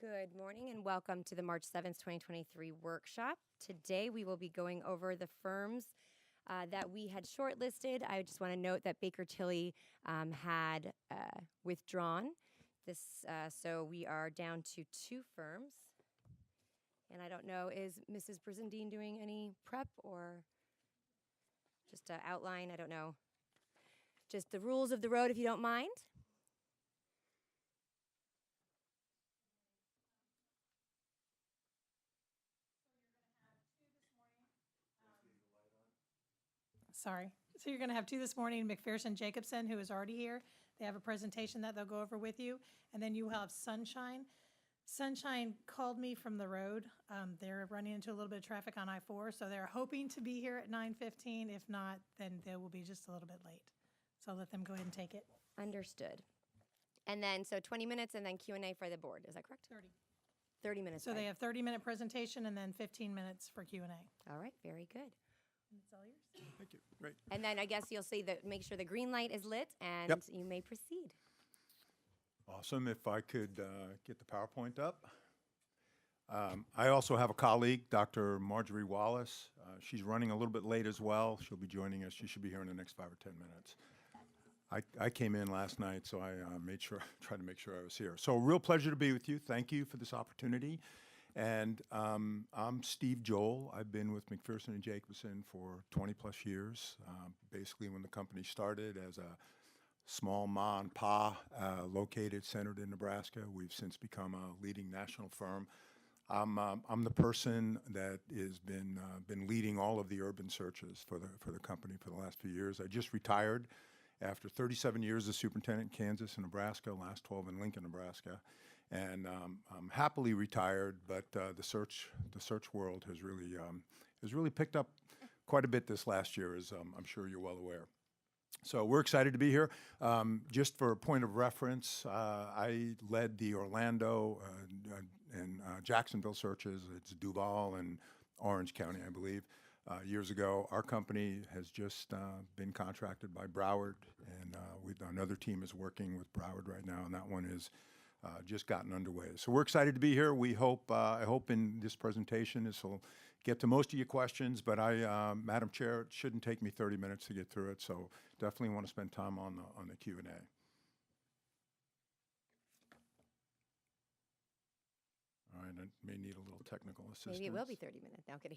Good morning and welcome to the March 7th, 2023 workshop. Today we will be going over the firms that we had shortlisted. I just want to note that Baker Tilly had withdrawn this, so we are down to two firms. And I don't know, is Mrs. Brizendine doing any prep or just an outline? I don't know. Just the rules of the road, if you don't mind. Sorry. So you're going to have two this morning, McPherson Jacobson, who is already here. They have a presentation that they'll go over with you. And then you will have Sunshine. Sunshine called me from the road. They're running into a little bit of traffic on I-4, so they're hoping to be here at 9:15. If not, then they will be just a little bit late. So I'll let them go ahead and take it. Understood. And then, so 20 minutes and then Q&A for the board. Is that correct? 30 minutes. So right? they have 30-minute presentation and then 15 minutes for Q&A. All right, very good. It's all yours. Thank you. Great. And then I guess you'll see that, make sure the green light is lit and Yep. you may proceed. Awesome. If I could get the PowerPoint up. I also have a colleague, Dr. Marjorie Wallace. She's running a little bit late as well. She'll be joining us. She should be here in the next 5 or 10 minutes. I came in last night, so I tried to make sure I was here. So a real pleasure to be with you. Thank you for this opportunity. And I'm Steve Joel. I've been with McPherson and Jacobson for 20 plus years. Basically when the company started as a small ma and pa located, centered in Nebraska. We've since become a leading national firm. I'm the person that has been leading all of the urban searches for the company for the last few years. I just retired after 37 years as superintendent in Kansas and Nebraska, last 12 in Lincoln, Nebraska. And I'm happily retired, but the search world has really picked up quite a bit this last year, as I'm sure you're well aware. So we're excited to be here. Just for a point of reference, I led the Orlando and Jacksonville searches. It's Duval and Orange County, I believe. Years ago, our company has just been contracted by Broward, and another team is working with Broward right now, and that one is just gotten underway. So we're excited to be here. We hope, I hope in this presentation this will get to most of your questions, but Madam Chair, it shouldn't take me 30 minutes to get through it, so definitely want to spend time on the Q&A. All right, I may need a little technical assistance. Maybe it will be 30 minutes. No, kidding.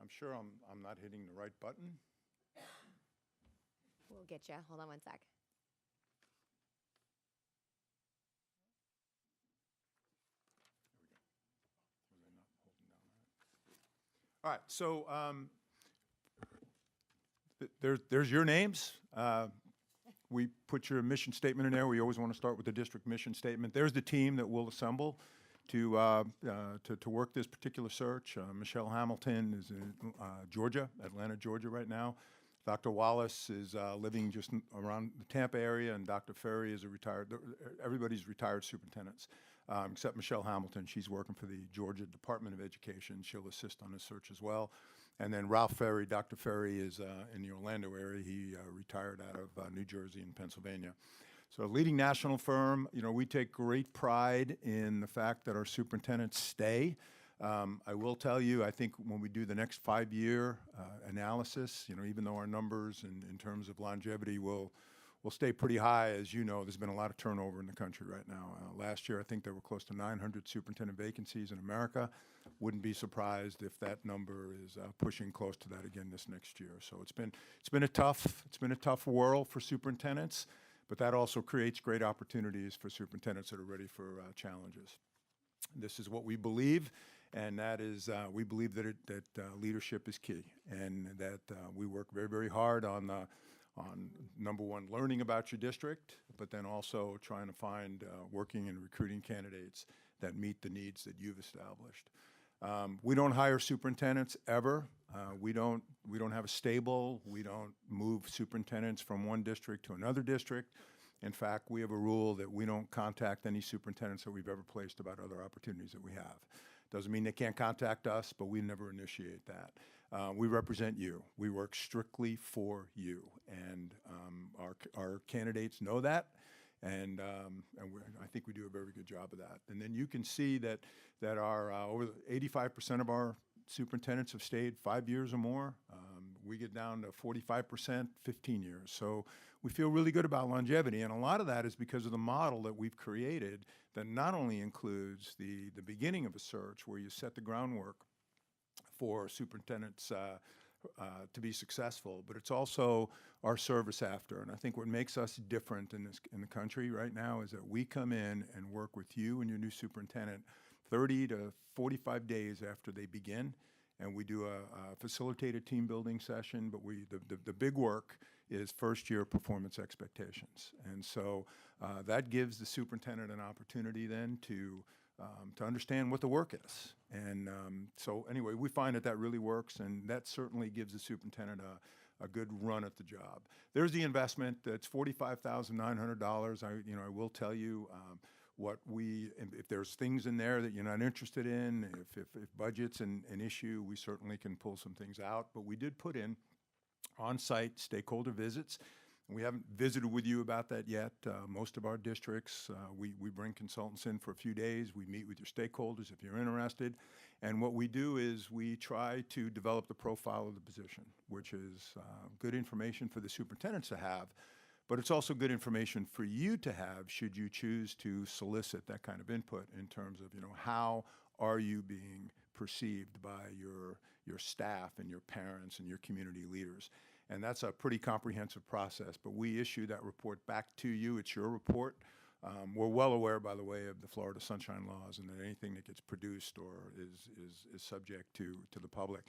I'm sure I'm not hitting the right button. We'll get you. Hold on one sec. Was I not holding down that? All right, so there's your names. We put your mission statement in there. We always want to start with the district mission statement. There's the team that we'll assemble to work this particular search. Michelle Hamilton is in Georgia, Atlanta, Georgia right now. Dr. Wallace is living just around the Tampa area, and Dr. Ferry is everybody's retired superintendents, except Michelle Hamilton. She's working for the Georgia Department of Education. She'll assist on this search as well. And then Ralph Ferry, Dr. Ferry is in the Orlando area. He retired out of New Jersey and Pennsylvania. So a leading national firm, we take great pride in the fact that our superintendents stay. I will tell you, I think when we do the next 5-year analysis, even though our numbers in terms of longevity will stay pretty high, as you know, there's been a lot of turnover in the country right now. Last year, I think there were close to 900 superintendent vacancies in America. Wouldn't be surprised if that number is pushing close to that again this next year. So it's been a tough world for superintendents, but that also creates great opportunities for superintendents that are ready for challenges. This is what we believe, and that is we believe that leadership is key, and that we work very, very hard on number one, learning about your district, but then also trying to find working and recruiting candidates that meet the needs that you've established. We don't hire superintendents ever. We don't have a stable. We don't move superintendents from one district to another district. In fact, we have a rule that we don't contact any superintendents that we've ever placed about other opportunities that we have. Doesn't mean they can't contact us, but we never initiate that. We represent you. We work strictly for you, and our candidates know that. I think we do a very good job of that. And then you can see that our over 85% of our superintendents have stayed 5 years or more. We get down to 45%, 15 years. So we feel really good about longevity, and a lot of that is because of the model that we've created that not only includes the beginning of a search where you set the groundwork for superintendents to be successful, but it's also our service after. And I think what makes us different in the country right now is that we come in and work with you and your new superintendent 30 to 45 days after they begin, and we do a facilitated team building session, but the big work is first year performance expectations. And so that gives the superintendent an opportunity then to understand what the work is. And so anyway, we find that really works, and that certainly gives the superintendent a good run at the job. There's the investment. That's $45,900. I will tell you if there's things in there that you're not interested in, if budget's an issue, we certainly can pull some things out. But we did put in on-site stakeholder visits. We haven't visited with you about that yet. Most of our districts, we bring consultants in for a few days. We meet with your stakeholders if you're interested. And what we do is we try to develop the profile of the position, which is good information for the superintendents to have, but it's also good information for you to have should you choose to solicit that kind of input in terms of, how are you being perceived by your staff and your parents and your community leaders. And that's a pretty comprehensive process, but we issue that report back to you. It's your report. We're well aware, by the way, of the Florida Sunshine Laws, and that anything that gets produced or is subject to the public.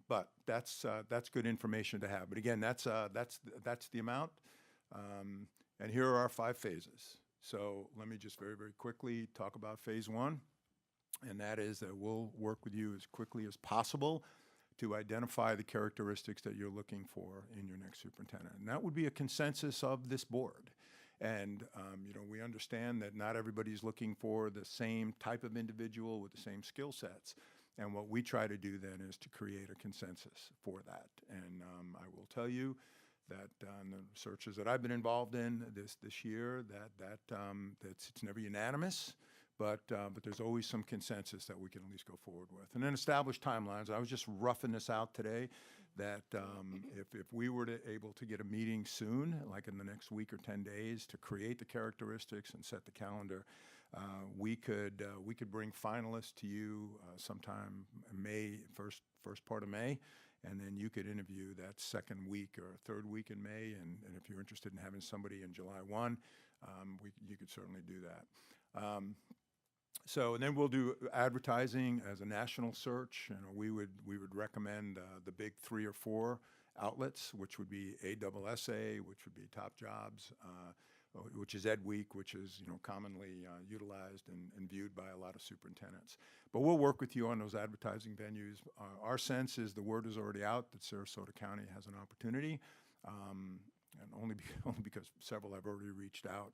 But that's good information to have. But again, that's the amount. And here are our 5 phases. So let me just very, very quickly talk about phase 1, and that is that we'll work with you as quickly as possible to identify the characteristics that you're looking for in your next superintendent. And that would be a consensus of this board. And, we understand that not everybody's looking for the same type of individual with the same skill sets. And what we try to do then is to create a consensus for that. And I will tell you that in the searches that I've been involved in this year, it's never unanimous. But there's always some consensus that we can at least go forward with. And then establish timelines. I was just roughing this out today that if we were able to get a meeting soon, like in the next week or 10 days, to create the characteristics and set the calendar, we could bring finalists to you sometime in May, first part of May, and then you could interview that second week or third week in May. And if you're interested in having somebody in July 1, you could certainly do that. And then we'll do advertising as a national search. We would recommend the big 3 or 4 outlets, which would be ASSA, which would be Top Jobs, which is Ed Week, which is commonly utilized and viewed by a lot of superintendents. But we'll work with you on those advertising venues. Our sense is the word is already out that Sarasota County has an opportunity, and only because several have already reached out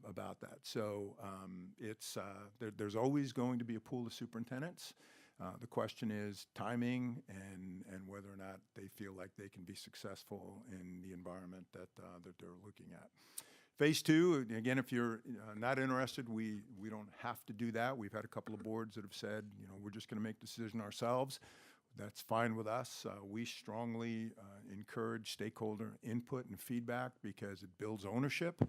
about that. So there's always going to be a pool of superintendents. The question is timing and whether or not they feel like they can be successful in the environment that they're looking at. Phase 2, again, if you're not interested, we don't have to do that. We've had a couple of boards that have said, we're just going to make the decision ourselves. That's fine with us. We strongly encourage stakeholder input and feedback because it builds ownership,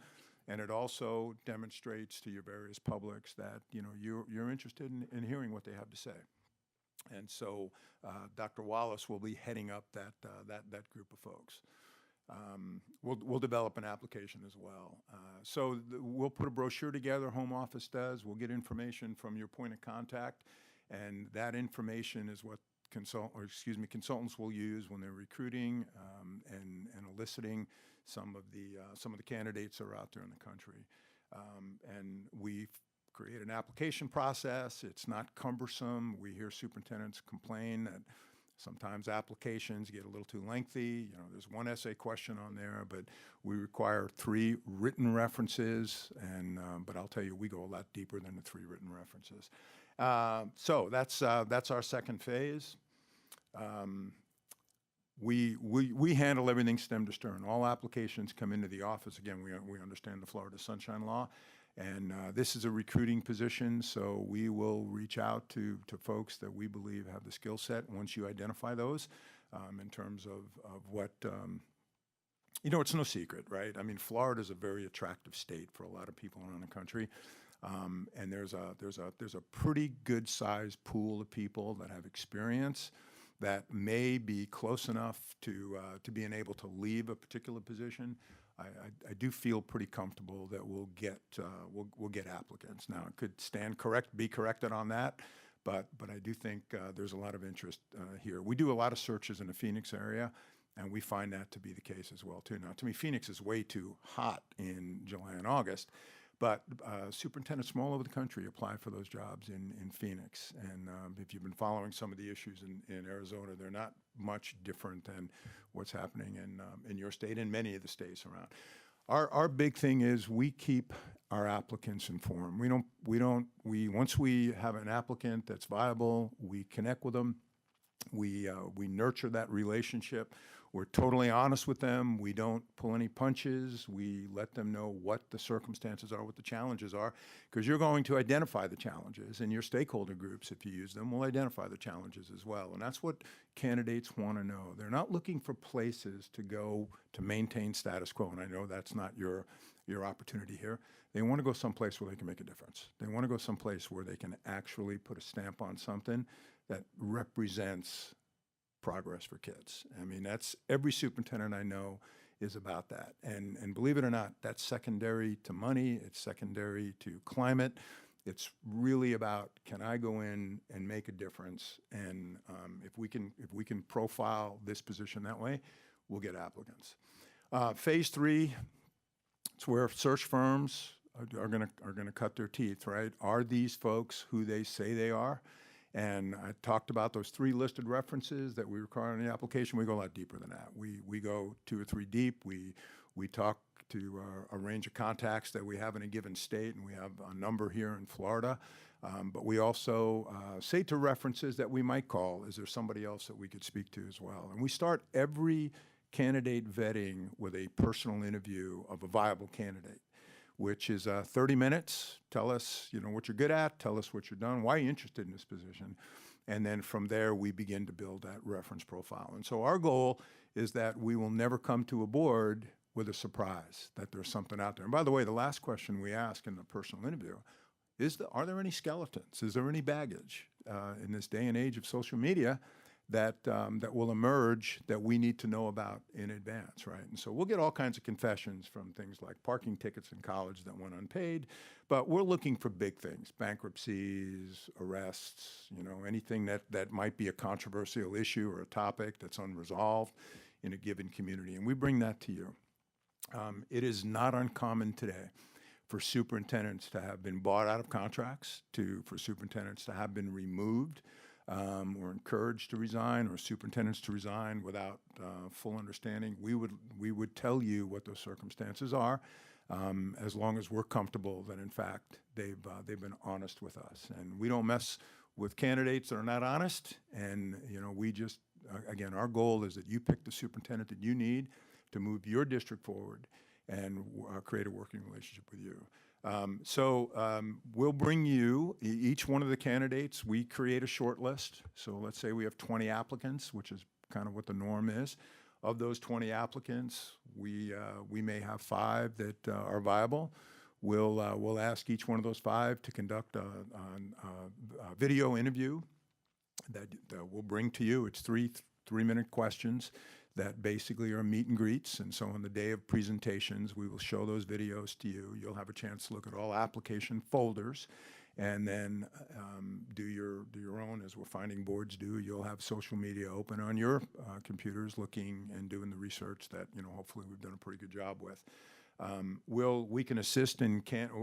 and it also demonstrates to your various publics that you're interested in hearing what they have to say. And so Dr. Wallace will be heading up that group of folks. We'll develop an application as well. So we'll put a brochure together, Home Office does. We'll get information from your point of contact, and that information is what consultants will use when they're recruiting and eliciting some of the candidates that are out there in the country. And we create an application process. It's not cumbersome. We hear superintendents complain that sometimes applications get a little too lengthy. There's one essay question on there, but we require 3 written references. And but I'll tell you, we go a lot deeper than the 3 written references. So that's our second phase. we handle everything stem to stern. All applications come into the office. Again, we understand the Florida Sunshine Law, and this is a recruiting position, so we will reach out to folks that we believe have the skill set once you identify those in terms of what, it's no secret, right? I mean, Florida is a very attractive state for a lot of people around the country. And there's a pretty good sized pool of people that have experience that may be close enough to being able to leave a particular position. I do feel pretty comfortable that we'll get applicants. Now, it could be corrected on that, but I do think there's a lot of interest here. We do a lot of searches in the Phoenix area, and we find that to be the case as well too. Now, to me, Phoenix is way too hot in July and August. But superintendents from all over the country apply for those jobs in Phoenix. And if you've been following some of the issues in Arizona, they're not much different than what's happening in your state and many of the states around. Our big thing is we keep our applicants informed. Once we have an applicant that's viable, we connect with them. We nurture that relationship. We're totally honest with them. We don't pull any punches. We let them know what the circumstances are, what the challenges are, because you're going to identify the challenges, and your stakeholder groups, if you use them, will identify the challenges as well. And that's what candidates want to know. They're not looking for places to go to maintain status quo, and I know that's not your opportunity here. They want to go someplace where they can make a difference. They want to go someplace where they can actually put a stamp on something that represents progress for kids. I mean, that's every superintendent I know is about that. And believe it or not, that's secondary to money. It's secondary to climate. It's really about, can I go in and make a difference? And if we can profile this position that way, we'll get applicants. Phase 3, it's where search firms are gonna cut their teeth, right? Are these folks who they say they are? And I talked about those 3 listed references that we require in the application. We go a lot deeper than that. We go 2 or 3 deep. We talk to a range of contacts that we have in a given state, and we have a number here in Florida. But we also say to references that we might call, is there somebody else that we could speak to as well? And we start every candidate vetting with a personal interview of a viable candidate, which is 30 minutes. Tell us, what you're good at. Tell us what you've done. Why are you interested in this position? And then from there, we begin to build that reference profile. And so our goal is that we will never come to a board with a surprise that there's something out there. And by the way, the last question we ask in the personal interview is, are there any skeletons? Is there any baggage in this day and age of social media that will emerge that we need to know about in advance, right? And so we'll get all kinds of confessions from things like parking tickets in college that went unpaid, but we're looking for big things: bankruptcies, arrests, anything that might be a controversial issue or a topic that's unresolved in a given community, and we bring that to you. It is not uncommon today for superintendents to have been bought out of contracts, for superintendents to have been removed, or encouraged to resign, or superintendents to resign without full understanding. We would tell you what those circumstances are, as long as we're comfortable that in fact they've been honest with us. And we don't mess with candidates that are not honest. And we just again, our goal is that you pick the superintendent that you need to move your district forward and create a working relationship with you. We'll bring you, each one of the candidates, we create a short list. So let's say we have 20 applicants, which is kind of what the norm is. Of those 20 applicants, we may have 5 that are viable. We'll ask each one of those 5 to conduct a video interview that we'll bring to you. It's 3-minute questions that basically are meet and greets. And so on the day of presentations, we will show those videos to you. You'll have a chance to look at all application folders, and then do your own, as we're finding boards do. You'll have social media open on your computers, looking and doing the research that hopefully we've done a pretty good job with. We can assist and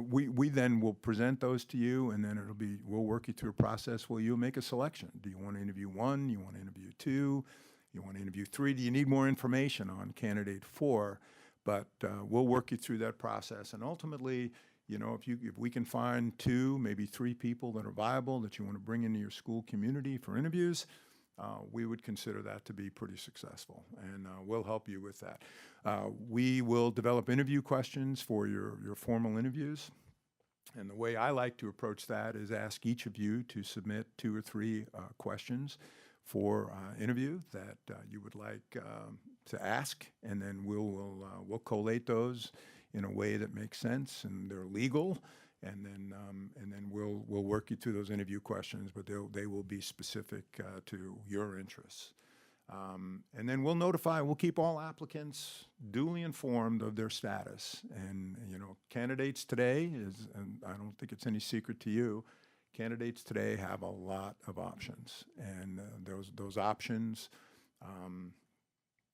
we then will present those to you, and then we'll work you through a process where you'll make a selection. Do you want to interview 1? You want to interview 2? You want to interview 3? Do you need more information on candidate 4? But we'll work you through that process. And ultimately, if we can find 2, maybe 3 people that are viable that you want to bring into your school community for interviews, we would consider that to be pretty successful, and we'll help you with that. We will develop interview questions for your formal interviews. And the way I like to approach that is ask each of you to submit 2 or 3 questions for interview that you would like to ask, and then we'll collate those in a way that makes sense and they're legal, and then we'll work you through those interview questions, but they will be specific to your interests. And then we'll keep all applicants duly informed of their status. And, candidates today and I don't think it's any secret to you, candidates today have a lot of options. And those options,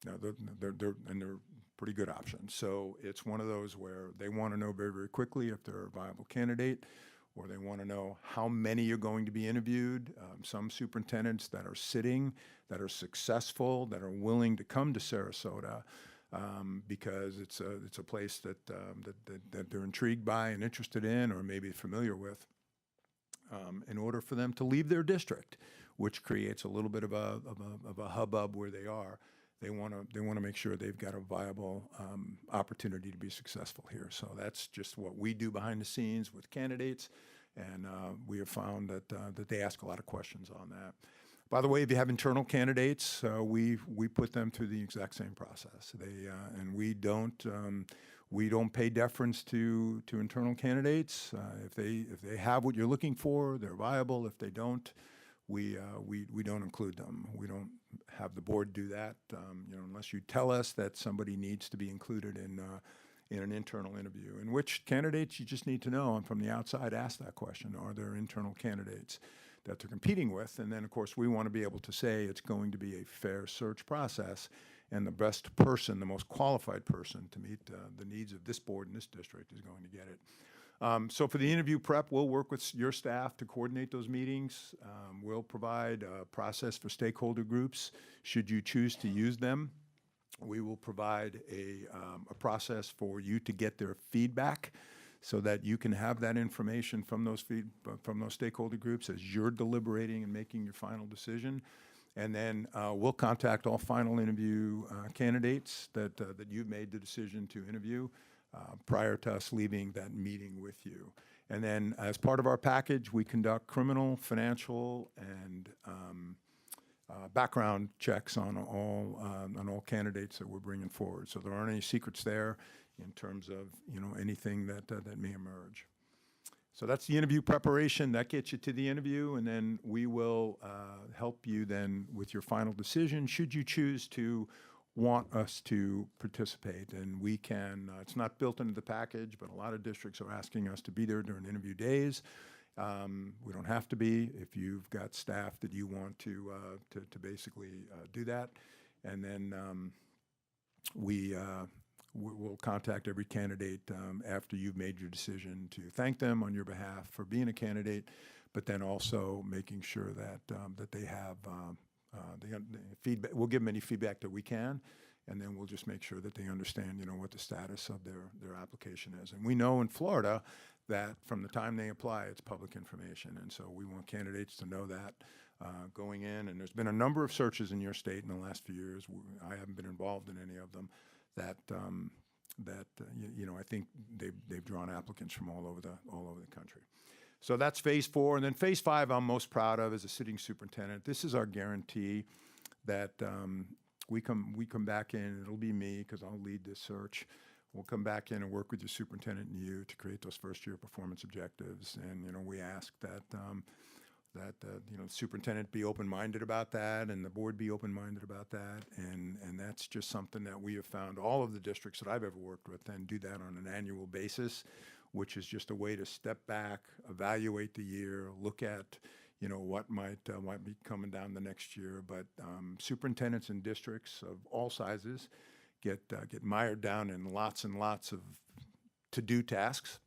they're pretty good options. So it's one of those where they want to know very, very quickly if they're a viable candidate, or they want to know how many are going to be interviewed. Some superintendents that are sitting, that are successful, that are willing to come to Sarasota because it's a place that they're intrigued by and interested in, or maybe familiar with, in order for them to leave their district, which creates a little bit of a hubbub where they are. They want to make sure they've got a viable opportunity to be successful here. So that's just what we do behind the scenes with candidates, and we have found that they ask a lot of questions on that. By the way, if you have internal candidates, we put them through the exact same process. And we don't pay deference to internal candidates. If they have what you're looking for, they're viable. If they don't, we don't include them. We don't have the board do that, unless you tell us that somebody needs to be included in an internal interview. In which candidates you just need to know, and from the outside ask that question: are there internal candidates that they're competing with? And then, of course, we want to be able to say it's going to be a fair search process, and the best person, the most qualified person to meet the needs of this board and this district is going to get it. So for the interview prep, we'll work with your staff to coordinate those meetings. We'll provide a process for stakeholder groups, should you choose to use them. We will provide a process for you to get their feedback, so that you can have that information from those stakeholder groups as you're deliberating and making your final decision. And then we'll contact all final interview candidates that you've made the decision to interview prior to us leaving that meeting with you. And then as part of our package, we conduct criminal, financial, and background checks on all candidates that we're bringing forward. So there aren't any secrets there in terms of anything that may emerge. So that's the interview preparation. That gets you to the interview, and then we will help you then with your final decision, should you choose to want us to participate. And we can, it's not built into the package, but a lot of districts are asking us to be there during interview days. We don't have to be if you've got staff that you want to basically do that. And then we'll contact every candidate after you've made your decision to thank them on your behalf for being a candidate, but then also making sure that they have the feedback. We'll give them any feedback that we can, and then we'll just make sure that they understand, what the status of their application is. And we know in Florida that from the time they apply, it's public information, and so we want candidates to know that going in. And there's been a number of searches in your state in the last few years. I haven't been involved in any of them. That I think they've drawn applicants from all over the country. So that's phase 4, and then phase 5 I'm most proud of as a sitting superintendent. This is our guarantee that we come back in, and it'll be me because I'll lead this search. We'll come back in and work with your superintendent and you to create those first-year performance objectives, and we ask that the superintendent be open-minded about that, and the board be open-minded about that, and that's just something that we have found all of the districts that I've ever worked with then do that on an annual basis, which is just a way to step back, evaluate the year, look at what might be coming down the next year. But superintendents in districts of all sizes get mired down in lots and lots of to-do tasks,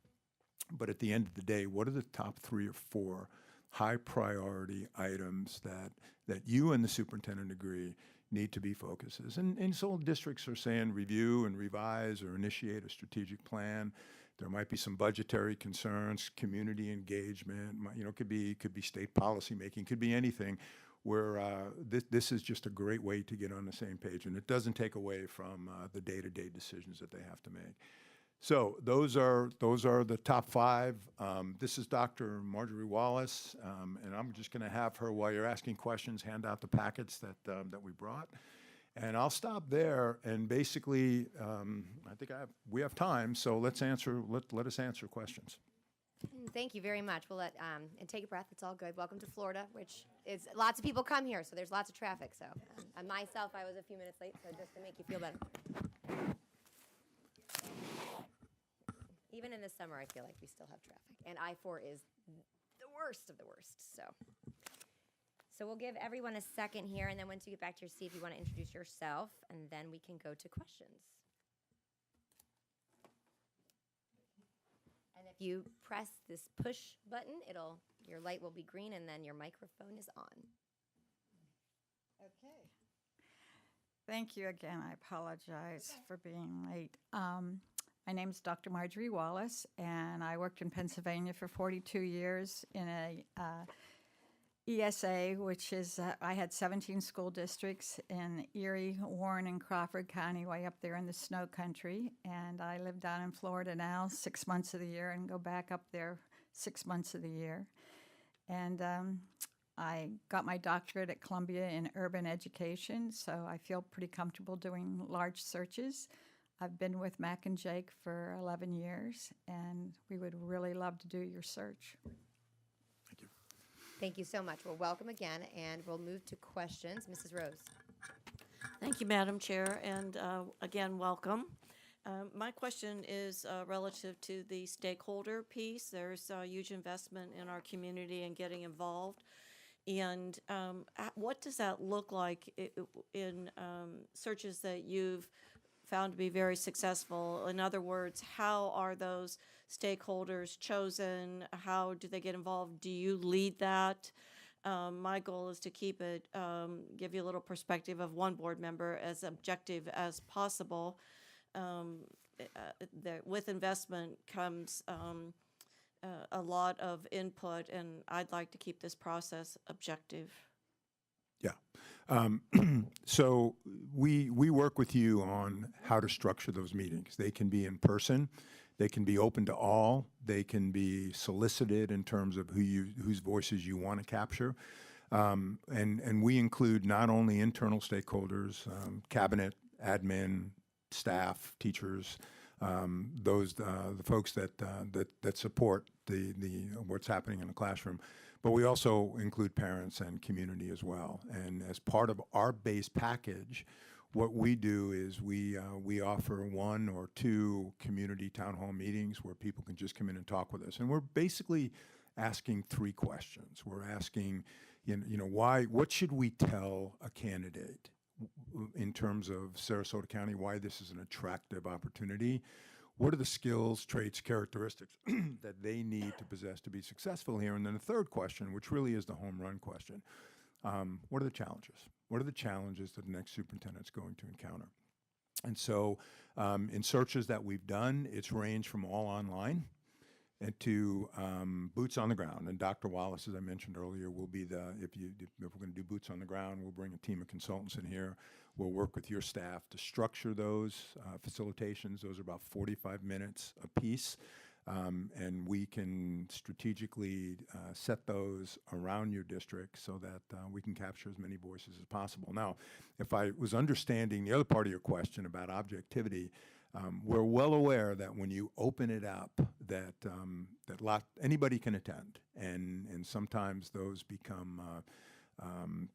but at the end of the day, what are the top 3 or 4 high priority items that you and the superintendent agree need to be focuses? And so districts are saying review and revise or initiate a strategic plan. There might be some budgetary concerns, community engagement, could be state policy making, could be anything, where this is just a great way to get on the same page, and it doesn't take away from the day-to-day decisions that they have to make. So those are the top 5. This is Dr. Marjorie Wallace, and I'm just going to have her, while you're asking questions, hand out the packets that we brought. And I'll stop there, and basically, I think we have time, so let us answer questions. Thank you very much. We'll let, and take a breath, it's all good. Welcome to Florida, which is, lots of people come here, so there's lots of traffic. So myself, I was a few minutes late, so just to make you feel better. Even in the summer, I feel like we still have traffic, and I-4 is the worst of the worst, so. So we'll give everyone a second here, and then once you get back to your seat, if you want to introduce yourself, and then we can go to questions. And if you press this push button, your light will be green, and then your microphone is on. Okay. Thank you again. I apologize for being late. My name is Dr. Marjorie Wallace, and I worked in Pennsylvania for 42 years in a ESA, which is, I had 17 school districts in Erie, Warren, and Crawford County, way up there in the snow country. And I live down in Florida now 6 months of the year and go back up there 6 months of the year. And I got my doctorate at Columbia in urban education, so I feel pretty comfortable doing large searches. I've been with Mac and Jake for 11 years, and we would really love to do your search. Thank you. Thank you so much. Well, welcome again, and we'll move to questions. Mrs. Rose. Thank you, Madam Chair, and again, welcome. My question is relative to the stakeholder piece. There's a huge investment in our community and getting involved. And what does that look like in searches that you've found to be very successful? In other words, how are those stakeholders chosen? How do they get involved? Do you lead that? My goal is to keep it, give you a little perspective of one board member, as objective as possible. With investment comes a lot of input, and I'd like to keep this process objective. Yeah. So we work with you on how to structure those meetings. They can be in person. They can be open to all. They can be solicited in terms of whose voices you want to capture. And we include not only internal stakeholders, cabinet, admin, staff, teachers, the folks that support the what's happening in the classroom. But we also include parents and community as well. And as part of our base package, what we do is we offer 1 or 2 community town hall meetings where people can just come in and talk with us. And we're basically asking 3 questions. We're asking, what should we tell a candidate in terms of Sarasota County, why this is an attractive opportunity? What are the skills, traits, characteristics that they need to possess to be successful here? And then the third question, which really is the home run question, what are the challenges? What are the challenges that the next superintendent's going to encounter? And so in searches that we've done, it's ranged from all online and to boots on the ground. And Dr. Wallace, as I mentioned earlier, will be if we're going to do boots on the ground, we'll bring a team of consultants in here. We'll work with your staff to structure those facilitations. Those are about 45 minutes apiece. And we can strategically set those around your district so that we can capture as many voices as possible. Now, if I was understanding the other part of your question about objectivity, we're well aware that when you open it up, that anybody can attend, and sometimes those become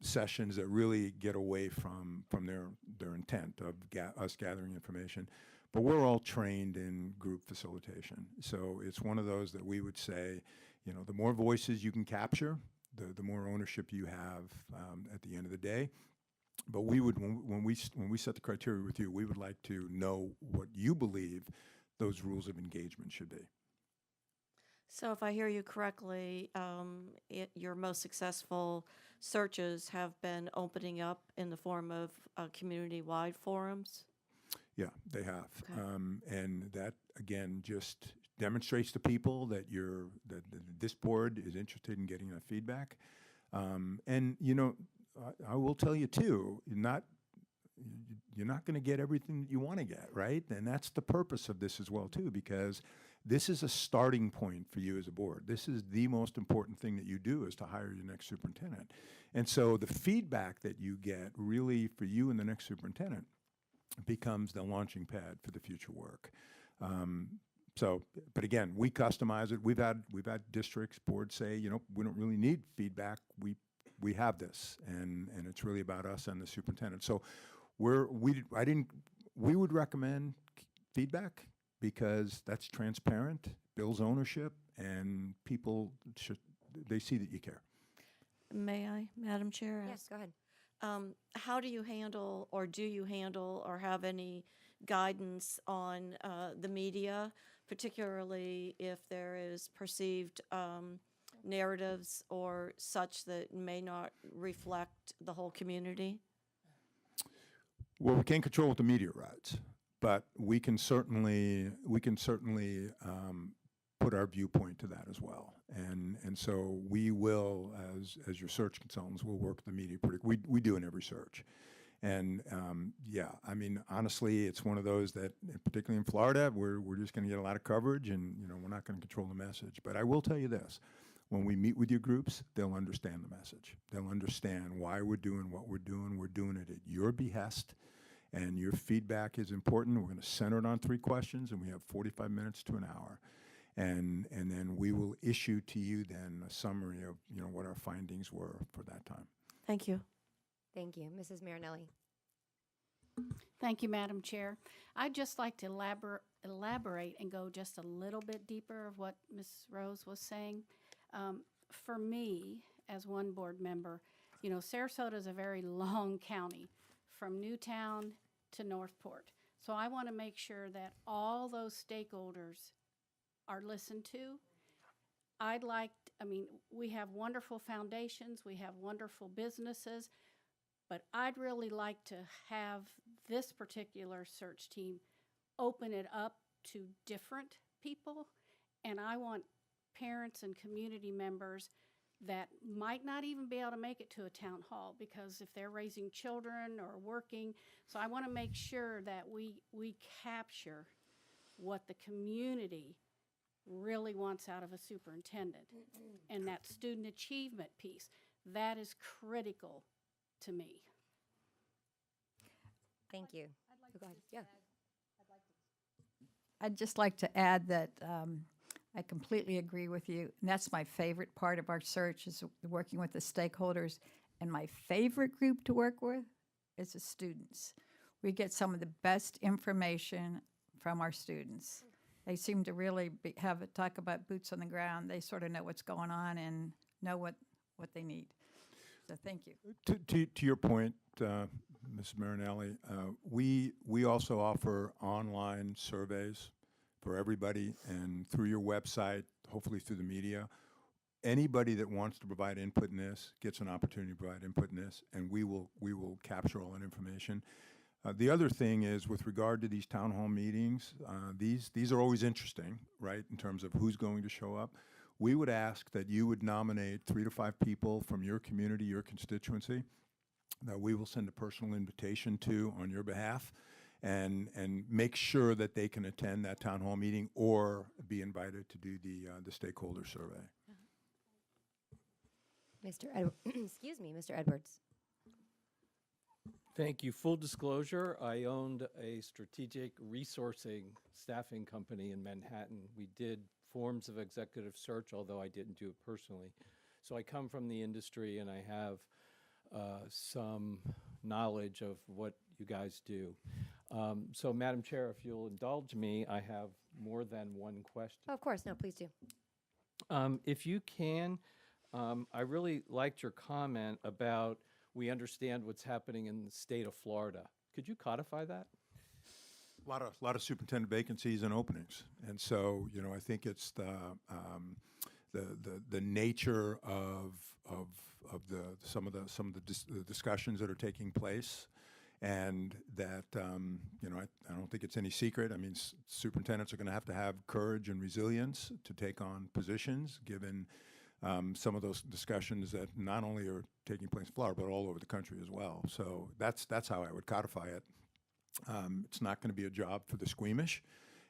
sessions that really get away from their intent of us gathering information. But we're all trained in group facilitation, so it's one of those that we would say, the more voices you can capture, the more ownership you have at the end of the day. But we would, when we set the criteria with you, we would like to know what you believe those rules of engagement should be. So if I hear you correctly, your most successful searches have been opening up in the form of community-wide forums? Yeah, they have. Okay. And that, again, just demonstrates to people that this board is interested in getting that feedback. And you know, I will tell you too, you're not going to get everything that you want to get, right? And that's the purpose of this as well too, because this is a starting point for you as a board. This is the most important thing that you do, is to hire your next superintendent. And so the feedback that you get really for you and the next superintendent becomes the launching pad for the future work. But again, we customize it. We've had districts, boards say, you know, we don't really need feedback. We have this, and it's really about us and the superintendent. So we would recommend feedback, because that's transparent, builds ownership, and people they see that you care. May I, Madam Chair? Yes, go ahead. How do you handle, or do you handle, or have any guidance on the media, particularly if there is perceived narratives or such that may not reflect the whole community? Well, we can't control what the media writes, but we can certainly put our viewpoint to that as well. And so we will, as your search consultants, will work with the media. We do in every search. And yeah, I mean, honestly, it's one of those that, particularly in Florida, we're just going to get a lot of coverage, and you know, we're not going to control the message. But I will tell you this: when we meet with your groups, they'll understand the message. They'll understand why we're doing what we're doing. We're doing it at your behest, and your feedback is important. We're going to center it on 3 questions, and we have 45 minutes to an hour. And then we will issue to you then a summary of, you know, what our findings were for that time. Thank you. Thank you. Mrs. Marinelli. Thank you, Madam Chair. I'd just like to elaborate and go just a little bit deeper of what Ms. Rose was saying. For me, as one board member, you know, Sarasota is a very long county, from Newtown to Northport. So I want to make sure that all those stakeholders are listened to. I mean, we have wonderful foundations, we have wonderful businesses, but I'd really like to have this particular search team open it up to different people. And I want parents and community members that might not even be able to make it to a town hall, because if they're raising children or working. So I want to make sure that we capture what the community really wants out of a superintendent. And that student achievement piece, that is critical to me. Thank you. Go ahead. Yeah. I'd just like to add that I completely agree with you. And that's my favorite part of our search, is working with the stakeholders. And my favorite group to work with is the students. We get some of the best information from our students. They seem to really talk about boots on the ground. They sort of know what's going on and know what they need. So thank you. To your point, Ms. Marinelli, we also offer online surveys for everybody, and through your website, hopefully through the media. Anybody that wants to provide input in this gets an opportunity to provide input in this, and we will capture all that information. The other thing is, with regard to these town hall meetings, these are always interesting, right, in terms of who's going to show up. We would ask that you would nominate 3 to 5 people from your community, your constituency, that we will send a personal invitation to on your behalf, and make sure that they can attend that town hall meeting or be invited to do the stakeholder survey. Excuse me, Mr. Edwards. Thank you. Full disclosure, I owned a strategic resourcing staffing company in Manhattan. We did forms of executive search, although I didn't do it personally. So I come from the industry, and I have some knowledge of what you guys do. So, Madam Chair, if you'll indulge me, I have more than one question. Oh, of course. No, please do. If you can, I really liked your comment about we understand what's happening in the state of Florida. Could you codify that? A lot of superintendent vacancies and openings, and so, you know, I think it's the nature of some of the discussions that are taking place, And that, I don't think it's any secret. I mean, superintendents are going to have courage and resilience to take on positions, given some of those discussions that not only are taking place in Florida, but all over the country as well. So that's how I would codify it. It's not going to be a job for the squeamish,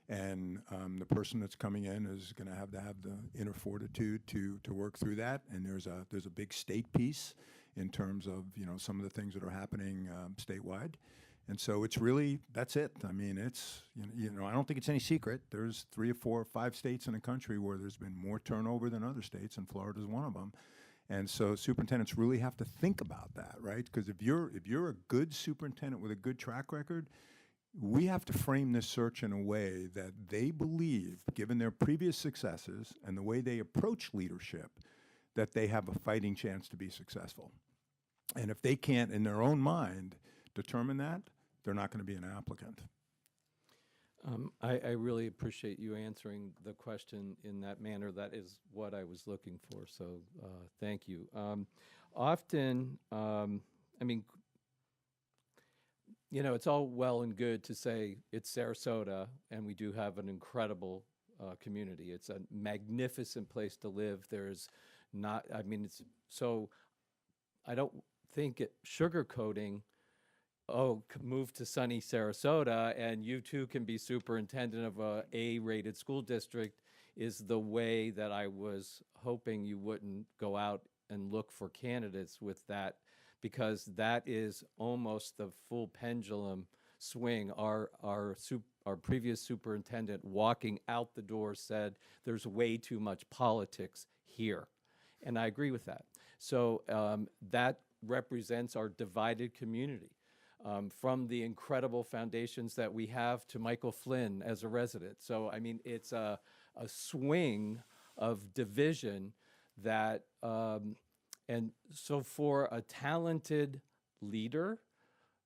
and the person that's coming in is going to have the inner fortitude to work through that. And there's a big state piece in terms of some of the things that are happening statewide. And so it's really, that's it. I mean, it's, I don't think it's any secret. There's 3 or 4 or 5 states in the country where there's been more turnover than other states, and Florida's one of them. And so superintendents really have to think about that, right? Because if you're a good superintendent with a good track record, we have to frame this search in a way that they believe, given their previous successes and the way they approach leadership, that they have a fighting chance to be successful. And if they can't, in their own mind, determine that, they're not going to be an applicant. I really appreciate you answering the question in that manner. That is what I was looking for, so thank you. Often, it's all well and good to say it's Sarasota, and we do have an incredible community. It's a magnificent place to live. There's not, I don't think sugarcoating, move to sunny Sarasota and you too can be superintendent of a A-rated school district is the way that I was hoping you wouldn't go out and look for candidates with that, because that is almost the full pendulum swing. Our previous superintendent walking out the door said there's way too much politics here. And I agree with that. So that represents our divided community. From the incredible foundations that we have to Michael Flynn as a resident. So, I mean, it's a swing of division that, and so for a talented leader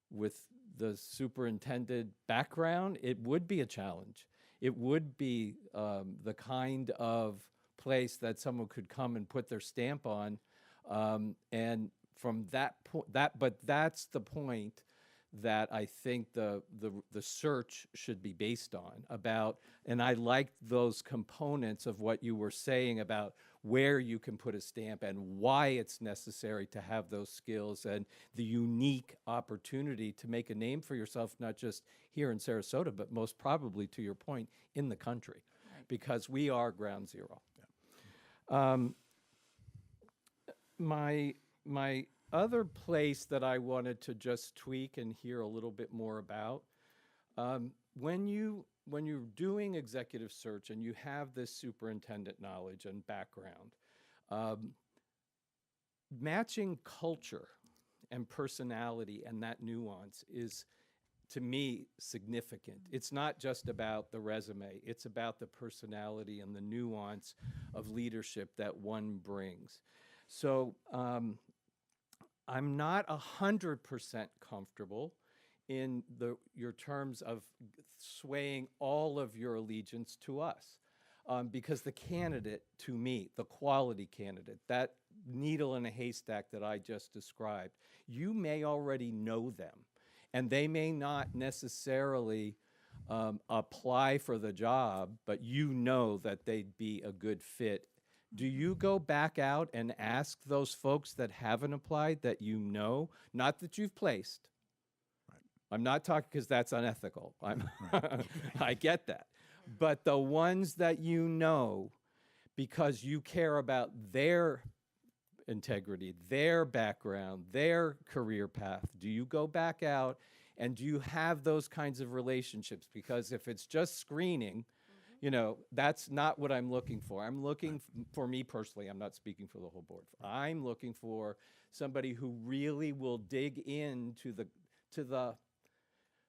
with the superintendent background, it would be a challenge. It would be the kind of place that someone could come and put their stamp on. And from that point, but that's the point that I think the search should be based on and I liked those components of what you were saying about where you can put a stamp and why it's necessary to have those skills and the unique opportunity to make a name for yourself, not just here in Sarasota, but most probably, to your point, in the country, because we are ground zero. Yeah. My other place that I wanted to just tweak and hear a little bit more about, when you're doing executive search and you have this superintendent knowledge and background, matching culture and personality and that nuance is, to me, significant. It's not just about the resume, it's about the personality and the nuance of leadership that one brings. So, I'm not 100% comfortable in your terms of swaying all of your allegiance to us, because the candidate, to me, the quality candidate, that needle in a haystack that I just described, you may already know them, and they may not necessarily apply for the job, but you know that they'd be a good fit. Do you go back out and ask those folks that haven't applied that you know, not that you've placed? Right. I'm not talking because that's unethical. I get that. But the ones that you know, because you care about their integrity, their background, their career path, do you go back out and do you have those kinds of relationships? Because if it's just screening, that's not what I'm looking for. I'm looking for me personally, I'm not speaking for the whole board. I'm looking for somebody who really will dig into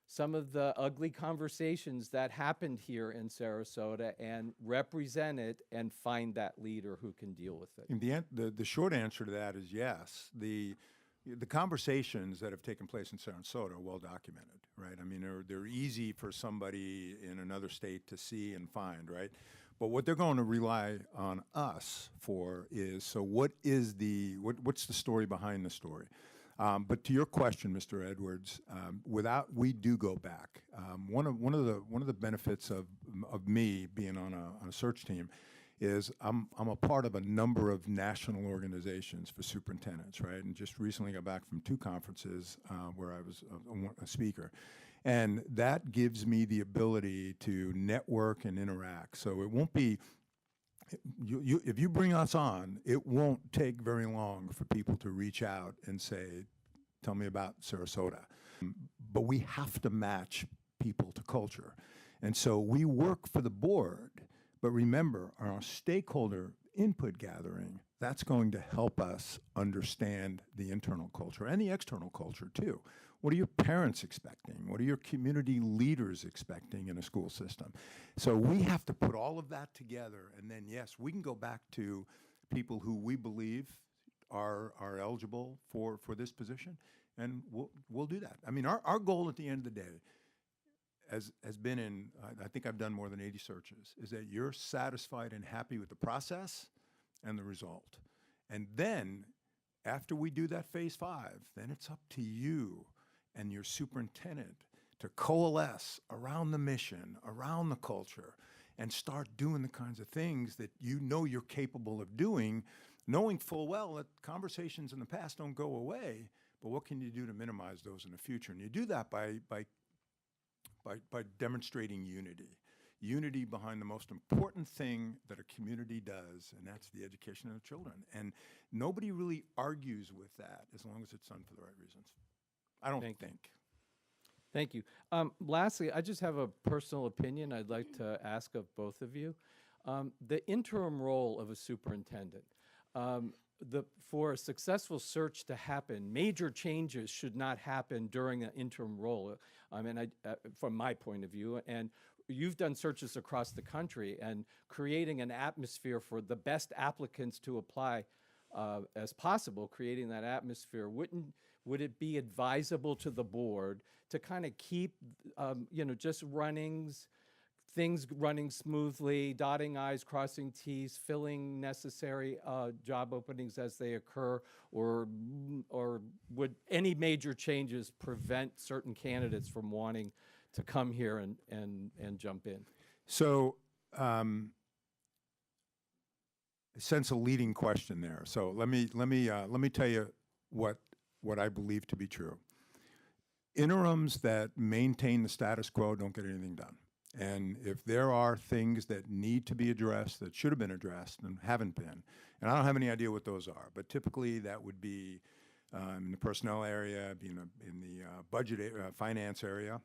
some of the ugly conversations that happened here in Sarasota and represent it and find that leader who can deal with it. The short answer to that is yes. The conversations that have taken place in Sarasota are well documented, right? I mean, they're easy for somebody in another state to see and find, right? But what they're going to rely on us for is, so what's the story behind the story? But to your question, Mr. Edwards, we do go back. One of the benefits of me being on a search team is I'm a part of a number of national organizations for superintendents, right? And just recently got back from 2 conferences where I was a speaker. And that gives me the ability to network and interact. So it won't be, if you bring us on, it won't take very long for people to reach out and say, tell me about Sarasota. But we have to match people to culture. And so we work for the board, but remember, our stakeholder input gathering, that's going to help us understand the internal culture and the external culture too. What are your parents expecting? What are your community leaders expecting in a school system? So we have to put all of that together, and then yes, we can go back to people who we believe are eligible for this position, and we'll do that. I mean, our goal at the end of the day has been I think I've done more than 80 searches, is that you're satisfied and happy with the process and the result. And then after we do that phase 5, then it's up to you and your superintendent to coalesce around the mission, around the culture, and start doing the kinds of things that you know you're capable of doing, knowing full well that conversations in the past don't go away, but what can you do to minimize those in the future? And you do that by demonstrating unity. Unity behind the most important thing that a community does, and that's the education of the children. And nobody really argues with that as long as it's done for the right reasons. I don't think. Thank you. Lastly, I just have a personal opinion I'd like to ask of both of you. The interim role of a superintendent. For a successful search to happen, major changes should not happen during an interim role. From my point of view, and you've done searches across the country, and creating an atmosphere for the best applicants to apply as possible, creating that atmosphere, would it be advisable to the board to kind of keep, just things running smoothly, dotting I's, crossing T's, filling necessary job openings as they occur, or would any major changes prevent certain candidates from wanting to come here and jump in? So, I sense a leading question there. So let me tell you what I believe to be true. Interims that maintain the status quo don't get anything done. And if there are things that need to be addressed, that should have been addressed and haven't been, and I don't have any idea what those are, but typically that would be in the personnel area, in the budget finance area.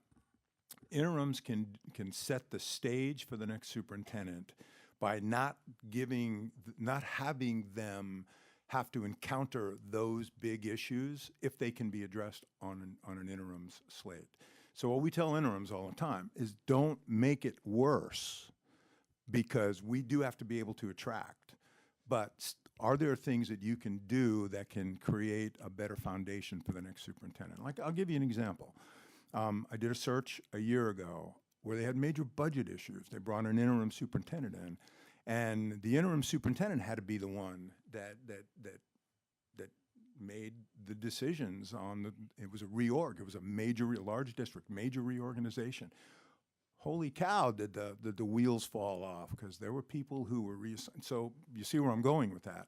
Interims can set the stage for the next superintendent by not having them have to encounter those big issues if they can be addressed on an interims slate. So what we tell interims all the time is don't make it worse, because we do have to be able to attract. But are there things that you can do that can create a better foundation for the next superintendent? Like, I'll give you an example. I did a search a year ago where they had major budget issues. They brought an interim superintendent in, and the interim superintendent had to be the one that made the decisions on it was a reorg. It was a large district, major reorganization. Holy cow, did the wheels fall off, because there were people who were reassigned. So you see where I'm going with that.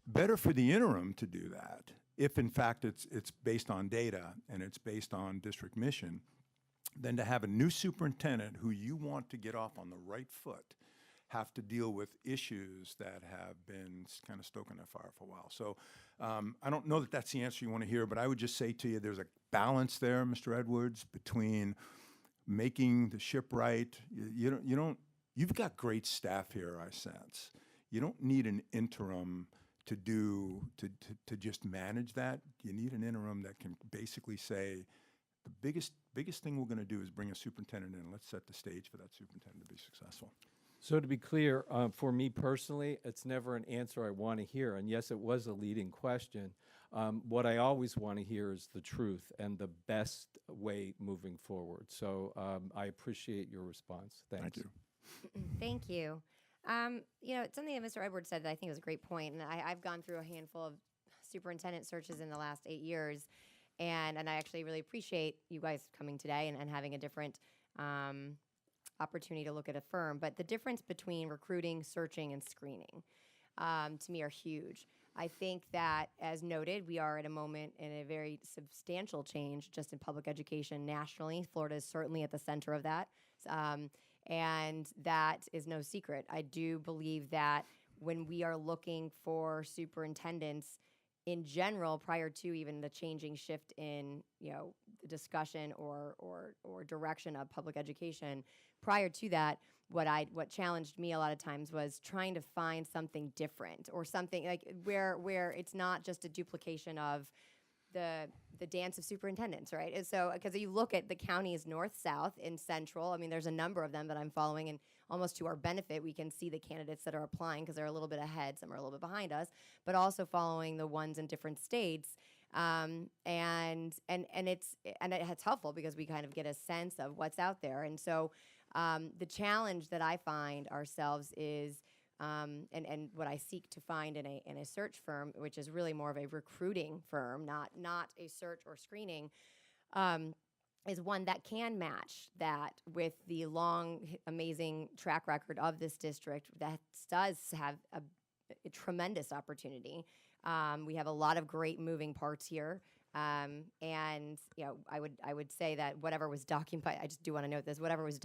Better for the interim to do that if in fact it's based on data and it's based on district mission, than to have a new superintendent who you want to get off on the right foot have to deal with issues that have been kind of stoking that fire for a while. So I don't know that that's the answer you want to hear, but I would just say to you, there's a balance there, Mr. Edwards, between making the ship right. You've got great staff here, I sense. You don't need an interim to just manage that. You need an interim that can basically say, the biggest thing we're going to do is bring a superintendent in. Let's set the stage for that superintendent to be successful. So to be clear, for me personally, it's never an answer I want to hear. And yes, it was a leading question. What I always want to hear is the truth and the best way moving forward. So I appreciate your response. Thanks. Thank you. Thank you. Something that Mr. Edwards said that I think was a great point, and I've gone through a handful of superintendent searches in the last 8 years. and I actually really appreciate you guys coming today and having a different opportunity to look at a firm. But the difference between recruiting, searching, and screening to me are huge. I think that, as noted, we are at a moment in a very substantial change just in public education nationally. Florida is certainly at the center of that. And that is no secret. I do believe that when we are looking for superintendents in general, prior to even the changing shift in, the discussion or direction of public education, prior to that, what challenged me a lot of times was trying to find something different, or something like where it's not just a duplication of the dance of superintendents, right? And so, because you look at the counties north, south, and central, I mean, there's a number of them that I'm following, and almost to our benefit, we can see the candidates that are applying because they're a little bit ahead, some are a little bit behind us, but also following the ones in different states. And it's helpful because we kind of get a sense of what's out there. And so the challenge that I find ourselves is, and what I seek to find in a search firm, which is really more of a recruiting firm, not a search or screening, is one that can match that with the long, amazing track record of this district that does have a tremendous opportunity. We have a lot of great moving parts here. And I would say that whatever was documented, I just do want to note this, whatever was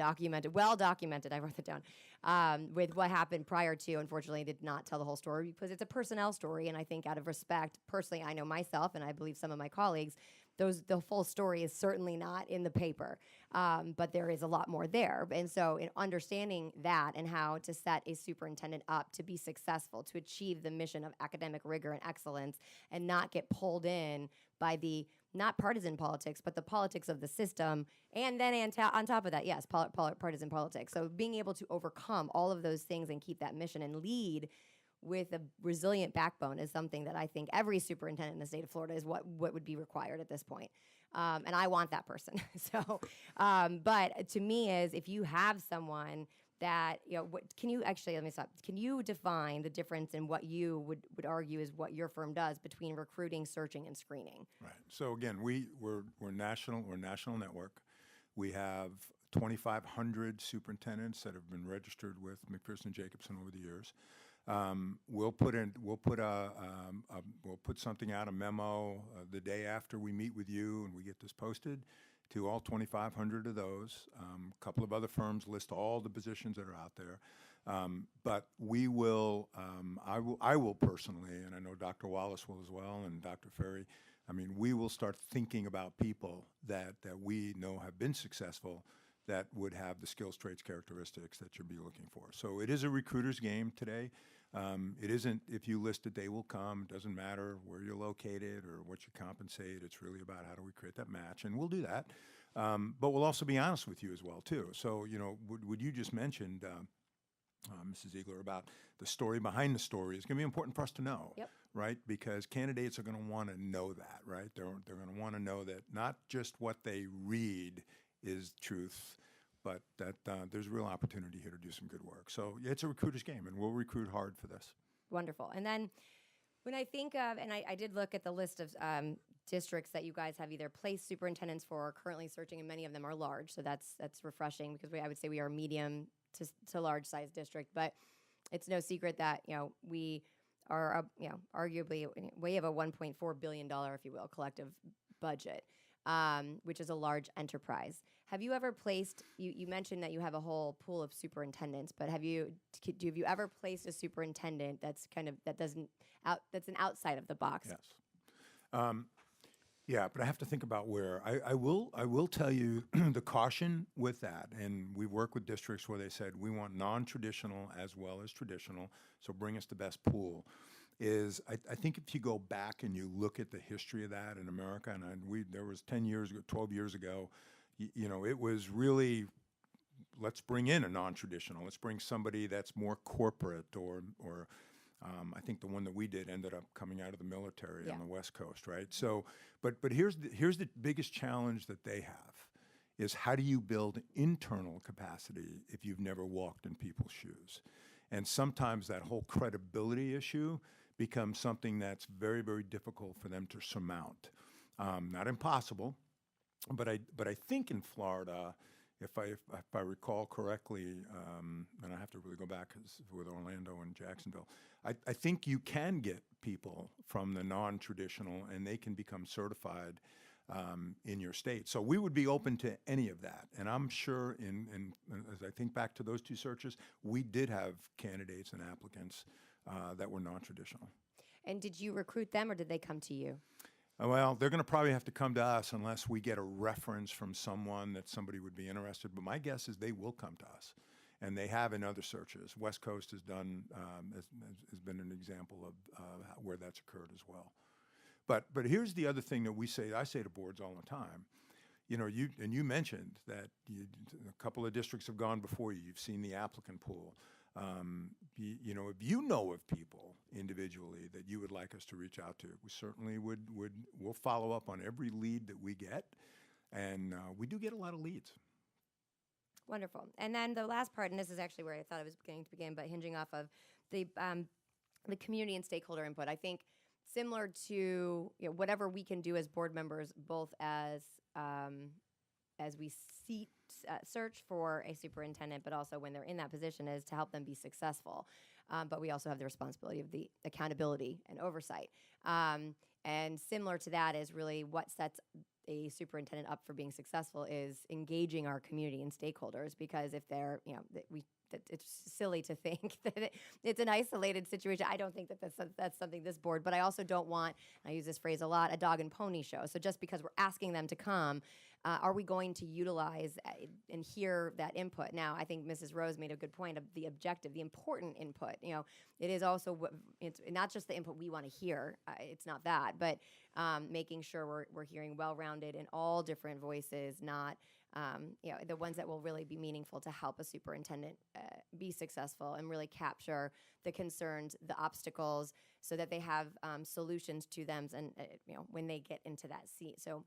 well documented, I wrote it down, with what happened prior to, unfortunately, did not tell the whole story because it's a personnel story. And I think out of respect, personally, I know myself, and I believe some of my colleagues, the full story is certainly not in the paper, but there is a lot more there. And so in understanding that and how to set a superintendent up to be successful, to achieve the mission of academic rigor and excellence, and not get pulled in by the not partisan politics, but the politics of the system, and then on top of that, yes, partisan politics. So being able to overcome all of those things and keep that mission and lead with a resilient backbone is something that I think every superintendent in the state of Florida is what would be required at this point. And I want that person. So, but to me is, if you have someone that, can you actually, let me stop. Can you define the difference in what you would argue is what your firm does between recruiting, searching, and screening? Right. So again, we're national network. We have 2,500 superintendents that have been registered with McPherson Jacobson over the years. We'll put something out, a memo, the day after we meet with you and we get this posted to all 2,500 of those. A couple of other firms list all the positions that are out there. But we will, I will personally, and I know Dr. Wallace will as well, and Dr. Ferry, I mean, we will start thinking about people that we know have been successful that would have the skills, traits, characteristics that you'll be looking for. So it is a recruiter's game today. It isn't, if you list it, they will come. It doesn't matter where you're located or what you compensate. It's really about how do we create that match, and we'll do that. But we'll also be honest with you as well, too. So, what you just mentioned, Mrs. Ziegler, about the story behind the story is going to be important for us to know, Yep. right? Because candidates are going to want to know that, right? They're going to want to know that not just what they read is truth, but that there's real opportunity here to do some good work. So it's a recruiter's game, and we'll recruit hard for this. Wonderful. And then when I think of, and I did look at the list of districts that you guys have either placed superintendents for or currently searching, and many of them are large, so that's refreshing, because I would say we are a medium to large size district, but it's no secret that we are arguably we have a $1.4 billion, if you will, collective budget, which is a large enterprise. Have you ever placed? You mentioned that you have a whole pool of superintendents, but have you ever placed a superintendent that's that's an outside of the box? Yes. Yeah, but I have to think about where. I will tell you the caution with that, and we work with districts where they said we want non-traditional as well as traditional, so bring us the best pool. I think if you go back and you look at the history of that in America, and there was 10 years ago, 12 years ago, it was really, let's bring in a non-traditional. Let's bring somebody that's more corporate or I think the one that we did ended up coming out of the military on the West Coast, right? So, but here's the biggest challenge that they have is how do you build internal capacity if you've never walked in people's shoes? And sometimes that whole credibility issue becomes something that's very, very difficult for them to surmount. Not impossible, but I think in Florida, if I recall correctly, and I have to really go back 'cause with Orlando and Jacksonville, I think you can get people from the non-traditional and they can become certified in your state. So we would be open to any of that. And I'm sure as I think back to those two searches, we did have candidates and applicants that were non-traditional. And did you recruit them or did they come to you? Well, they're going to probably have to come to us unless we get a reference from someone that somebody would be interested. But my guess is they will come to us, and they have in other searches. West Coast has done has been an example of where that's occurred as well. But here's the other thing that I say to boards all the time. You know, you mentioned that a couple of districts have gone before you. You've seen the applicant pool. You know, if you know of people individually that you would like us to reach out to, we certainly we'll follow up on every lead that we get, and we do get a lot of leads. Wonderful. And then the last part, and this is actually where I thought I was going to begin, but hinging off of the community and stakeholder input. I think similar to whatever we can do as board members, both as we search for a superintendent, but also when they're in that position, is to help them be successful. But we also have the responsibility of the accountability and oversight. And similar to that is really what sets a superintendent up for being successful is engaging our community and stakeholders, because if they're, it's silly to think that it's an isolated situation. I don't think that that's something this board, but I also don't want, and I use this phrase a lot, a dog and pony show. So just because we're asking them to come, are we going to utilize and hear that input? Now, I think Mrs. Rose made a good point of the objective, the important input. It is also it's not just the input we want to hear. It's not that, but making sure we're hearing well-rounded in all different voices, not the ones that will really be meaningful to help a superintendent be successful and really capture the concerns, the obstacles, so that they have solutions to them, and when they get into that seat. So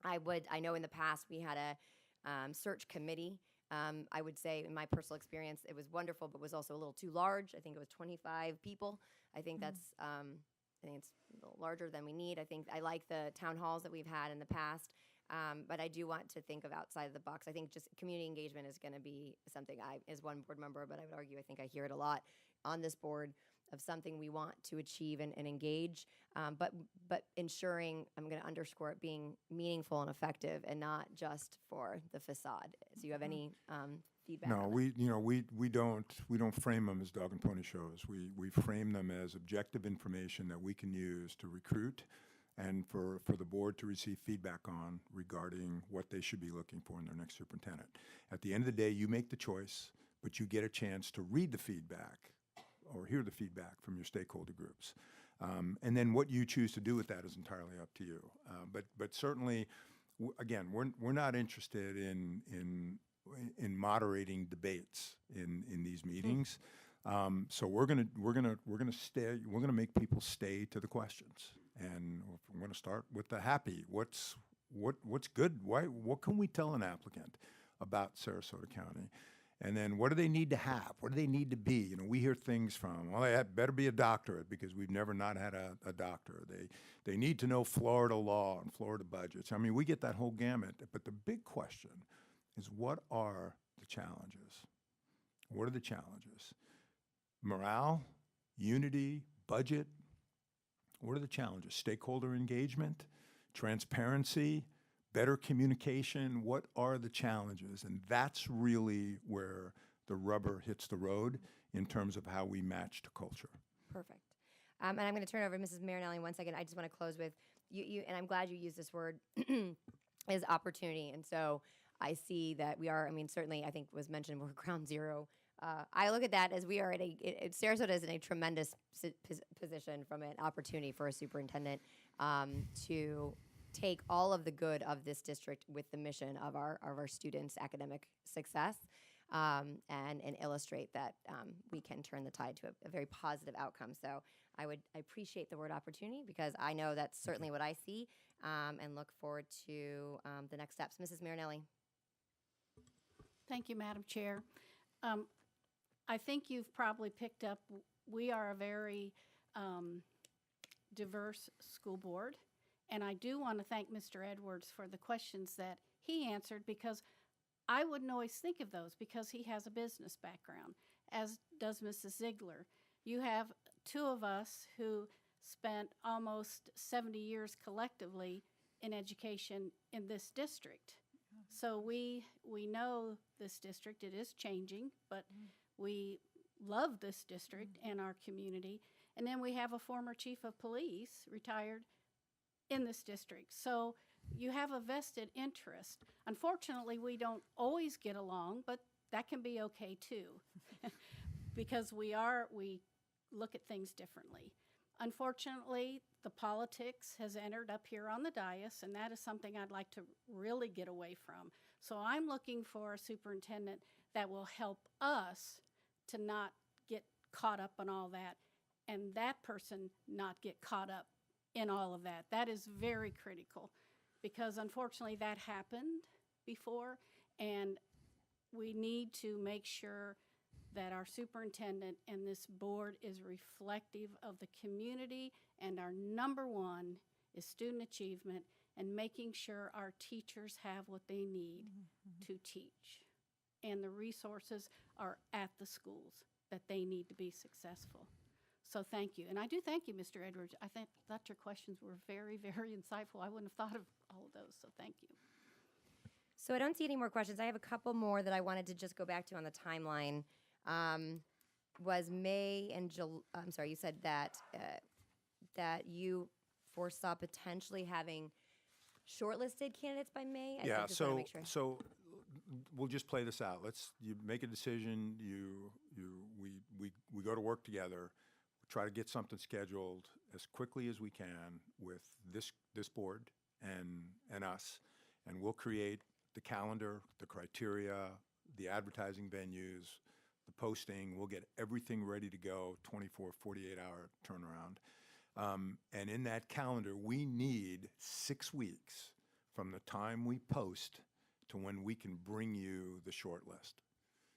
I know in the past we had a search committee. I would say in my personal experience, it was wonderful, but was also a little too large. I think it was 25 people. I think I think it's a little larger than we need. I like the town halls that we've had in the past. But I do want to think of outside of the box. I think just community engagement is going to be something as one board member, but I would argue, I think I hear it a lot on this board, of something we want to achieve and engage, but ensuring, I'm going to underscore it, being meaningful and effective and not just for the facade. So you have any feedback? No, we don't frame them as dog and pony shows. We frame them as objective information that we can use to recruit and for the board to receive feedback on regarding what they should be looking for in their next superintendent. At the end of the day, you make the choice, but you get a chance to read the feedback or hear the feedback from your stakeholder groups. And then what you choose to do with that is entirely up to you. But certainly, again, we're not interested in moderating debates in these meetings. So we're gonna make people stay to the questions. And we're going to start with the happy. What's good? What can we tell an applicant about Sarasota County? And then what do they need to have? What do they need to be? We hear things from, well, they better be a doctorate because we've never not had a doctor. They need to know Florida law and Florida budgets. I mean, we get that whole gamut. But the big question is, what are the challenges? What are the challenges? Morale, unity, budget. What are the challenges? Stakeholder engagement, transparency, better communication. What are the challenges? And that's really where the rubber hits the road in terms of how we match to culture. Perfect. And I'm going to turn it over to Mrs. Marinelli in 1 second. I just want to close with you, and I'm glad you used this word, is opportunity. And so I see that we are, certainly I think was mentioned, we're ground zero. I look at that as we are Sarasota is in a tremendous position from an opportunity for a superintendent to take all of the good of this district with the mission of our students' academic success and illustrate that we can turn the tide to a very positive outcome. So I appreciate the word opportunity because I know that's certainly what I see and look forward to the next steps. Mrs. Marinelli. Thank you, Madam Chair. I think you've probably picked up, we are a very diverse school board, And I do want to thank Mr. Edwards for the questions that he answered, because I wouldn't always think of those, because he has a business background, as does Mrs. Ziegler. You have two of us who spent almost 70 years collectively in education in this district. So we know this district. It is changing, but we love this district and our community. And then we have a former chief of police, retired, in this district. So you have a vested interest. Unfortunately, we don't always get along, but that can be okay too, because we look at things differently. Unfortunately, the politics has entered up here on the dais, and that is something I'd like to really get away from. So I'm looking for a superintendent that will help us to not get caught up on all that, and that person not get caught up in all of that. That is very critical, because unfortunately that happened before, and we need to make sure that our superintendent and this board is reflective of the community, and our number one is student achievement and making sure our teachers have what they need to teach, and the resources are at the schools that they need to be successful. So thank you. And I do thank you, Mr. Edwards. I thought your questions were very, very insightful. I wouldn't have thought of all of those, so thank you. So I don't see any more questions. I have a couple more that I wanted to just go back to on the timeline. Was May and I'm sorry, you said that that you foresaw potentially having shortlisted candidates by May? I Yeah, just wanna so, make sure. so we'll just play this out. You make a decision, we go to work together, try to get something scheduled as quickly as we can with this board and us, and we'll create the calendar, the criteria, the advertising venues, the posting. We'll get everything ready to go, 24, 48-hour turnaround. And in that calendar, we need 6 weeks from the time we post to when we can bring you the short list.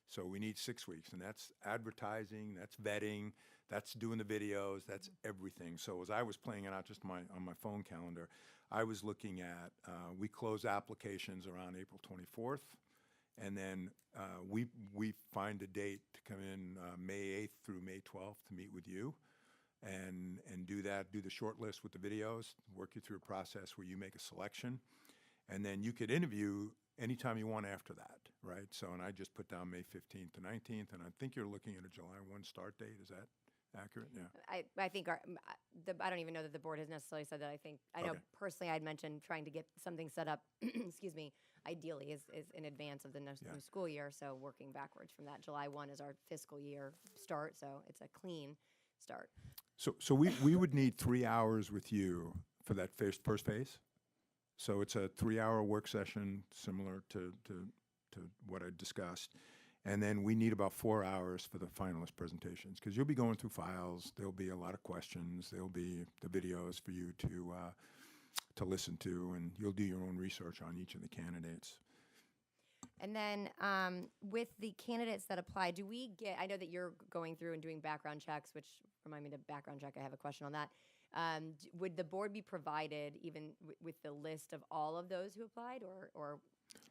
So we need 6 weeks, and that's advertising, that's vetting, that's doing the videos, that's everything. So as I was playing it out just on my phone calendar, I was looking at, we close applications around April 24th, and then we find a date to come in May 8th through May 12th to meet with you and do the short list with the videos, work you through a process where you make a selection, and then you could interview anytime you want after that, right? So, and I just put down May 15th to 19th, and I think you're looking at a July 1 start date. Is that accurate? Yeah. I think I don't even know that the board has necessarily said that. I know Okay. personally I'd mentioned trying to get something set up, excuse me, ideally is in advance of the new school year. So working backwards from that, July 1 is our fiscal year start. So it's a clean start. So we would need 3 hours with you for that first phase. So it's a 3-hour work session similar to what I discussed. And then we need about 4 hours for the finalist presentations, because you'll be going through files. There'll be a lot of questions. There'll be the videos for you to listen to, and you'll do your own research on each of the candidates. And then with the candidates that apply, I know that you're going through and doing background checks, which remind me to background check. I have a question on that. Would the board be provided even with the list of all of those who applied, or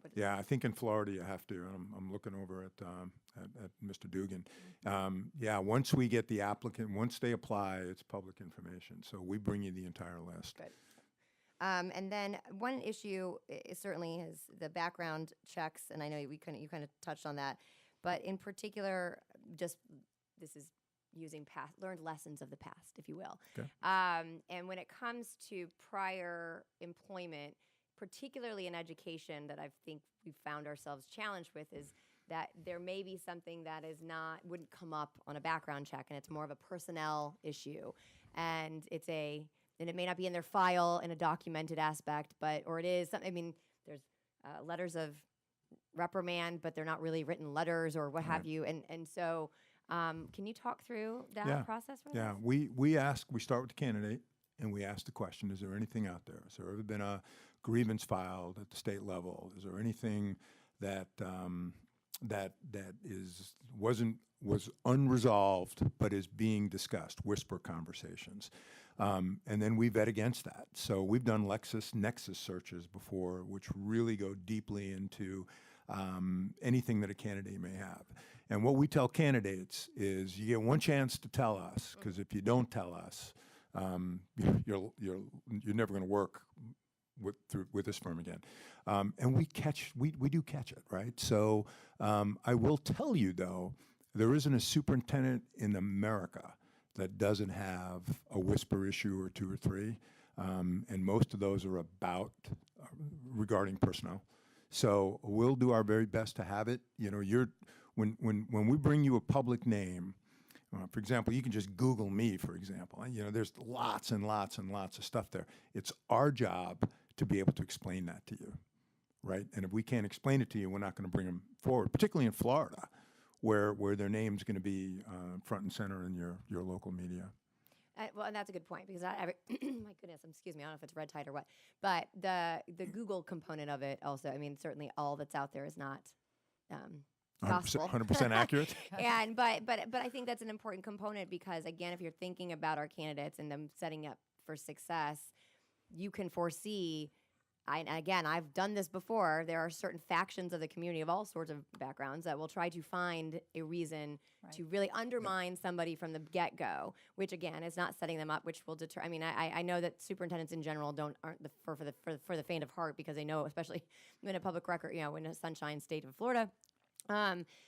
what Yeah, I think in Florida you have to. I'm looking over at Mr. Dugan. Yeah, once we get the applicant, once they apply, it's public information. So we bring you the entire list. Good. And then one issue certainly is the background checks, and I know you kind of touched on that, but in particular, this is using learned lessons of the past, if you will. Okay. And when it comes to prior employment, particularly in education, that I think we've found ourselves challenged with is that there may be something that wouldn't come up on a background check, and it's more of a personnel issue, and it may not be in their file in a documented aspect, or it is something. I mean, there's letters of reprimand, but they're not really written letters or what have you, and so. Can you talk through that process for us? Yeah, we start with the candidate, and we ask the question, is there anything out there? Has there ever been a grievance filed at the state level? Is there anything that wasn't was unresolved but is being discussed, whisper conversations. And then we vet against that. So we've done LexisNexis searches before, which really go deeply into anything that a candidate may have. And what we tell candidates is you get one chance to tell us, because if you don't tell us, you're never going to work with this firm again. And we do catch it, right? So I will tell you, though, there isn't a superintendent in America that doesn't have a whisper issue or 2 or 3, and most of those are about regarding personnel. So we'll do our very best to have it. You know, when we bring you a public name, for example, you can just Google me, for example. You know, there's lots and lots and lots of stuff there. It's our job to be able to explain that to you, right? And if we can't explain it to you, we're not going to bring them forward, particularly in Florida, where their name's going to be front and center in your local media. Well, and that's a good point because not every, my goodness, excuse me, I don't know if it's red tide or what, but the Google component of it also, I mean, certainly all that's out there is not gospel. 100% accurate. And but I think that's an important component because again, if you're thinking about our candidates and them setting up for success, you can foresee. Again, I've done this before. There are certain factions of the community of all sorts of backgrounds that will try to find a reason to really undermine somebody from the get-go, which again is not setting them up, which will deter. I mean, I know that superintendents in general aren't for the faint of heart because they know, especially in a public record, you know, in a sunshine state of Florida.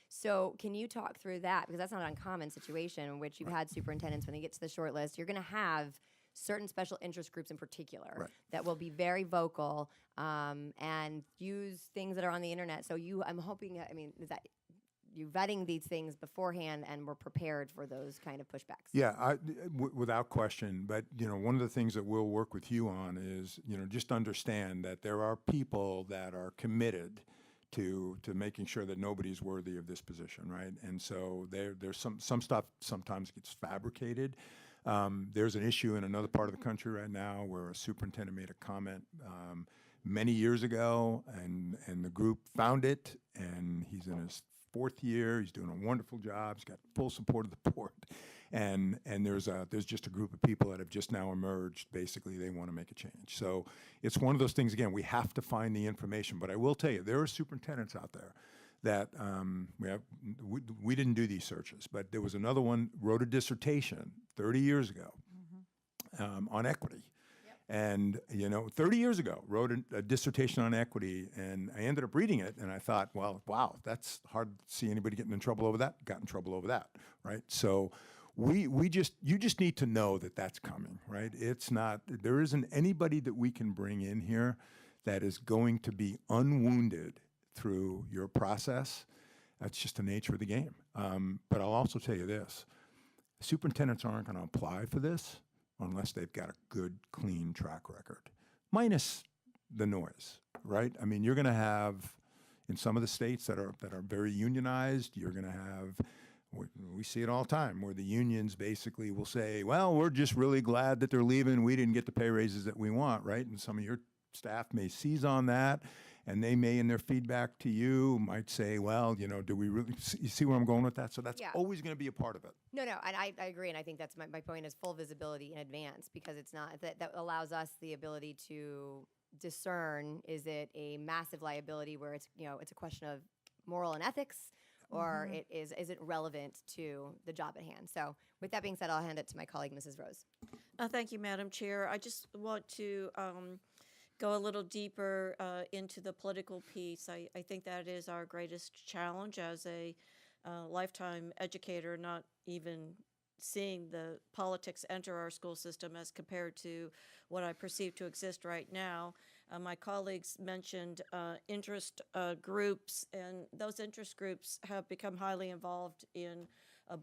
So can you talk through that because that's not an uncommon situation in which you've had superintendents when they get to the short list, you're going to have certain special interest groups in particular that will be very vocal and use things that are on the internet. So I'm hoping, I mean, is that you vetting these things beforehand and we're prepared for those kind of pushbacks? Yeah, without question. But, you know, one of the things that we'll work with you on is, you know, just understand that there are people that are committed to making sure that nobody's worthy of this position, right? And so there's some stuff sometimes gets fabricated. There's an issue in another part of the country right now where a superintendent made a comment many years ago, and the group found it, and he's in his 4th year. He's doing a wonderful job. He's got full support of the board, and there's just a group of people that have just now emerged. Basically, they want to make a change. So it's one of those things. Again, we have to find the information. But I will tell you, there are superintendents out there that we didn't do these searches, but there was another one wrote a dissertation 30 years ago on equity. And, you know, 30 years ago, wrote a dissertation on equity, and I ended up reading it, and I thought, well, wow, that's hard to see anybody getting in trouble over that, got in trouble over that, right? So you just need to know that that's coming, right? There isn't anybody that we can bring in here that is going to be unwounded through your process. That's just the nature of the game. But I'll also tell you this, superintendents aren't going to apply for this unless they've got a good, clean track record, minus the noise, right? I mean, you're going to have, in some of the states that are very unionized, you're going to have, we see it all the time, where the unions basically will say, well, we're just really glad that they're leaving. We didn't get the pay raises that we want, right? And some of your staff may seize on that, and they may, in their feedback to you, might say, well, you know, do we really, you see where I'm going with that? So that's always going to be a part of it. No, and I agree, and I think that's my point is full visibility in advance because it's not, that allows us the ability to discern, is it a massive liability where it's, you know, it's a question of moral and ethics, or is it relevant to the job at hand? So with that being said, I'll hand it to my colleague, Mrs. Rose. Thank you, Madam Chair. I just want to go a little deeper into the political piece. I think that is our greatest challenge as a lifetime educator, not even seeing the politics enter our school system as compared to what I perceive to exist right now. My colleagues mentioned interest groups, and those interest groups have become highly involved in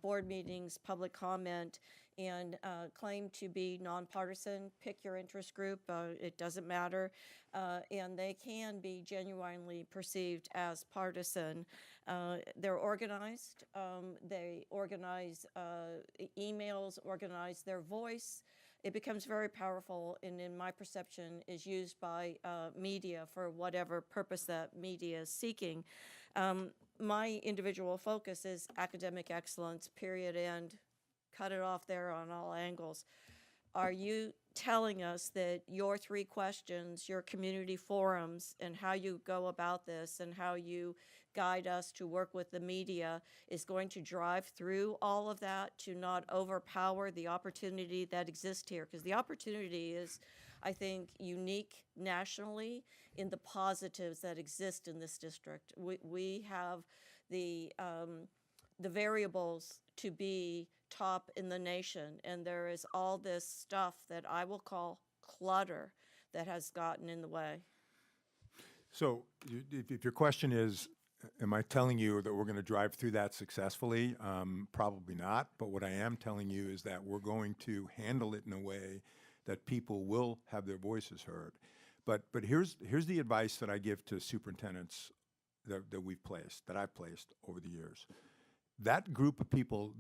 board meetings, public comment, and claim to be nonpartisan. Pick your interest group, it doesn't matter. And they can be genuinely perceived as partisan. They're organized, they organize emails, organize their voice. it becomes very powerful, and in my perception is used by media for whatever purpose that media is seeking. My individual focus is academic excellence, period, and cut it off there on all angles. Are you telling us that your 3 questions, your community forums, and how you go about this and how you guide us to work with the media is going to drive through all of that to not overpower the opportunity that exists here? Because the opportunity is, I think, unique nationally in the positives that exist in this district. We have the variables to be top in the nation, and there is all this stuff that I will call clutter that has gotten in the way. So if your question is, am I telling you that we're going to drive through that successfully? Probably not. But what I am telling you is that we're going to handle it in a way that people will have their voices heard. But here's the advice that I give to superintendents that I've placed over the years. That group of people,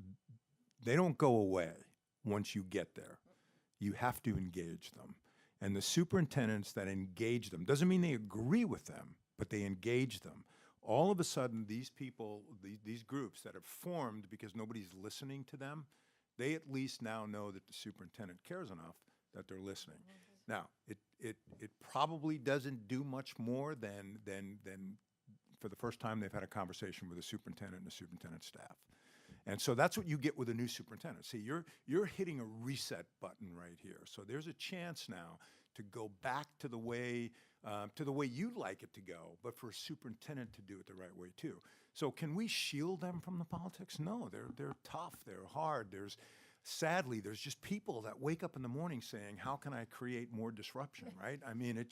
they don't go away once you get there. You have to engage them. And the superintendents that engage them, doesn't mean they agree with them, but they engage them. All of a sudden, these people, these groups that have formed because nobody's listening to them, they at least now know that the superintendent cares enough that they're listening. Now, it probably doesn't do much more than for the first time they've had a conversation with a superintendent and the superintendent's staff. And so that's what you get with a new superintendent. See, you're hitting a reset button right here. So there's a chance now to go back to the way you'd like it to go, but for a superintendent to do it the right way too. So can we shield them from the politics? No, they're tough, they're hard. Sadly, there's just people that wake up in the morning saying, how can I create more disruption, right? I mean,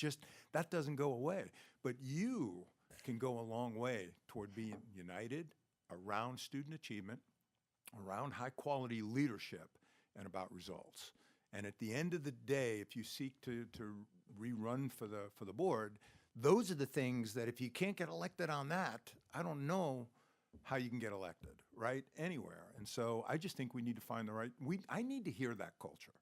that doesn't go away. But you can go a long way toward being united around student achievement, around high-quality leadership, and about results. And at the end of the day, if you seek to rerun for the board, those are the things that if you can't get elected on that, I don't know how you can get elected, right? Anywhere. And so I just think we need to find the right, I need to hear that culture.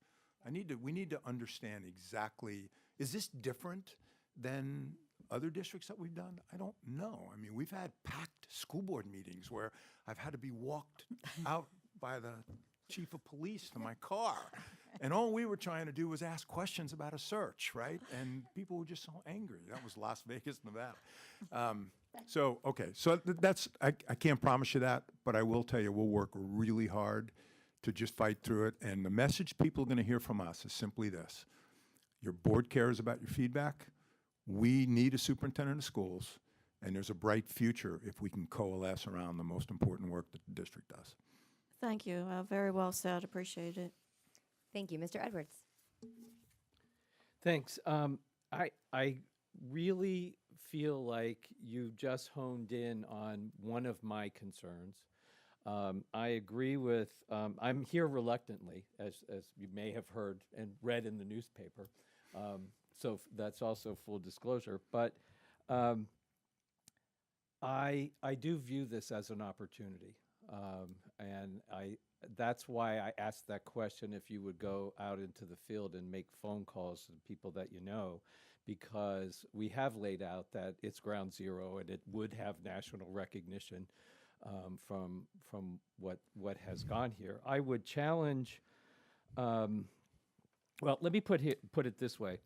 We need to understand exactly, is this different than other districts that we've done? I don't know. I mean, we've had packed school board meetings where I've had to be walked out by the chief of police to my car. And all we were trying to do was ask questions about a search, right? And people were just so angry. That was Las Vegas, Nevada. So that's, I can't promise you that, but I will tell you we'll work really hard to just fight through it. And the message people are going to hear from us is simply this. Your board cares about your feedback. We need a superintendent of schools, and there's a bright future if we can coalesce around the most important work that the district does. Thank you. Very well said. Appreciate it. Thank you. Mr. Edwards. Thanks. I really feel like you just honed in on one of my concerns. I agree with, I'm here reluctantly, as you may have heard and read in the newspaper. So that's also full disclosure. But I do view this as an opportunity. And that's why I asked that question, if you would go out into the field and make phone calls to people that you know, because we have laid out that it's ground zero and it would have national recognition from what has gone here. I would challenge, well, let me put it this way.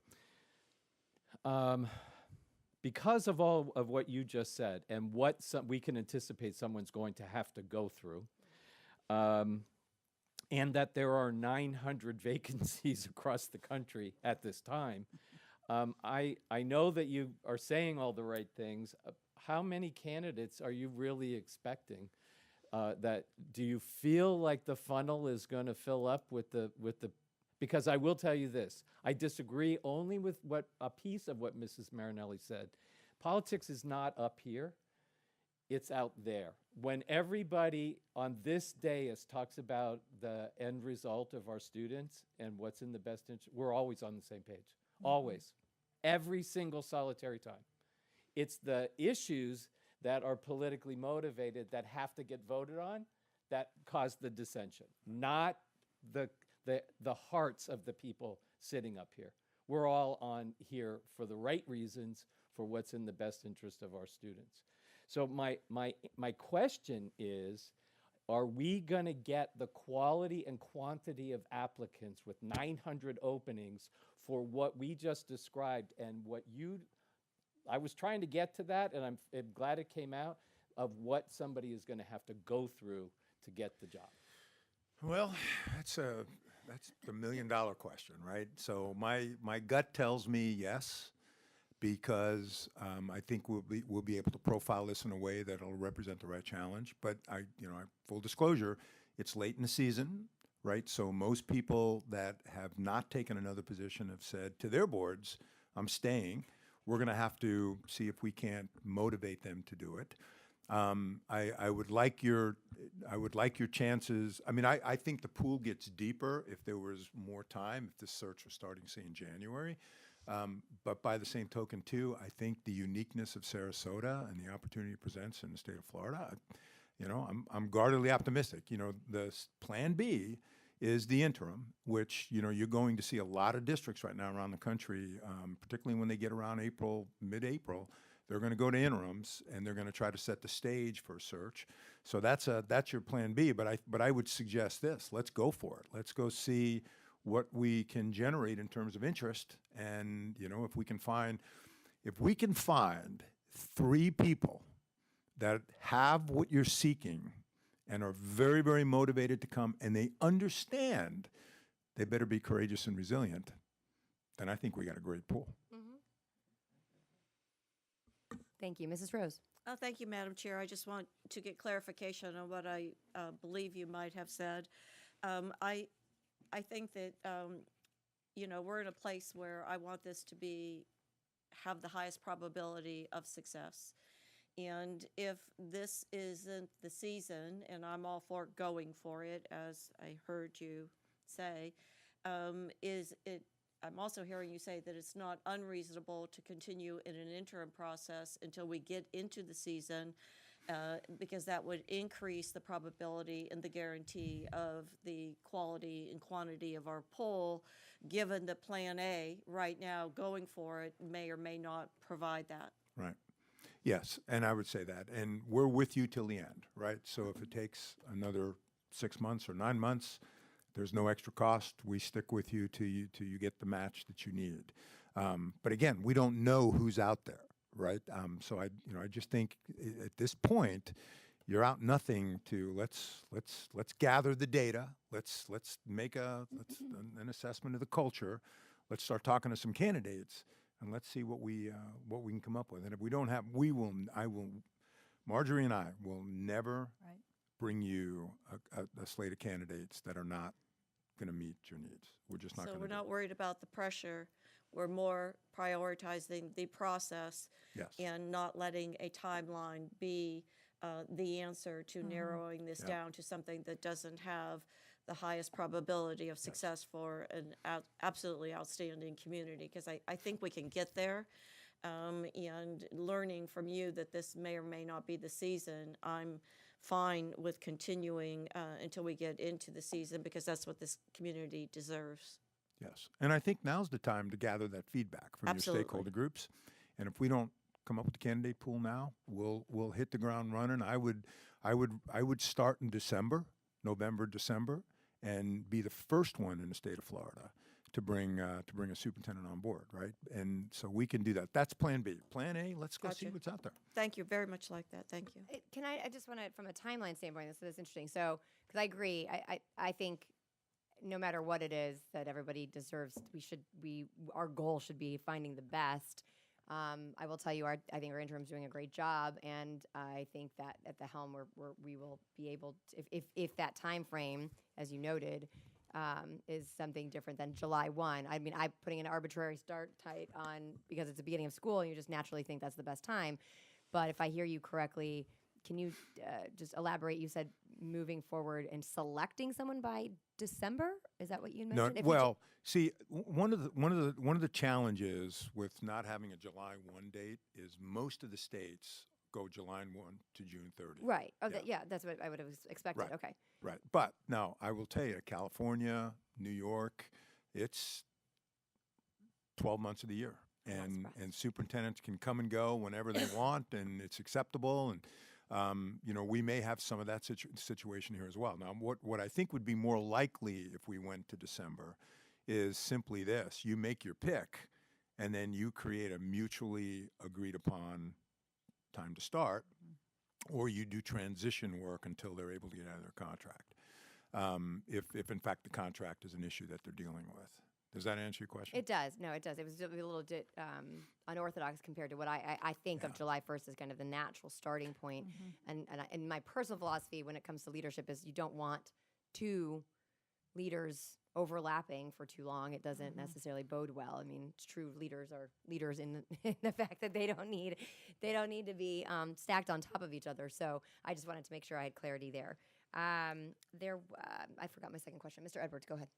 Because of all of what you just said and what we can anticipate someone's going to have to go through, and that there are 900 vacancies across the country at this time, I know that you are saying all the right things. How many candidates are you really expecting? Do you feel like the funnel is going to fill up with the? Because I will tell you this, I disagree only with a piece of what Mrs. Marinelli said. Politics is not up here, it's out there. When everybody on this dais talks about the end result of our students and what's in the best interest, we're always on the same page, always, every single solitary time. It's the issues that are politically motivated that have to get voted on that cause the dissension, not the the hearts of the people sitting up here. We're all on here for the right reasons, for what's in the best interest of our students. So my question is, are we going to get the quality and quantity of applicants with 900 openings for what we just described and what I was trying to get to that, and I'm glad it came out, of what somebody is going to have to go through to get the job? Well, that's the million-dollar question, right? So my gut tells me yes, because I think we'll be able to profile this in a way that'll represent the right challenge. But full disclosure, it's late in the season, right? So most people that have not taken another position have said to their boards, "I'm staying." We're going to have to see if we can't motivate them to do it. I would like your chances. I mean, I think the pool gets deeper if there was more time, if this search was starting, say, in January. But by the same token, too, I think the uniqueness of Sarasota and the opportunity it presents in the state of Florida, I'm guardedly optimistic. The plan B is the interim, which, you're going to see a lot of districts right now around the country, particularly when they get around mid-April, they're going to go to interims and they're going to try to set the stage for a search. So that's your plan B. But I would suggest this: let's go for it. Let's go see what we can generate in terms of interest, and if we can find 3 people that have what you're seeking and are very, very motivated to come, and they understand they better be courageous and resilient, then I think we got a great pool. Thank you. Mrs. Rose. Thank you, Madam Chair. I just want to get clarification on what I believe you might have said. I think that, we're in a place where I want this to have the highest probability of success. And if this isn't the season, and I'm all for going for it, as I heard you say, I'm also hearing you say that it's not unreasonable to continue in an interim process until we get into the season, because that would increase the probability and the guarantee of the quality and quantity of our poll, given that Plan A right now going for it may or may not provide that. Right. Yes, and I would say that. And we're with you till the end, right? So if it takes another 6 months or 9 months, there's no extra cost. We stick with you till you get the match that you need. But again, we don't know who's out there, right? So I just think at this point, you're out nothing to let's gather the data. Let's make an assessment of the culture. Let's start talking to some candidates, and let's see what we can come up with. And if we don't have, Marjorie and I will never bring you a slate of candidates that are not going to meet your needs. We're just not going to. So we're not worried about the pressure. We're more prioritizing the process. Yes. And not letting a timeline be the answer to narrowing this down to something that doesn't have the highest probability of success for an absolutely outstanding community. Because I think we can get there. And learning from you that this may or may not be the season, I'm fine with continuing until we get into the season, because that's what this community deserves. Yes, and I think now's the time to gather that feedback from your stakeholder groups. And if we don't come up with the candidate pool now, we'll hit the ground running. I would start in November, December, and be the first one in the state of Florida to bring a superintendent on board, right? And so we can do that. That's Plan B. Plan A, let's go see what's out there. Thank you, very much like that. Thank you. I just want to, from a timeline standpoint, this is interesting. So, because I agree, I think no matter what it is that everybody deserves, our goal should be finding the best. I will tell you, I think our interim's doing a great job, and I think that at the helm, we will be able to, if that time frame, as you noted, is something different than July 1. I mean, I'm putting an arbitrary start tight on because it's the beginning of school, and you just naturally think that's the best time. But if I hear you correctly, can you just elaborate? You said moving forward and selecting someone by December. Is that what you mentioned? No, see, one of the challenges with not having a July 1 date is most of the states go July 1 to June 30. Right. Oh, yeah, that's what I would have expected. Right. Okay. Right. But now I will tell you, California, New York, it's 12 months of the year. And superintendents can come and go whenever they want, and it's acceptable. And, we may have some of that situation here as well. Now, what I think would be more likely if we went to December is simply this. You make your pick, and then you create a mutually agreed upon time to start, or you do transition work until they're able to get out of their contract, if in fact the contract is an issue that they're dealing with. Does that answer your question? It does. No, it does. It was a little bit unorthodox compared to what I think of July 1st as kind of the natural starting point. And my personal philosophy when it comes to leadership is you don't want two leaders overlapping for too long. It doesn't necessarily bode well. I mean, true leaders are leaders in the fact that they don't need to be stacked on top of each other. So I just wanted to make sure I had clarity there. I forgot my second question. Mr. Edwards, go ahead.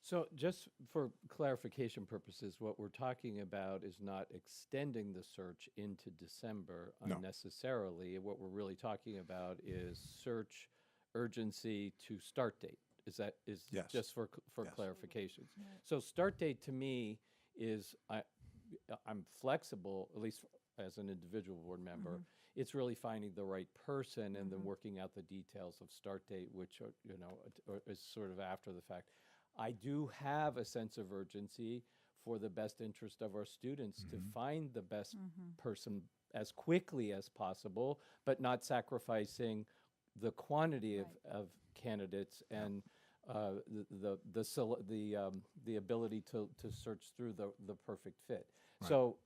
So just for clarification purposes, what we're talking about is not extending the search into December unnecessarily. What we're really talking about is search urgency to start date. Is Yes. just for clarifications. So start date to me is I'm flexible, at least as an individual board member. It's really finding the right person and then working out the details of start date, which is sort of after the fact. I do have a sense of urgency for the best interest of our students to find the best person as quickly as possible, but not sacrificing the quantity of candidates and the ability to search through the perfect fit. Right. So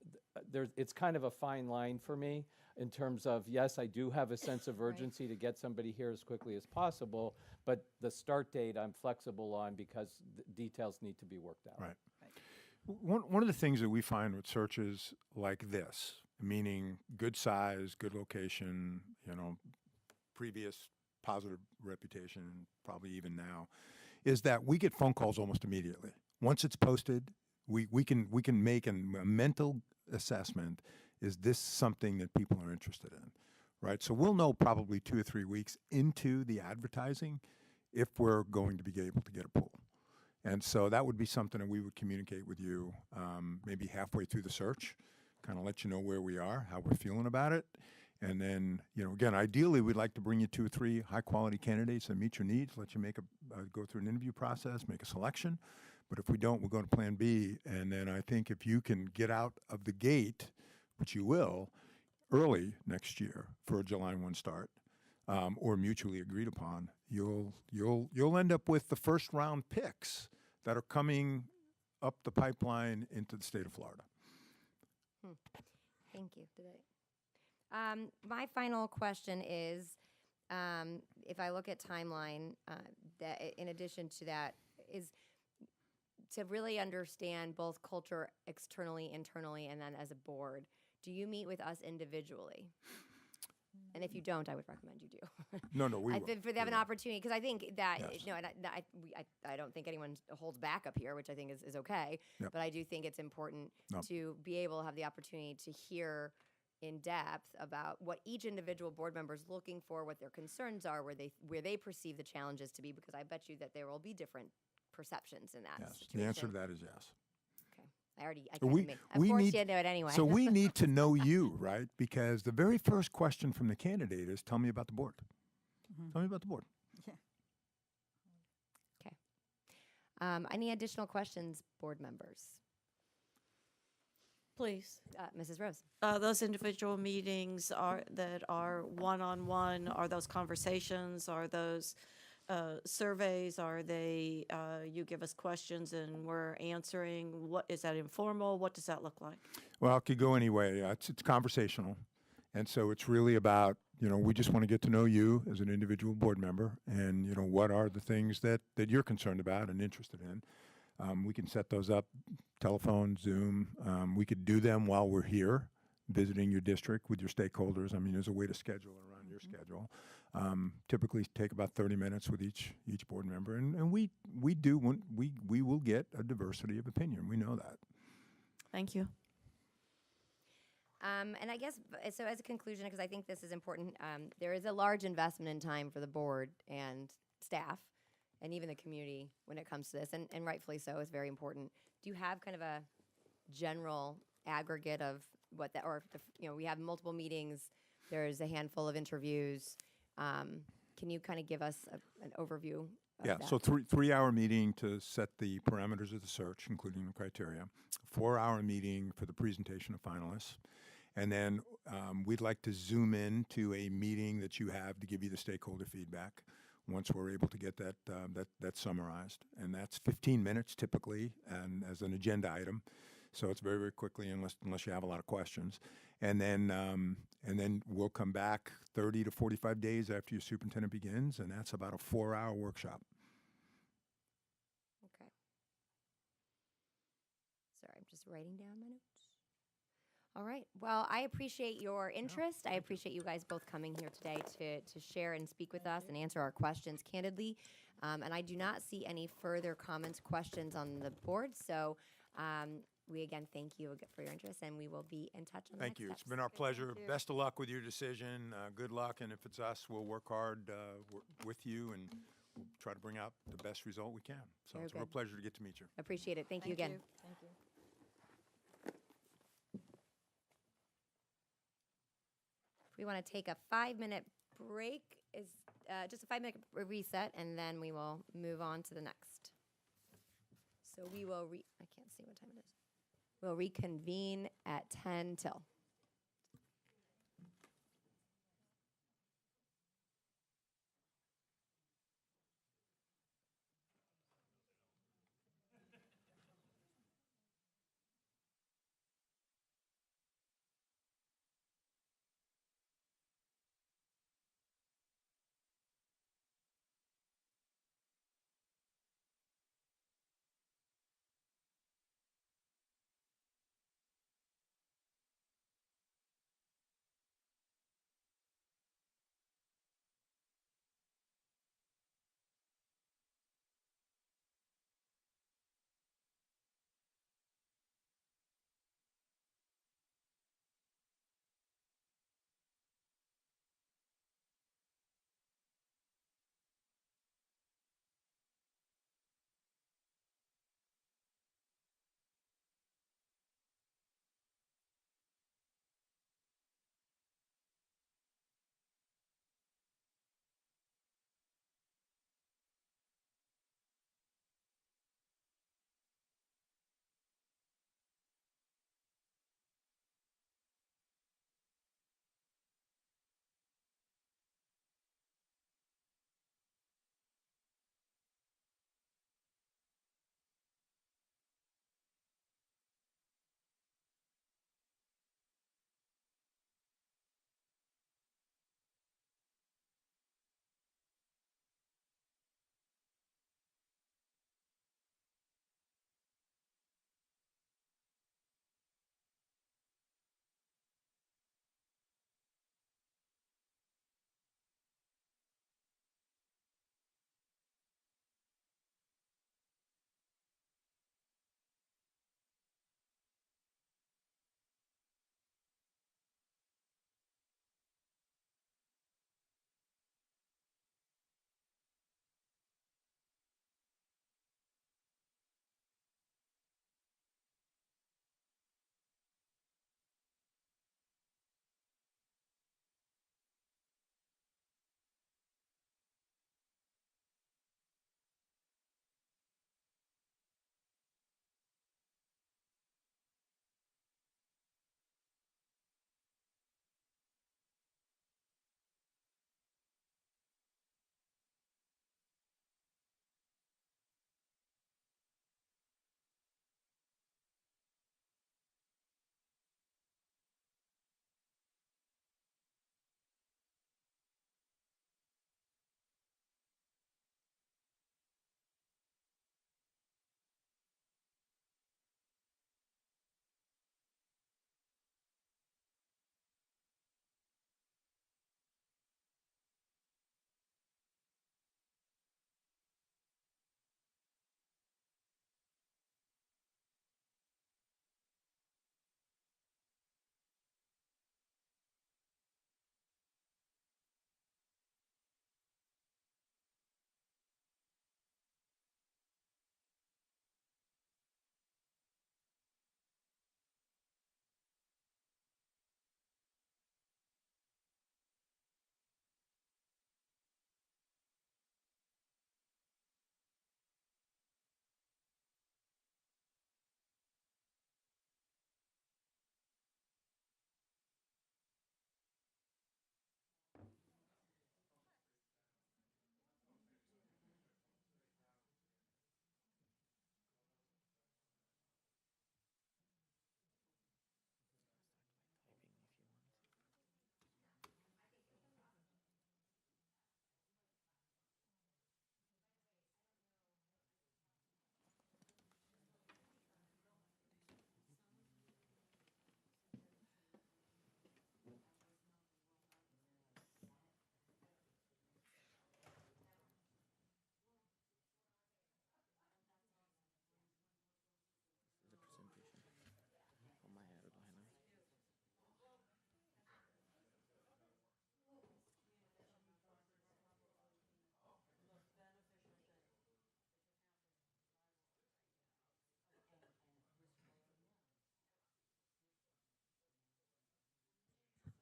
it's kind of a fine line for me in terms of, yes, I do have a sense of urgency to get somebody here as quickly as possible, but the start date I'm flexible on because the details need to be worked out. Right. One of the things that we find with searches like this, meaning good size, good location, previous positive reputation, probably even now, is that we get phone calls almost immediately. Once it's posted, we can make a mental assessment. Is this something that people are interested in, right? So we'll know probably 2 or 3 weeks into the advertising if we're going to be able to get a pool. And so that would be something that we would communicate with you maybe halfway through the search, kind of let you know where we are, how we're feeling about it. And then, again, ideally, we'd like to bring you 2 or 3 high-quality candidates that meet your needs, let you go through an interview process, make a selection. But if we don't, we'll go to Plan B. And then I think if you can get out of the gate, which you will, early next year for a July 1 start, or mutually agreed upon, you'll end up with the first-round picks that are coming up the pipeline into the state of Florida. Thank you. My final question is, if I look at timeline, that in addition to that, is to really understand both culture externally, internally, and then as a board. Do you meet with us individually? And if you don't, I would recommend you do. No, we will. If they have an opportunity, because I think that, Yes. I don't think anyone holds back up here, which I think is okay. Yep. But I do think it's important to be able to have the opportunity to hear in depth about what each individual board member is looking for, what their concerns are, where they perceive the challenges to be, because I bet you that there will be different perceptions in that Yes. situation. The answer to that is yes. I We forced need- you into it anyway. So we need to know you, right? Because the very first question from the candidate is, tell me about the board. Tell me about the board. Yeah. Okay. Any additional questions, board members? Please. Mrs. Rose? Those individual meetings that are one-on-one, are those conversations, are those surveys, are they, you give us questions and we're answering? What, is that informal? What does that look like? Well, it could go any way. It's conversational. And so it's really about, we just want to get to know you as an individual board member and, what are the things that you're concerned about and interested in. We can set those up, telephone, Zoom. We could do them while we're here visiting your district with your stakeholders. I mean, there's a way to schedule it around your schedule. Typically take about 30 minutes with each board member. And we will get a diversity of opinion. We know that. Thank you. And I guess, so as a conclusion, because I think this is important, there is a large investment in time for the board and staff and even the community when it comes to this, and rightfully so, is very important. Do you have kind of a general aggregate of what that, or if, we have multiple meetings, there's a handful of interviews. Can you kind of give us an overview of Yeah, that? so 3 hour meeting to set the parameters of the search, including the criteria. 4 hour meeting for the presentation of finalists. And then we'd like to zoom in to a meeting that you have to give you the stakeholder feedback once we're able to get that summarized. And that's 15 minutes typically, and as an agenda item. So it's very, very quickly, unless you have a lot of questions. And then we'll come back 30 to 45 days after your superintendent begins, and that's about a 4 hour workshop. Okay. Sorry, I'm just writing down my notes. All right. Well, I appreciate your interest. I appreciate you guys both coming here today to share and speak with us and answer our questions candidly. And I do not see any further comments, questions on the board. So we again thank you for your interest, and we will be in touch on the Thank next you. steps. It's been our pleasure. Best of luck with your decision. Good luck, and if it's us, we'll work hard with you, and we'll try to bring out the best result we can. So Very it's a real good. pleasure to get to meet you. Appreciate it. Thank you again. Thank you. We want to take a 5-minute break, is just a 5-minute reset, and then we will move on to the next. So we will I can't see what time it is. We'll reconvene at 10 till.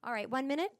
All right, 1 minute.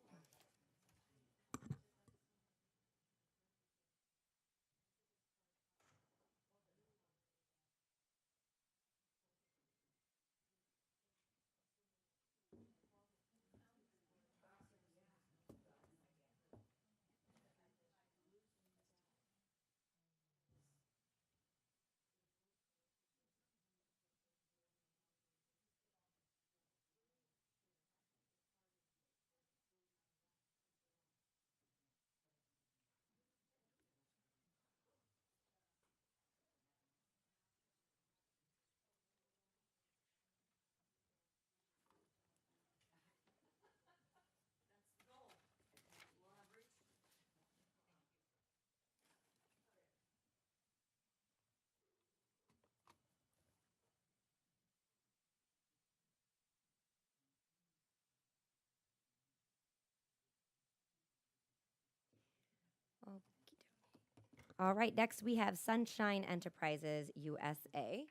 All right, next we have Sunshine Enterprises USA.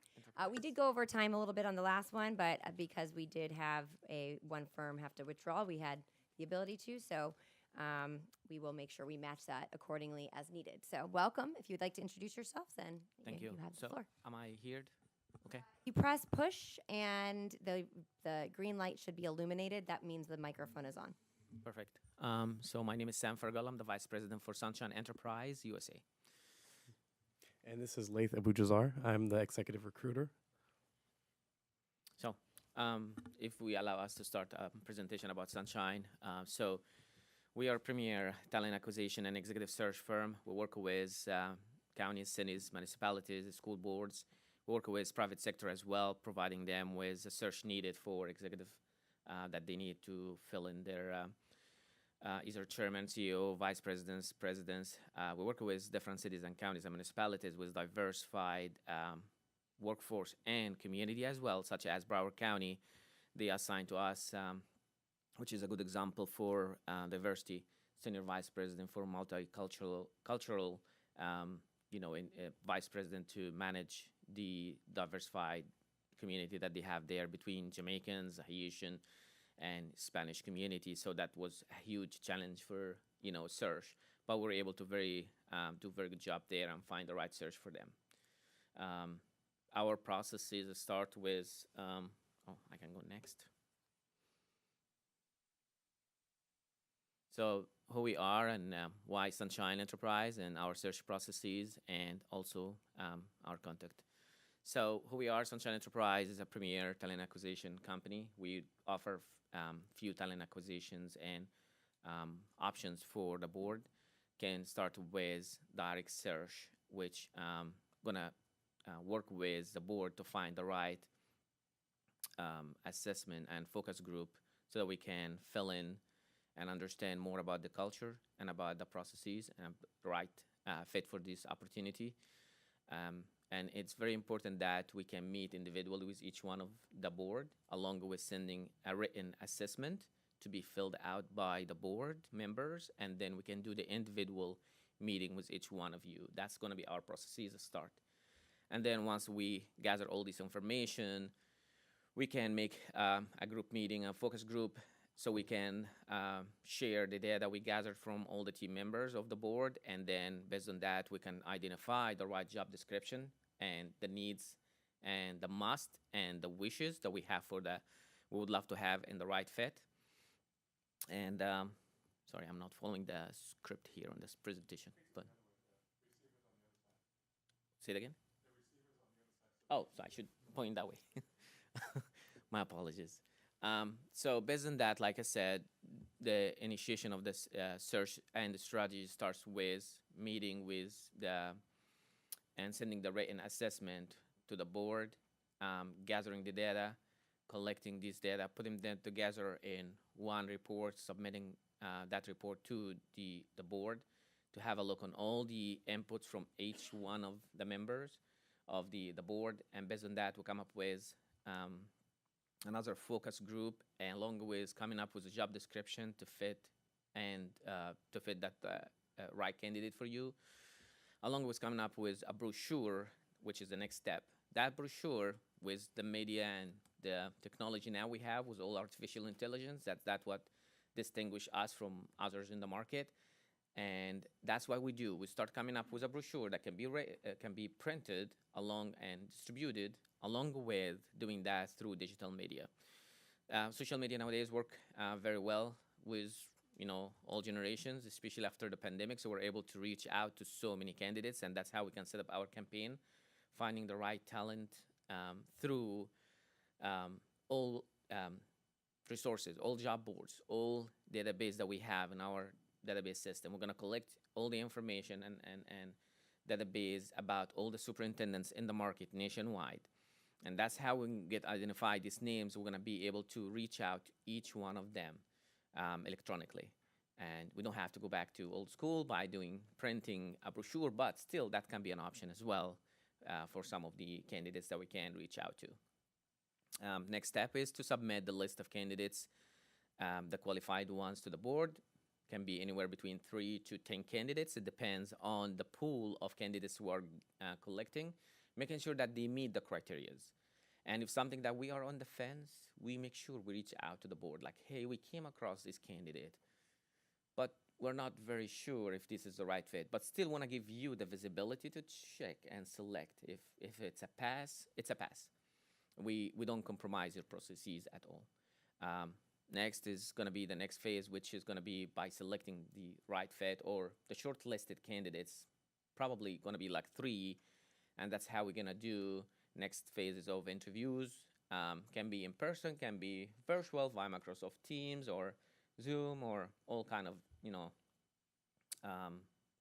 We did go over time a little bit on the last one, but because we did have one firm have to withdraw, we had the ability to. So we will make sure we match that accordingly as needed. So welcome. If you'd like to introduce yourselves, then Thank you. You have the So, floor. am I heard? Okay. You press push, and the green light should be illuminated. That means the microphone is on. Perfect. So my name is Sam Fergal. I'm the Vice President for Sunshine Enterprise USA. And this is Laith Abujazar. I'm the executive recruiter. So, if we allow us to start a presentation about Sunshine, so we are a premier talent acquisition and executive search firm. We work with counties, cities, municipalities, school boards. We work with private sector as well, providing them with the search needed for executive that they need to fill in their either chairman, CEO, vice presidents, presidents. We work with different cities and counties and municipalities with diversified workforce and community as well, such as Broward County. They assigned to us, which is a good example for diversity, senior vice president for cultural, vice president to manage the diversified community that they have there between Jamaicans, Haitian, and Spanish community. So that was a huge challenge for search, but we're able to do very good job there and find the right search for them. Our processes start with I can go next. So who we are and why Sunshine Enterprise and our search processes and also our contact. So who we are, Sunshine Enterprise is a premier talent acquisition company. We offer few talent acquisitions and options for the board. Can start with direct search, which gonna work with the board to find the right assessment and focus group so that we can fill in and understand more about the culture and about the processes and the right fit for this opportunity. And it's very important that we can meet individually with each one of the board, along with sending a written assessment to be filled out by the board members, and then we can do the individual meeting with each one of you. That's going to be our processes to start. And then once we gather all this information, we can make a group meeting, a focus group, so we can share the data we gathered from all the team members of the board, and then based on that, we can identify the right job description and the needs and the must and the wishes that we have we would love to have in the right fit. And sorry, I'm not following the script here on this presentation, but say it again. Oh, so I should point that way. My apologies. So based on that, like I said, the initiation of this search and the strategy starts with meeting with and sending the written assessment to the board, gathering the data, collecting this data, putting them together in one report, submitting that report to the board to have a look on all the inputs from each one of the members of the board. And based on that, we come up with another focus group, and along with coming up with a job description to fit that right candidate for you, along with coming up with a brochure, which is the next step. That brochure, with the media and the technology now we have with all artificial intelligence, that's what distinguish us from others in the market. And that's what we do. We start coming up with a brochure that can be printed along and distributed along with doing that through digital media. Social media nowadays work very well with all generations, especially after the pandemic. So we're able to reach out to so many candidates, and that's how we can set up our campaign, finding the right talent through all resources, all job boards, all database that we have in our database system. We're going to collect all the information and database about all the superintendents in the market nationwide. And that's how we can get identified these names. We're going to be able to reach out to each one of them electronically. And we don't have to go back to old school by printing a brochure, but still that can be an option as well for some of the candidates that we can reach out to. Next step is to submit the list of candidates, the qualified ones, to the board. Can be anywhere between 3 to 10 candidates. It depends on the pool of candidates who are collecting, making sure that they meet the criteria. And if something that we are on the fence, we make sure we reach out to the board, like, hey, we came across this candidate, but we're not very sure if this is the right fit, but still want to give you the visibility to check and select. If it's a pass, it's a pass. We don't compromise your processes at all. Next is going to be the next phase, which is going to be by selecting the right fit or the shortlisted candidates, probably going to be like 3, and that's how we're going to do next phases of interviews. Can be in person, can be virtual via Microsoft Teams or Zoom or all kind of,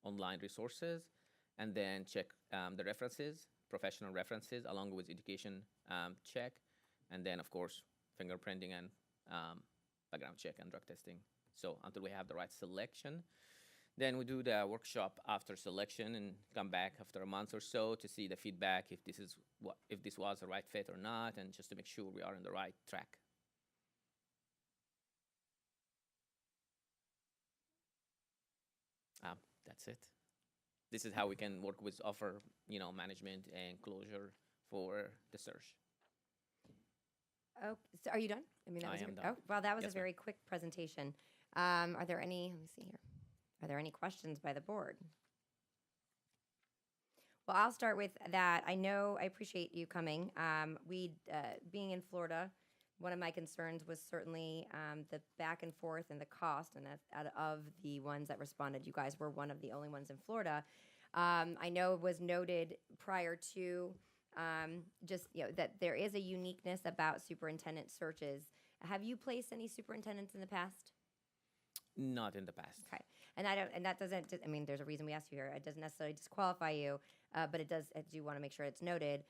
online resources, and then check the references, professional references, along with education check, and then, of course, fingerprinting and background check and drug testing. So until we have the right selection, then we do the workshop after selection and come back after a month or so to see the feedback, if this was the right fit or not, and just to make sure we are on the right track. That's it. This is how we can work with offer, management and closure for the search. Oh, so are you done? I mean, that I was am your- done. Oh, well, that was Yes, a very quick presentation. Are there any? Let me see here. Are there any questions by the board? Well, I'll start with that. I appreciate you coming. Being in Florida, one of my concerns was certainly the back and forth and the cost. And out of the ones that responded, you guys were one of the only ones in Florida. I know it was noted prior to that there is a uniqueness about superintendent searches. Have you placed any superintendents in the past? Not in the past. Okay, and that doesn't. I mean, there's a reason we asked you here. It doesn't necessarily disqualify you, but it does. I do want to make sure it's noted.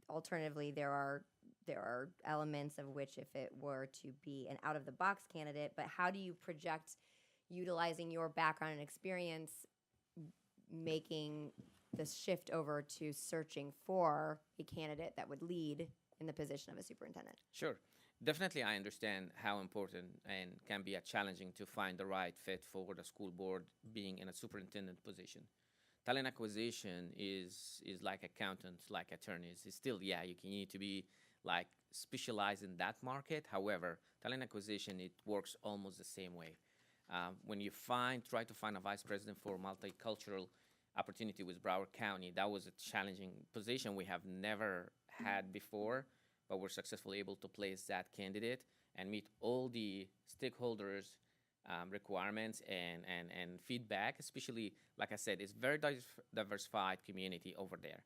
Alternatively, there are elements of which, if it were to be an out of the box candidate, but how do you project utilizing your background and experience, making the shift over to searching for a candidate that would lead in the position of a superintendent? Sure. Definitely, I understand how important and can be challenging to find the right fit for the school board being in a superintendent position. Talent acquisition is like accountants, like attorneys. It's still, you need to be like specialized in that market. However, talent acquisition, it works almost the same way. When you try to find a vice president for multicultural opportunity with Broward County, that was a challenging position we have never had before, but we're successfully able to place that candidate and meet all the stakeholders' requirements and feedback. Especially, like I said, it's very diversified community over there.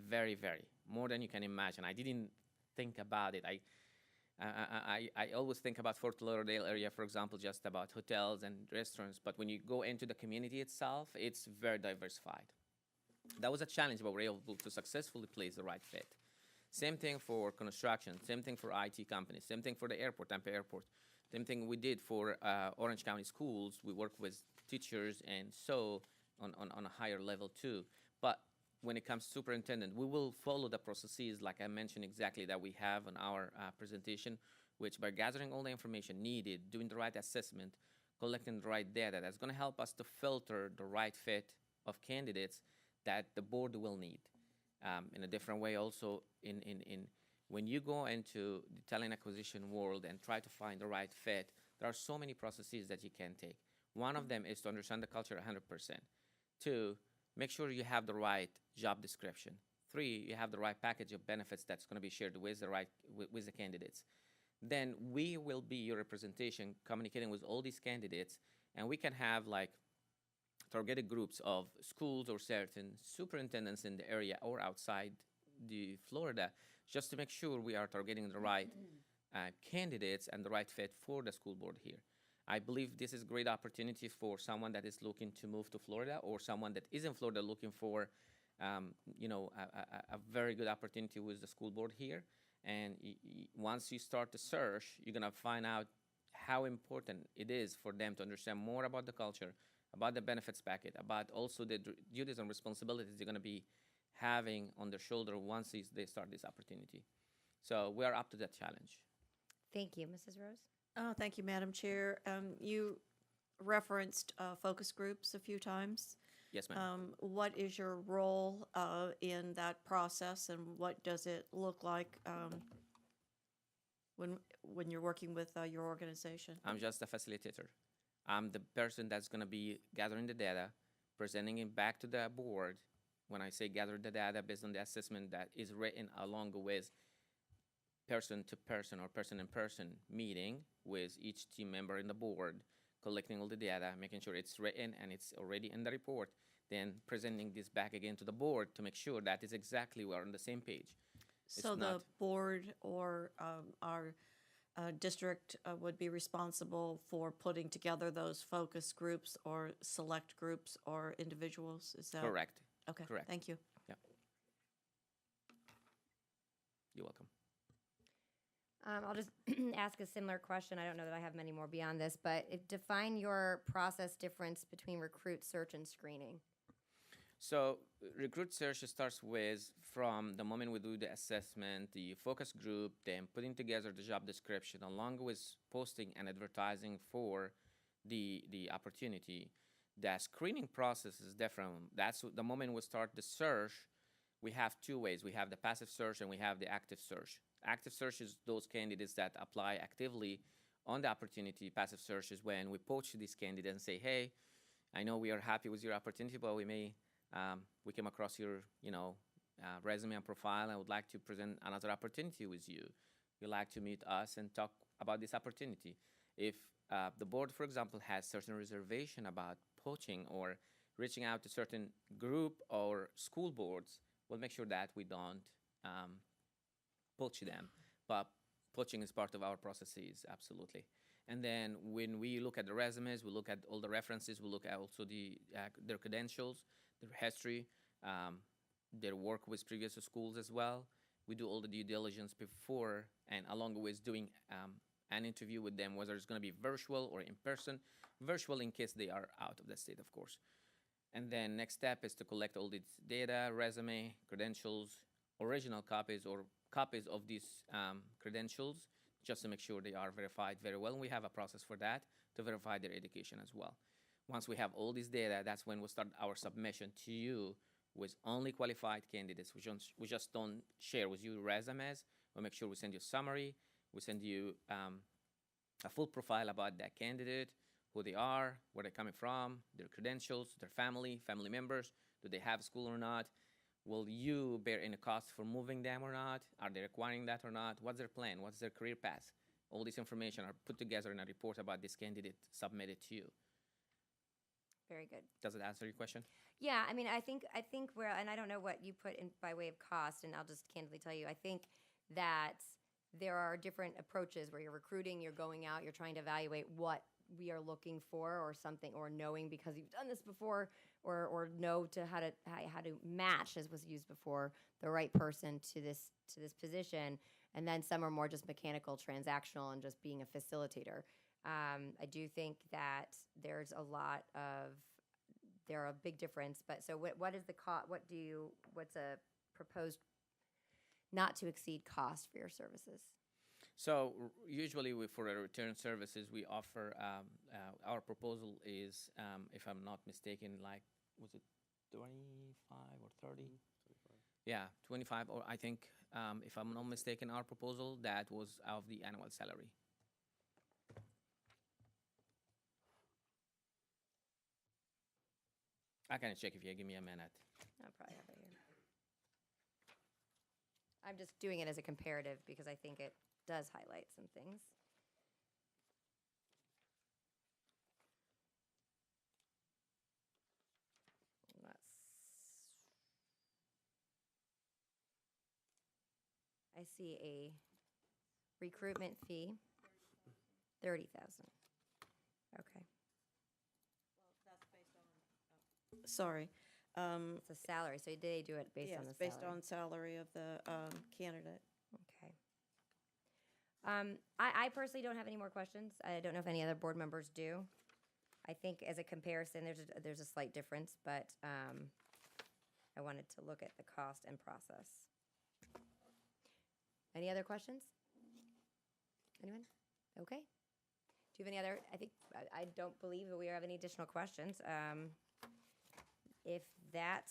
Very, very, more than you can imagine. I didn't think about it. I always think about Fort Lauderdale area, for example, just about hotels and restaurants. But when you go into the community itself, it's very diversified. That was a challenge, but we're able to successfully place the right fit. Same thing for construction, same thing for IT companies, same thing for the airport, Tampa Airport. Same thing we did for Orange County schools. We work with teachers and so on a higher level too. But when it comes to superintendent, we will follow the processes like I mentioned exactly that we have on our presentation, which by gathering all the information needed, doing the right assessment, collecting the right data, that's going to help us to filter the right fit of candidates that the board will need. In a different way also, when you go into the talent acquisition world and try to find the right fit, There are so many processes that you can take. One of them is to understand the culture 100%. Two, make sure you have the right job description. Three, you have the right package of benefits that's going to be shared with the candidates. Then we will be your representation communicating with all these candidates, and we can have like targeted groups of schools or certain superintendents in the area or outside the Florida, just to make sure we are targeting the right candidates and the right fit for the school board here. I believe this is a great opportunity for someone that is looking to move to Florida, or someone that is in Florida looking for a very good opportunity with the school board here. And once you start the search, you're going to find out how important it is for them to understand more about the culture, about the benefits packet, about also the duties and responsibilities they're going to be having on their shoulder once they start this opportunity. So we are up to that challenge. Thank you, Mrs. Rose. Thank you, Madam Chair. You referenced focus groups a few times. Yes, ma'am. What is your role in that process, and what does it look like when you're working with your organization? I'm just a facilitator. I'm the person that's going to be gathering the data, presenting it back to the board. When I say gather the data based on the assessment that is written along with person-to-person or person-in-person meeting with each team member in the board, collecting all the data, making sure it's written and it's already in the report, then presenting this back again to the board to make sure that is exactly we're on the same page. So the board or our district would be responsible for putting together those focus groups or select groups or individuals? Is that Correct. Okay, Correct. thank you. Yeah. You're welcome. I'll just ask a similar question. I don't know that I have many more beyond this, but define your process difference between recruit, search, and screening. So recruit search starts with from the moment we do the assessment, the focus group, then putting together the job description along with posting and advertising for the opportunity. The screening process is different. That's the moment we start the search. We have two ways. We have the passive search and we have the active search. Active search is those candidates that apply actively on the opportunity. Passive search is when we poach these candidates and say, hey, I know we are happy with your opportunity, but we came across your resume and profile and would like to present another opportunity with you. You'd like to meet us and talk about this opportunity. If the board, for example, has certain reservation about poaching or reaching out to certain group or school boards, we'll make sure that we don't poach them. But poaching is part of our processes, absolutely. And then when we look at the resumes, we look at all the references, we look at also their credentials, their history, their work with previous schools as well. We do all the due diligence before and along with doing an interview with them, whether it's going to be virtual or in person. Virtual in case they are out of the state, of course. And then next step is to collect all this data, resume, credentials, original copies or copies of these credentials, just to make sure they are verified very well. And we have a process for that to verify their education as well. Once we have all this data, that's when we start our submission to you with only qualified candidates. We just don't share with you resumes. We make sure we send you a summary. We send you a full profile about that candidate, who they are, where they're coming from, their credentials, their family members, do they have school or not? Will you bear any cost for moving them or not? Are they requiring that or not? What's their plan? What's their career path? All this information are put together in a report about this candidate submitted to you. Very good. Does it answer your question? Yeah, I mean, I think we're, and I don't know what you put in by way of cost, and I'll just candidly tell you, I think that there are different approaches where you're recruiting, you're going out, you're trying to evaluate what we are looking for or something, or knowing because you've done this before, or know to how to match, as was used before, the right person to this position. And then some are more just mechanical, transactional, and just being a facilitator. I do think that there are a big difference. But so what is the cost? What's a proposed not to exceed cost for your services? So usually for our return services, we offer, our proposal is, if I'm not mistaken, like, was it 25 or 30? 25. Yeah, 25, or I think, if I'm not mistaken, our proposal, that was of the annual salary. I can check if you give me a minute. I'll probably have it here. I'm just doing it as a comparative because I think it does highlight some things. I see a recruitment fee, 30,000. Okay, Sorry. it's a salary, so they do it based Yes, on the based salary. on salary of the candidate. Okay. I personally don't have any more questions. I don't know if any other board members do. I think as a comparison, there's a slight difference, but I wanted to look at the cost and process. Any other questions? Anyone? Okay. Do you have any other? I don't believe that we have any additional questions. If that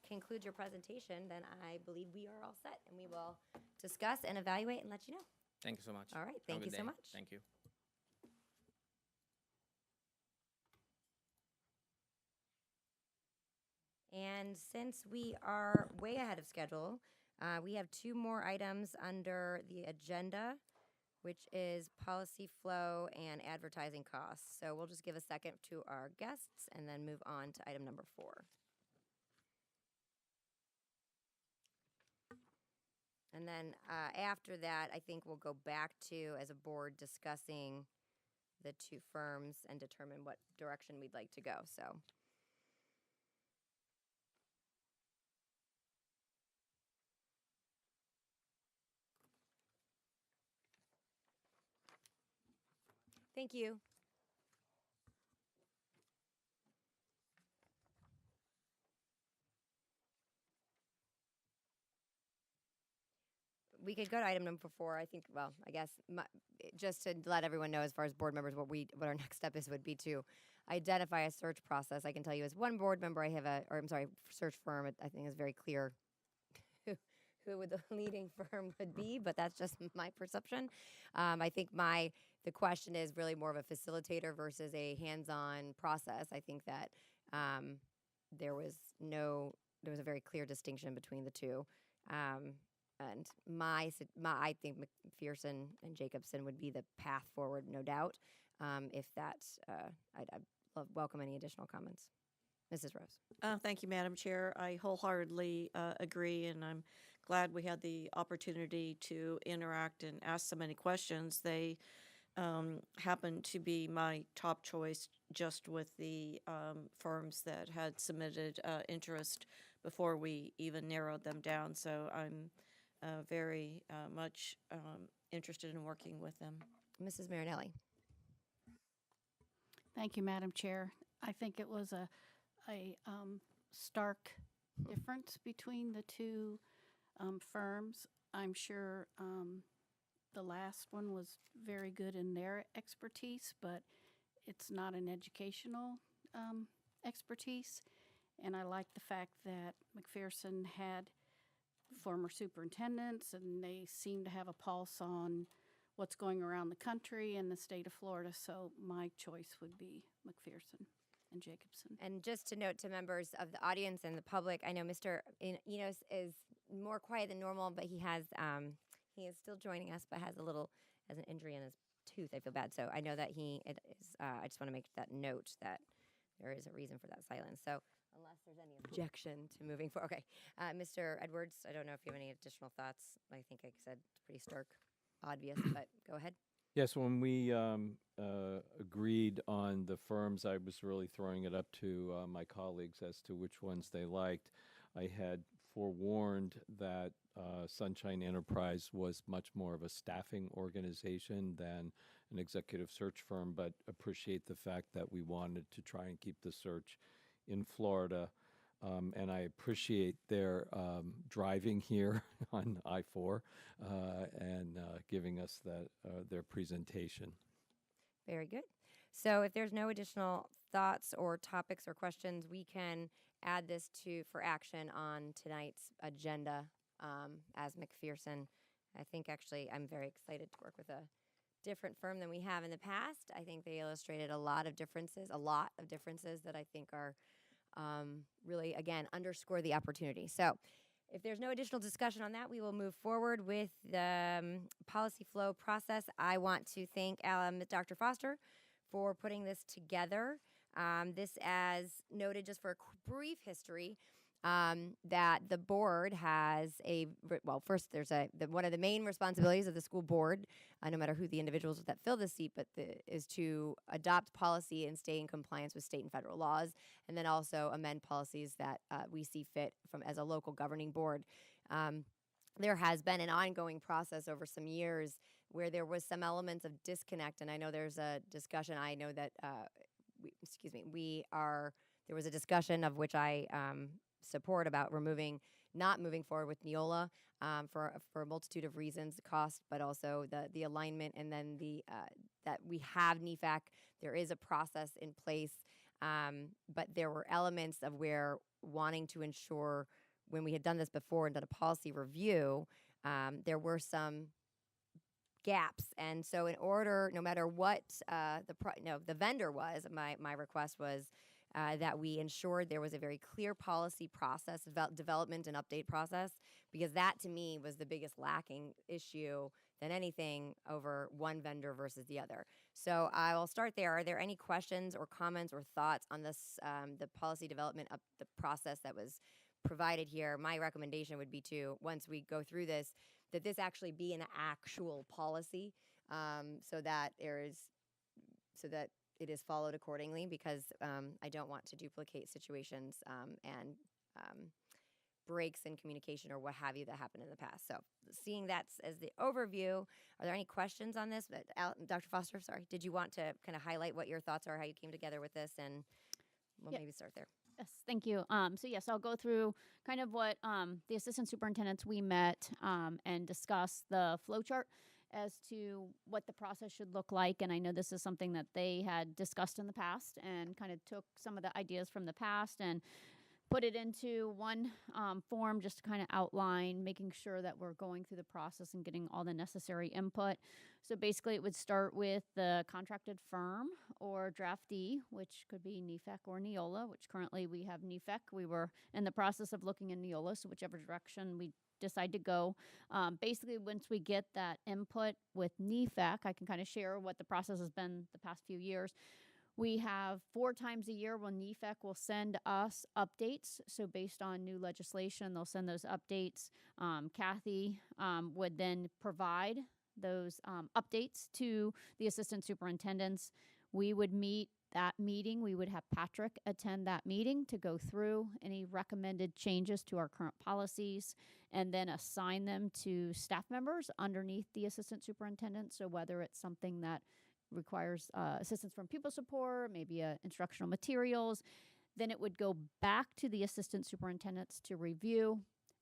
concludes your presentation, then I believe we are all set, and we will discuss and evaluate and let you know. Thank you so much. All right, Have a thank good you so day. much. Thank you. And since we are way ahead of schedule, we have two more items under the agenda, which is policy flow and advertising costs. So we'll just give a second to our guests and then move on to item number 4. And then after that, I think we'll go back to, as a board, discussing the two firms and determine what direction we'd like to go. So. Thank you. We could go to item number 4. I think, well, I guess just to let everyone know as far as board members what our next step would be to identify a search process. I can tell you as one board member, I have search firm. I think is very clear who would the leading firm would be, but that's just my perception. I think the question is really more of a facilitator versus a hands-on process. I think that there was a very clear distinction between the two. And I think McPherson and Jacobson would be the path forward, no doubt. If that's, I'd welcome any additional comments. Mrs. Rose. Thank you, Madam Chair. I wholeheartedly agree, and I'm glad we had the opportunity to interact and ask so many questions. They happen to be my top choice just with the firms that had submitted interest before we even narrowed them down. So I'm very much interested in working with them. Mrs. Marinelli. Thank you, Madam Chair. I think it was a stark difference between the two firms. I'm sure the last one was very good in their expertise, but it's not an educational expertise. And I like the fact that McPherson had former superintendents, and they seem to have a pulse on what's going around the country and the state of Florida. So my choice would be McPherson and Jacobson. And just to note to members of the audience and the public, I know Mr. Enos is more quiet than normal, but he is still joining us, but has an injury in his tooth. I feel bad. So I know that I just want to make that note that there is a reason for that silence. So unless there's any objection to moving forward. Okay. Mr. Edwards, I don't know if you have any additional thoughts. I think I said it's pretty stark, obvious, but go ahead. Yes, when we agreed on the firms, I was really throwing it up to my colleagues as to which ones they liked. I had forewarned that Sunshine Enterprise was much more of a staffing organization than an executive search firm, but appreciate the fact that we wanted to try and keep the search in Florida. And I appreciate their driving here on I-4 and giving us their presentation. Very good. So if there's no additional thoughts or topics or questions, we can add this for action on tonight's agenda as McPherson. I think actually I'm very excited to work with a different firm than we have in the past. I think they illustrated a lot of differences that I think are really, again, underscore the opportunity. So if there's no additional discussion on that, we will move forward with the policy flow process. I want to thank Dr. Foster for putting this together. This, as noted, just for a brief history, that the board has first there's one of the main responsibilities of the school board, no matter who the individuals that fill the seat, but is to adopt policy and stay in compliance with state and federal laws, and then also amend policies that we see fit from as a local governing board. There has been an ongoing process over some years where there was some elements of disconnect, and I know there's a discussion. I know that there was a discussion of which I support about not moving forward with Neola for a multitude of reasons, cost, but also the alignment, and then that we have NEFAC. There is a process in place, but there were elements of where wanting to ensure when we had done this before and done a policy review, there were some gaps, and so in order, no matter what the vendor was, my request was that we ensured there was a very clear policy process, development and update process, because that to me was the biggest lacking issue than anything over one vendor versus the other. So I will start there. Are there any questions or comments or thoughts on this, the policy development of the process that was provided here? My recommendation would be to, once we go through this, that this actually be an actual policy, so that it is followed accordingly, because I don't want to duplicate situations and breaks in communication or what have you that happened in the past. So seeing that as the overview, are there any questions on this? Dr. Foster, sorry, did you want to kind of highlight what your thoughts are, how you came together with this, and we'll maybe start there. Yes, thank you. So yes, I'll go through kind of what the assistant superintendents we met and discuss the flow chart as to what the process should look like. And I know this is something that they had discussed in the past and kind of took some of the ideas from the past and put it into one form just to kind of outline, making sure that we're going through the process and getting all the necessary input. So basically it would start with the contracted firm or draftee, which could be NEFAC or Neola, which currently we have NEFAC. We were in the process of looking in Neola, so whichever direction we decide to go. Basically, once we get that input with NEFAC, I can kind of share what the process has been the past few years. We have 4 times a year when NEFAC will send us updates. So based on new legislation, they'll send those updates. Kathy would then provide those updates to the assistant superintendents. We would meet that meeting. We would have Patrick attend that meeting to go through any recommended changes to our current policies and then assign them to staff members underneath the assistant superintendent. So whether it's something that requires assistance from pupil support, maybe instructional materials, then it would go back to the assistant superintendents to review,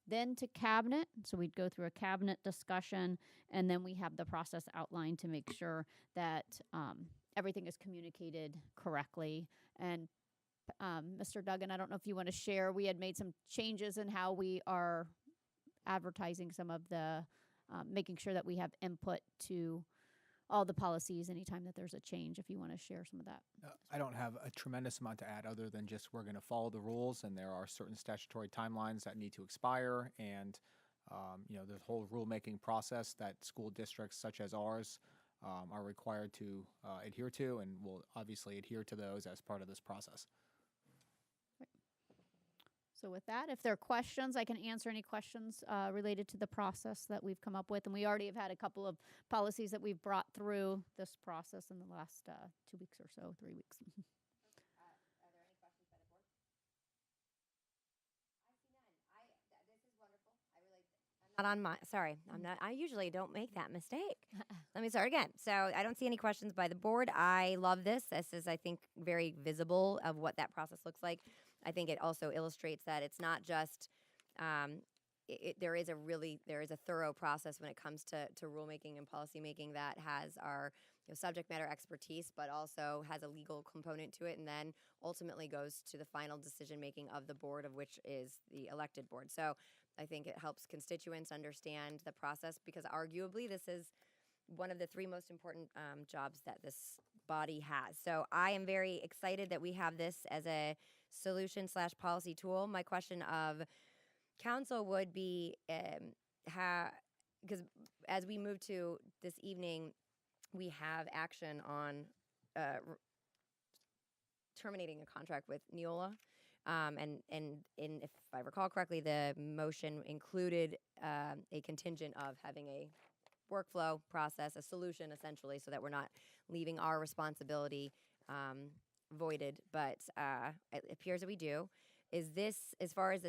then to cabinet. So we'd go through a cabinet discussion, and then we have the process outlined to make sure that everything is communicated correctly. And Mr. Duggan, I don't know if you want to share, we had made some changes in how we are advertising some of the, making sure that we have input to all the policies anytime that there's a change, if you want to share some of that. I don't have a tremendous amount to add other than just we're going to follow the rules, and there are certain statutory timelines that need to expire, and the whole rulemaking process that school districts such as ours are required to adhere to, and will obviously adhere to those as part of this process. So with that, if there are questions, I can answer any questions related to the process that we've come up with. And we already have had a couple of policies that we've brought through this process in the last 2 weeks or so, 3 weeks. Are there any questions by the board? I see none. This is wonderful. I'm not on my, sorry, I'm not, I usually don't make that mistake. Let me start again. So I don't see any questions by the board. I love this. This is, I think, very visible of what that process looks like. I think it also illustrates that it's not just, there is a thorough process when it comes to rulemaking and policymaking that has our subject matter expertise, but also has a legal component to it, and then ultimately goes to the final decision making of the board, of which is the elected board. So I think it helps constituents understand the process, because arguably this is one of the 3 most important jobs that this body has. So I am very excited that we have this as a solution/policy tool. My question of council would be because as we move to this evening, we have action on terminating a contract with Neola. And if I recall correctly, the motion included a contingent of having a workflow process, a solution essentially, so that we're not leaving our responsibility voided. But it appears that we do. Is this, as far as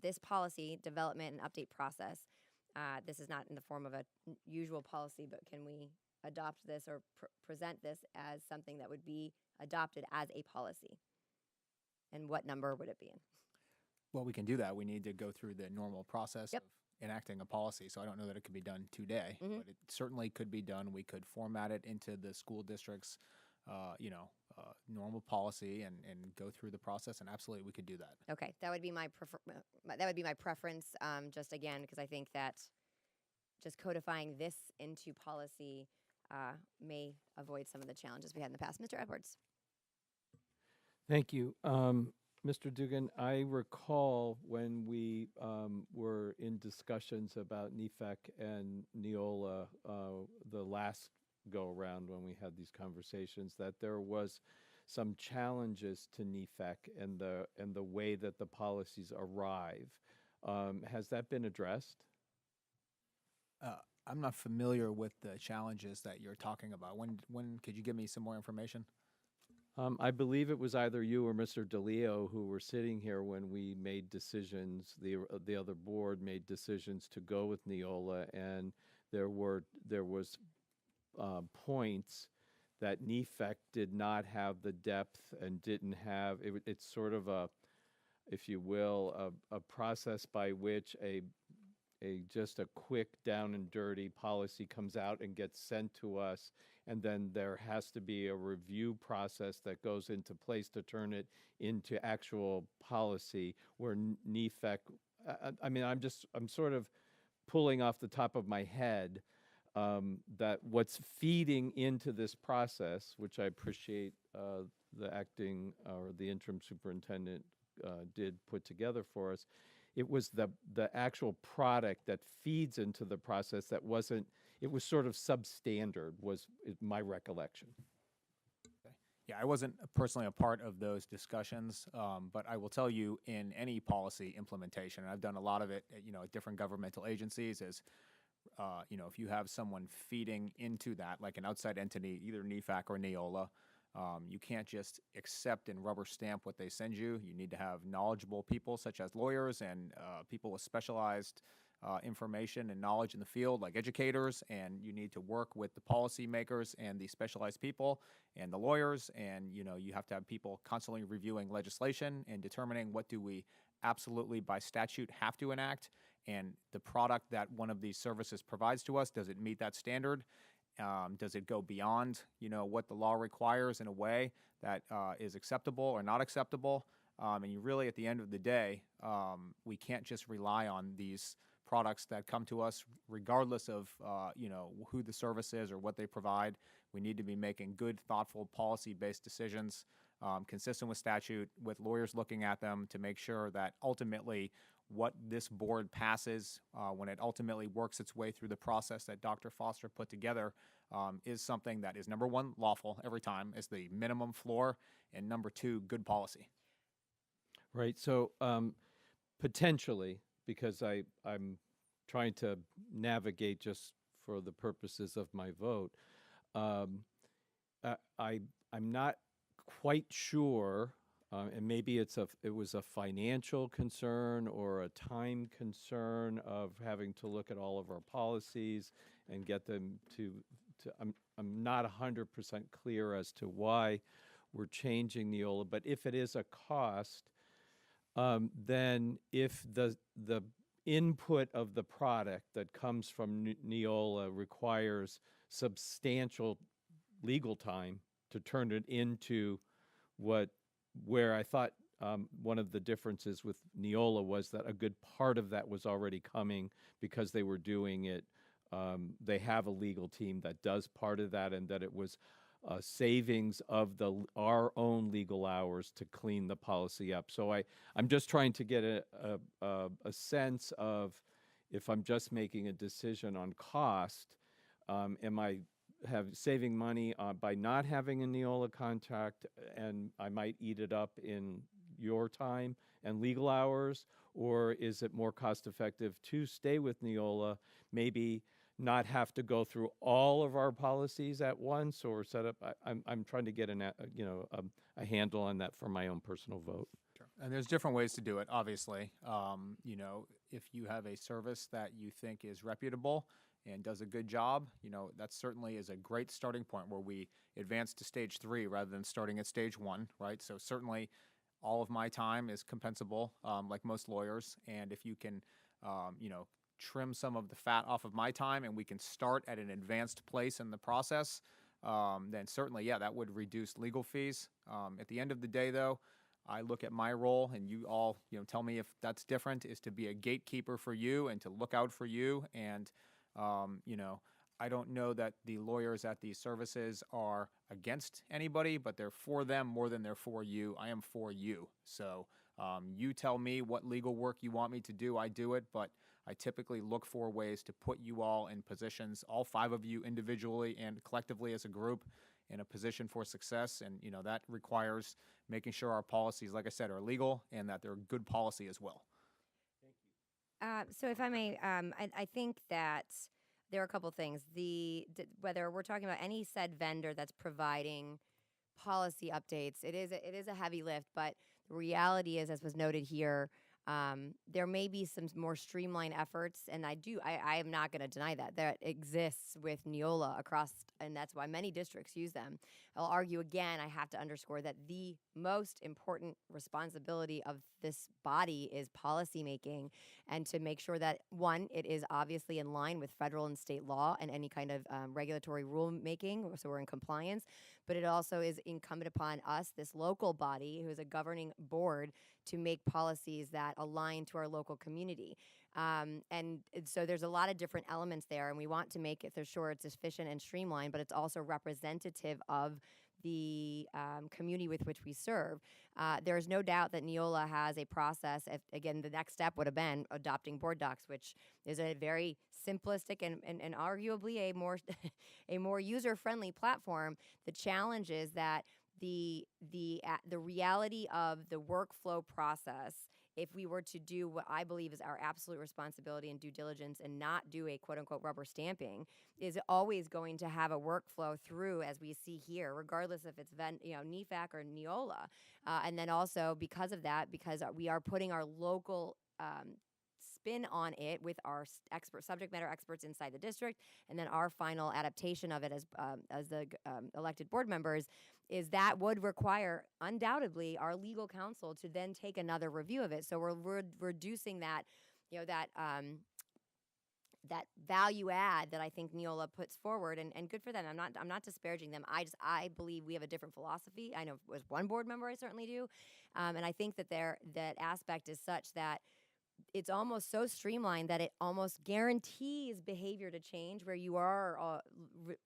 this policy development and update process, this is not in the form of a usual policy, but can we adopt this or present this as something that would be adopted as a policy? And what number would it be in? Well, we can do that. We need to go through the normal process Yep. of enacting a policy. So I don't know that it could be done today, but it certainly could be done. We could format it into the school district's, normal policy and go through the process. And absolutely, we could do that. Okay, that would be my preference. Just again, because I think that just codifying this into policy may avoid some of the challenges we had in the past. Mr. Edwards. Thank you. Mr. Dugan, I recall when we were in discussions about NEFAC and Neola the last go-around when we had these conversations, that there was some challenges to NEFAC and the way that the policies arrive. Has that been addressed? I'm not familiar with the challenges that you're talking about. When could you give me some more information? I believe it was either you or Mr. DeLeo who were sitting here when we made decisions, the other board made decisions to go with Neola, and there was points that NEFAC did not have the depth and didn't have, it's sort of a, if you will, a process by which just a quick down and dirty policy comes out and gets sent to us, and then there has to be a review process that goes into place to turn it into actual policy, where NEFAC, I'm sort of pulling off the top of my head that what's feeding into this process, which I appreciate the acting or the interim superintendent did put together for us, it was the actual product that feeds into the process that wasn't, it was sort of substandard, was my recollection. Yeah, I wasn't personally a part of those discussions, but I will tell you, in any policy implementation, and I've done a lot of it, at different governmental agencies, is, if you have someone feeding into that, like an outside entity, either NEFAC or Neola, you can't just accept and rubber stamp what they send you. You need to have knowledgeable people, such as lawyers and people with specialized information and knowledge in the field, like educators, and you need to work with the policymakers and the specialized people and the lawyers, and you have to have people constantly reviewing legislation and determining what do we absolutely by statute have to enact, and the product that one of these services provides to us, does it meet that standard? Does it go beyond, what the law requires in a way that is acceptable or not acceptable? And you really, at the end of the day, we can't just rely on these products that come to us, regardless of, who the service is or what they provide. We need to be making good, thoughtful, policy-based decisions, consistent with statute, with lawyers looking at them to make sure that ultimately what this board passes, when it ultimately works its way through the process that Dr. Foster put together, is something that is, number one, lawful every time, is the minimum floor, and number two, good policy. Right. So potentially, because I'm trying to navigate just for the purposes of my vote, I'm not quite sure. And maybe it was a financial concern or a time concern of having to look at all of our policies and get them to I'm not 100% clear as to why we're changing Neola, but if it is a cost, then if the input of the product that comes from Neola requires substantial legal time to turn it into where I thought one of the differences with Neola was that a good part of that was already coming because they were doing it. They have a legal team that does part of that, and that it was savings of our own legal hours to clean the policy up. So I'm just trying to get a sense of, if I'm just making a decision on cost, am I saving money by not having a Neola contract, and I might eat it up in your time and legal hours, or is it more cost effective to stay with Neola, maybe not have to go through all of our policies at once, or set up? I'm trying to get a handle on that for my own personal vote. Sure. And there's different ways to do it, obviously. If you have a service that you think is reputable and does a good job, that certainly is a great starting point where we advance to stage 3 rather than starting at stage 1, right? So certainly all of my time is compensable, like most lawyers. And if you can, trim some of the fat off of my time and we can start at an advanced place in the process, then certainly, yeah, that would reduce legal fees. At the end of the day, though, I look at my role, and you all, tell me if that's different, is to be a gatekeeper for you and to look out for you. And, I don't know that the lawyers at these services are against anybody, but they're for them more than they're for you. I am for you. So you tell me what legal work you want me to do, I do it, but I typically look for ways to put you all in positions, all 5 of you individually and collectively as a group, in a position for success. And, that requires making sure our policies, like I said, are legal and that they're good policy as well. So if I may, I think that there are a couple things. Whether we're talking about any said vendor that's providing policy updates, it is a heavy lift, but the reality is, as was noted here, there may be some more streamlined efforts, and I am not going to deny that exists with Neola across, and that's why many districts use them. I'll argue again, I have to underscore that the most important responsibility of this body is policymaking, and to make sure that, one, it is obviously in line with federal and state law and any kind of regulatory rulemaking, so we're in compliance, but it also is incumbent upon us, this local body, who is a governing board, to make policies that align to our local community. And so there's a lot of different elements there, and we want to make it, for sure, it's efficient and streamlined, but it's also representative of the community with which we serve. There's no doubt that Neola has a process. Again, the next step would have been adopting board docs, which is a very simplistic and arguably a more a more user-friendly platform. The challenge is that the reality of the workflow process, if we were to do what I believe is our absolute responsibility and due diligence and not do a quote-unquote rubber stamping, is always going to have a workflow through, as we see here, regardless if it's NEFAC or Neola. And then also because of that, because we are putting our local spin on it with our subject matter experts inside the district, and then our final adaptation of it as the elected board members, is that would require undoubtedly our legal counsel to then take another review of it. So we're reducing that, that value add that I think Neola puts forward, and good for them. I'm not disparaging them. I believe we have a different philosophy. I know as one board member, I certainly do, and I think that that aspect is such that it's almost so streamlined that it almost guarantees behavior to change, where you are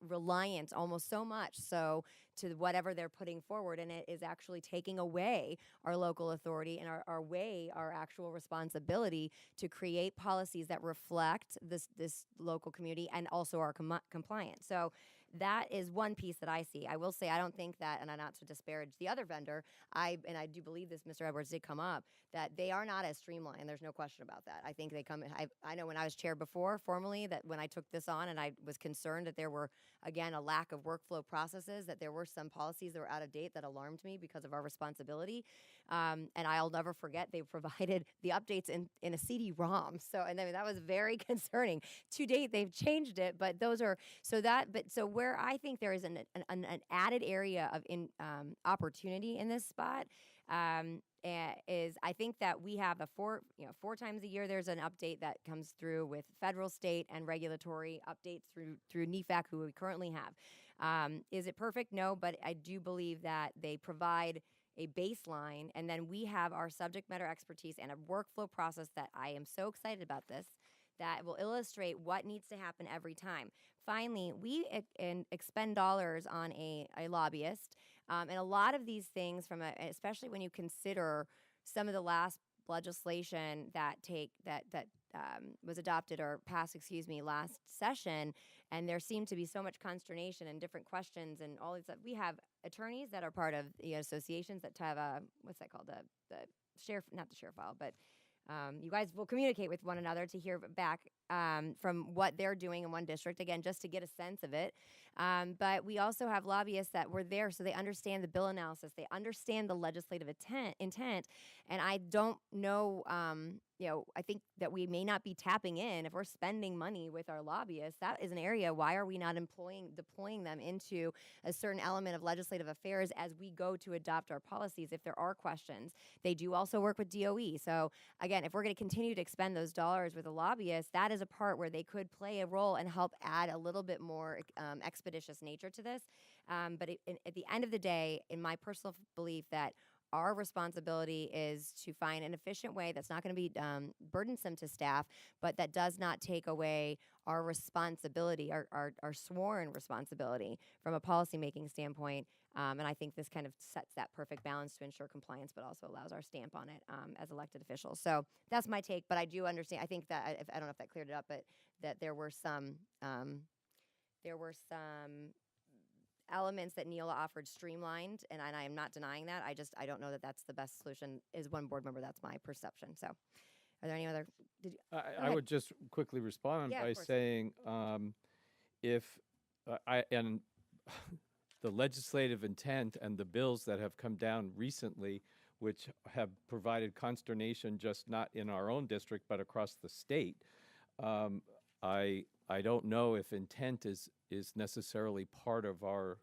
reliant almost so much so to whatever they're putting forward, and it is actually taking away our local authority and our actual responsibility to create policies that reflect this local community and also are compliant. So that is one piece that I see. I will say I don't think that, and I'm not to disparage the other vendor, I do believe this, Mr. Edwards did come up, that they are not as streamlined. There's no question about that. I think they come, I know when I was chair before, formally, that when I took this on and I was concerned that there were, again, a lack of workflow processes, that there were some policies that were out of date that alarmed me because of our responsibility. And I'll never forget, they provided the updates in a CD-ROM. So, and that was very concerning. To date, they've changed it, but those are, so where I think there is an added area of opportunity in this spot is, I think that we have four times a year there's an update that comes through with federal, state, and regulatory updates through NEFAC, who we currently have. Is it perfect? No, but I do believe that they provide a baseline, and then we have our subject matter expertise and a workflow process that I am so excited about this, that will illustrate what needs to happen every time. Finally, we expend dollars on a lobbyist, and a lot of these things, especially when you consider some of the last legislation that was adopted or passed, last session, and there seemed to be so much consternation and different questions and all these. We have attorneys that are part of the associations that have what's that called, the share, not the share file, but you guys will communicate with one another to hear back from what they're doing in one district, again, just to get a sense of it. But we also have lobbyists that were there, so they understand the bill analysis, they understand the legislative intent, and I don't know, I think that we may not be tapping in. If we're spending money with our lobbyists, that is an area, why are we not deploying them into a certain element of legislative affairs as we go to adopt our policies if there are questions? They do also work with DOE. So again, if we're going to continue to expend those dollars with a lobbyist, that is a part where they could play a role and help add a little bit more expeditious nature to this. But at the end of the day, in my personal belief, that our responsibility is to find an efficient way that's not going to be burdensome to staff, but that does not take away our responsibility, our sworn responsibility from a policymaking standpoint. And I think this kind of sets that perfect balance to ensure compliance, but also allows our stamp on it as elected officials. So that's my take, but I do understand. I think that, I don't know if that cleared it up, but that there were some elements that Neola offered streamlined, and I am not denying that. I don't know that that's the best solution. As one board member, that's my perception. So, are there any other? I would just quickly respond Yeah, by of course. saying, if and the legislative intent and the bills that have come down recently, which have provided consternation just not in our own district but across the state, I don't know if intent is necessarily part of our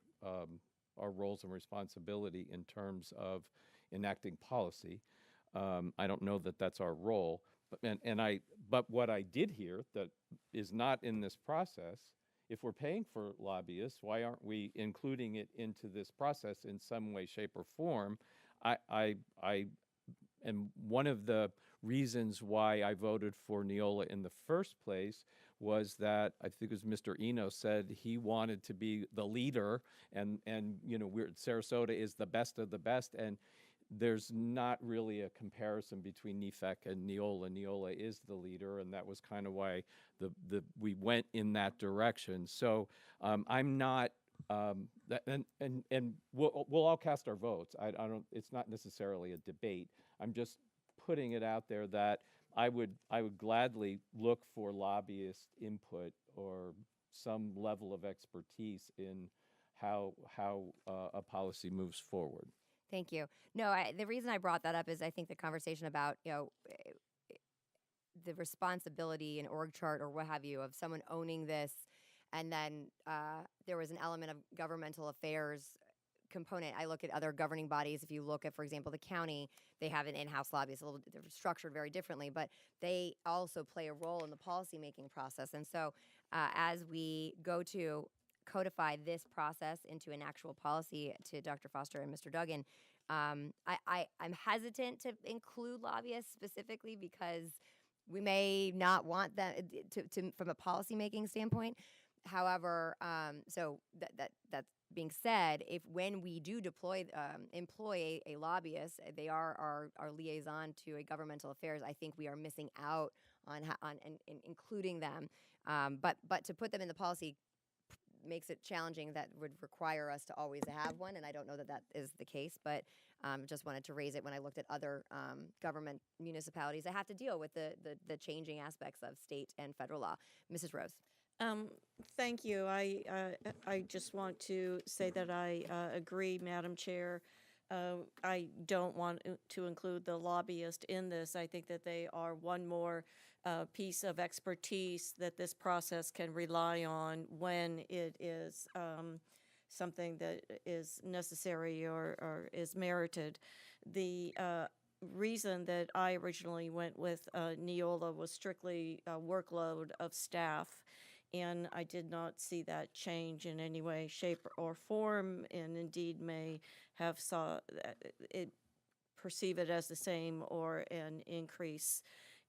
roles and responsibility in terms of enacting policy. I don't know that that's our role, but what I did hear that is not in this process. If we're paying for lobbyists, why aren't we including it into this process in some way, shape, or form? And one of the reasons why I voted for Neola in the first place was that I think it was Mr. Eno said he wanted to be the leader, and Sarasota is the best of the best, and there's not really a comparison between NEFAC and Neola. Neola is the leader, and that was kind of why we went in that direction. So I'm not. And we'll all cast our votes. I don't. It's not necessarily a debate. I'm just putting it out there that I would gladly look for lobbyist input or some level of expertise in how a policy moves forward. Thank you. No, the reason I brought that up is I think the conversation about the responsibility and org chart or what have you of someone owning this. And then there was an element of governmental affairs component. I look at other governing bodies. If you look at, for example, the county, they have an in-house lobbyist. They're structured very differently, but they also play a role in the policymaking process. And so as we go to codify this process into an actual policy, to Dr. Foster and Mr. Duggan, I'm hesitant to include lobbyists specifically because we may not want them to from a policymaking standpoint. However, so that's being said, when we do employ a lobbyist, they are our liaison to a governmental affairs. I think we are missing out on including them. But to put them in the policy makes it challenging. That would require us to always have one, and I don't know that is the case. But just wanted to raise it when I looked at other government municipalities that have to deal with the changing aspects of state and federal law. Mrs. Rose. Thank you. I just want to say that I agree, Madam Chair. I don't want to include the lobbyist in this. I think that they are one more piece of expertise that this process can rely on when it is something that is necessary or is merited. The reason that I originally went with Neola was strictly a workload of staff. And I did not see that change in any way, shape, or form, and indeed may have perceive it as the same or an increase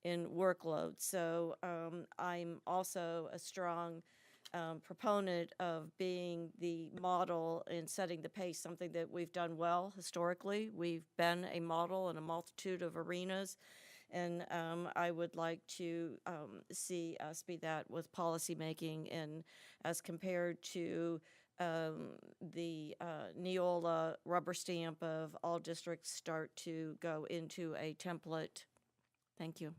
in workload. So I'm also a strong proponent of being the model and setting the pace, something that we've done well historically. We've been a model in a multitude of arenas, and I would like to see us be that with policymaking, and as compared to the Neola rubber stamp of all districts start to go into a template. Thank you.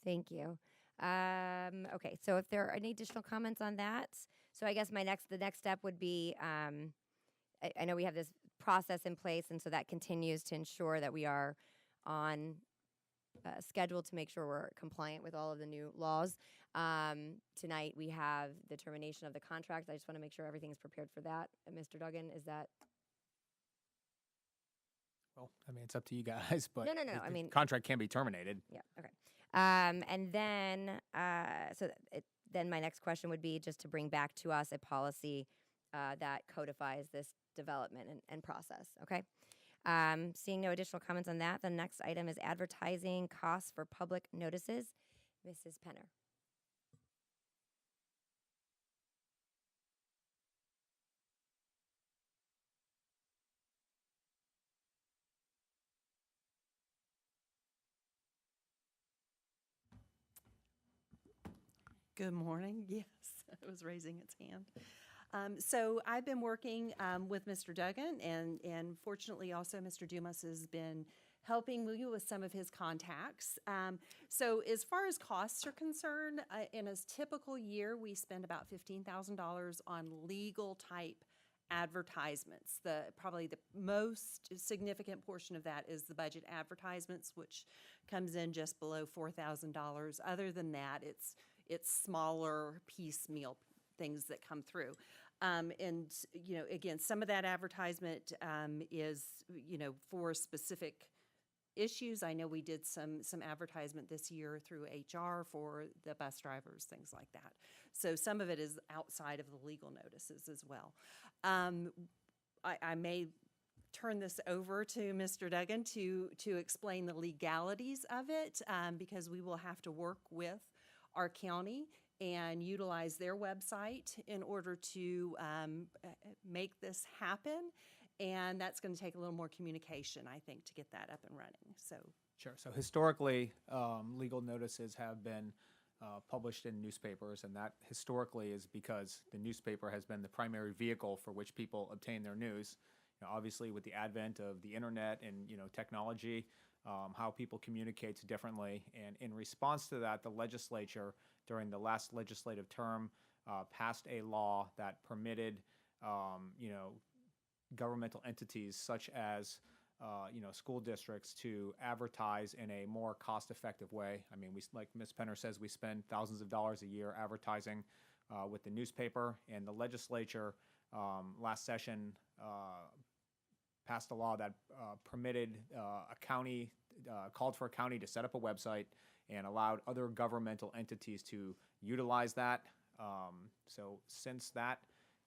Thank you. Okay, so if there are any additional comments on that, so I guess the next step would be, I know we have this process in place, and so that continues to ensure that we are on schedule to make sure we're compliant with all of the new laws. Tonight we have the termination of the contract. I just want to make sure everything's prepared for that. Mr. Duggan, is that? Well, I mean, it's up to you guys, but No. the I mean, contract can be terminated. yeah. Okay. And then, then my next question would be just to bring back to us a policy that codifies this development and process. Okay. Seeing no additional comments on that, the next item is advertising costs for public notices. Mrs. Penner. Good morning. Yes, it was raising its hand. So I've been working with Mr. Duggan, and fortunately also Mr. Dumas has been helping me with some of his contacts. So as far as costs are concerned, in a typical year, we spend about $15,000 on legal type advertisements. Probably the most significant portion of that is the budget advertisements, which comes in just below $4,000. Other than that, it's smaller piecemeal things that come through. And, again, some of that advertisement is, for specific issues. I know we did some advertisement this year through HR for the bus drivers, things like that. So some of it is outside of the legal notices as well. I may turn this over to Mr. Duggan to explain the legalities of it, because we will have to work with our county and utilize their website in order to make this happen. And that's going to take a little more communication, I think, to get that up and running. So Sure. So historically, legal notices have been published in newspapers, and that historically is because the newspaper has been the primary vehicle for which people obtain their news. Obviously, with the advent of the internet and technology, how people communicate differently. And in response to that, the legislature, during the last legislative term, passed a law that permitted, governmental entities such as, school districts to advertise in a more cost-effective way. I mean, like Ms. Penner says, we spend thousands of dollars a year advertising with the newspaper, and the legislature last session passed a law that permitted a county, called for a county to set up a website and allowed other governmental entities to utilize that. So since that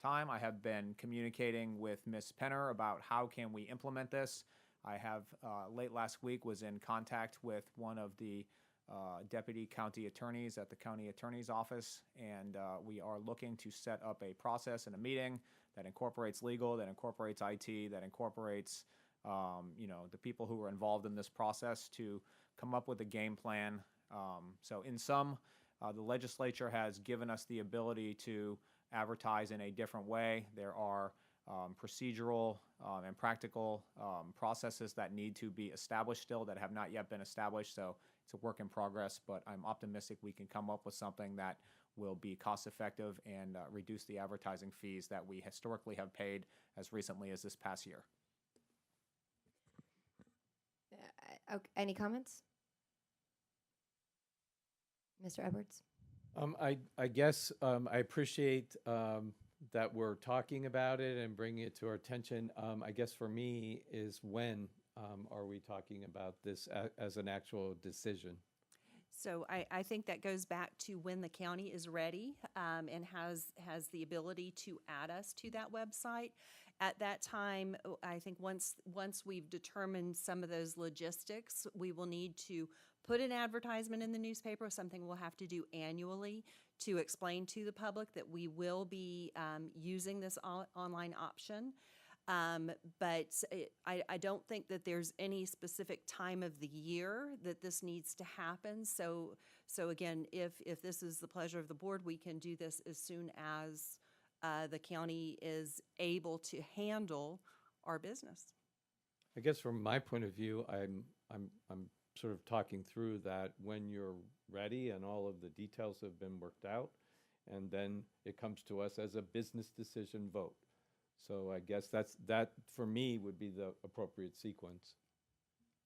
time, I have been communicating with Ms. Penner about how can we implement this. I have, late last week, was in contact with one of the deputy county attorneys at the county attorney's office, and we are looking to set up a process and a meeting that incorporates legal, that incorporates IT, that incorporates the people who are involved in this process to come up with a game plan. So in sum, the legislature has given us the ability to advertise in a different way. There are procedural and practical processes that need to be established still that have not yet been established. So it's a work in progress, but I'm optimistic we can come up with something that will be cost effective and reduce the advertising fees that we historically have paid as recently as this past year. Okay, any comments? Mr. Edwards? I guess I appreciate that we're talking about it and bringing it to our attention. I guess for me is when are we talking about this as an actual decision? So I think that goes back to when the county is ready and has the ability to add us to that website. At that time, I think once we've determined some of those logistics, we will need to put an advertisement in the newspaper, something we'll have to do annually to explain to the public that we will be using this online option. I don't think that there's any specific time of the year that this needs to happen. So again, if this is the pleasure of the board, we can do this as soon as the county is able to handle our business. I guess from my point of view, I'm sort of talking through that when you're ready and all of the details have been worked out, and then it comes to us as a business decision vote. So I guess that for me would be the appropriate sequence.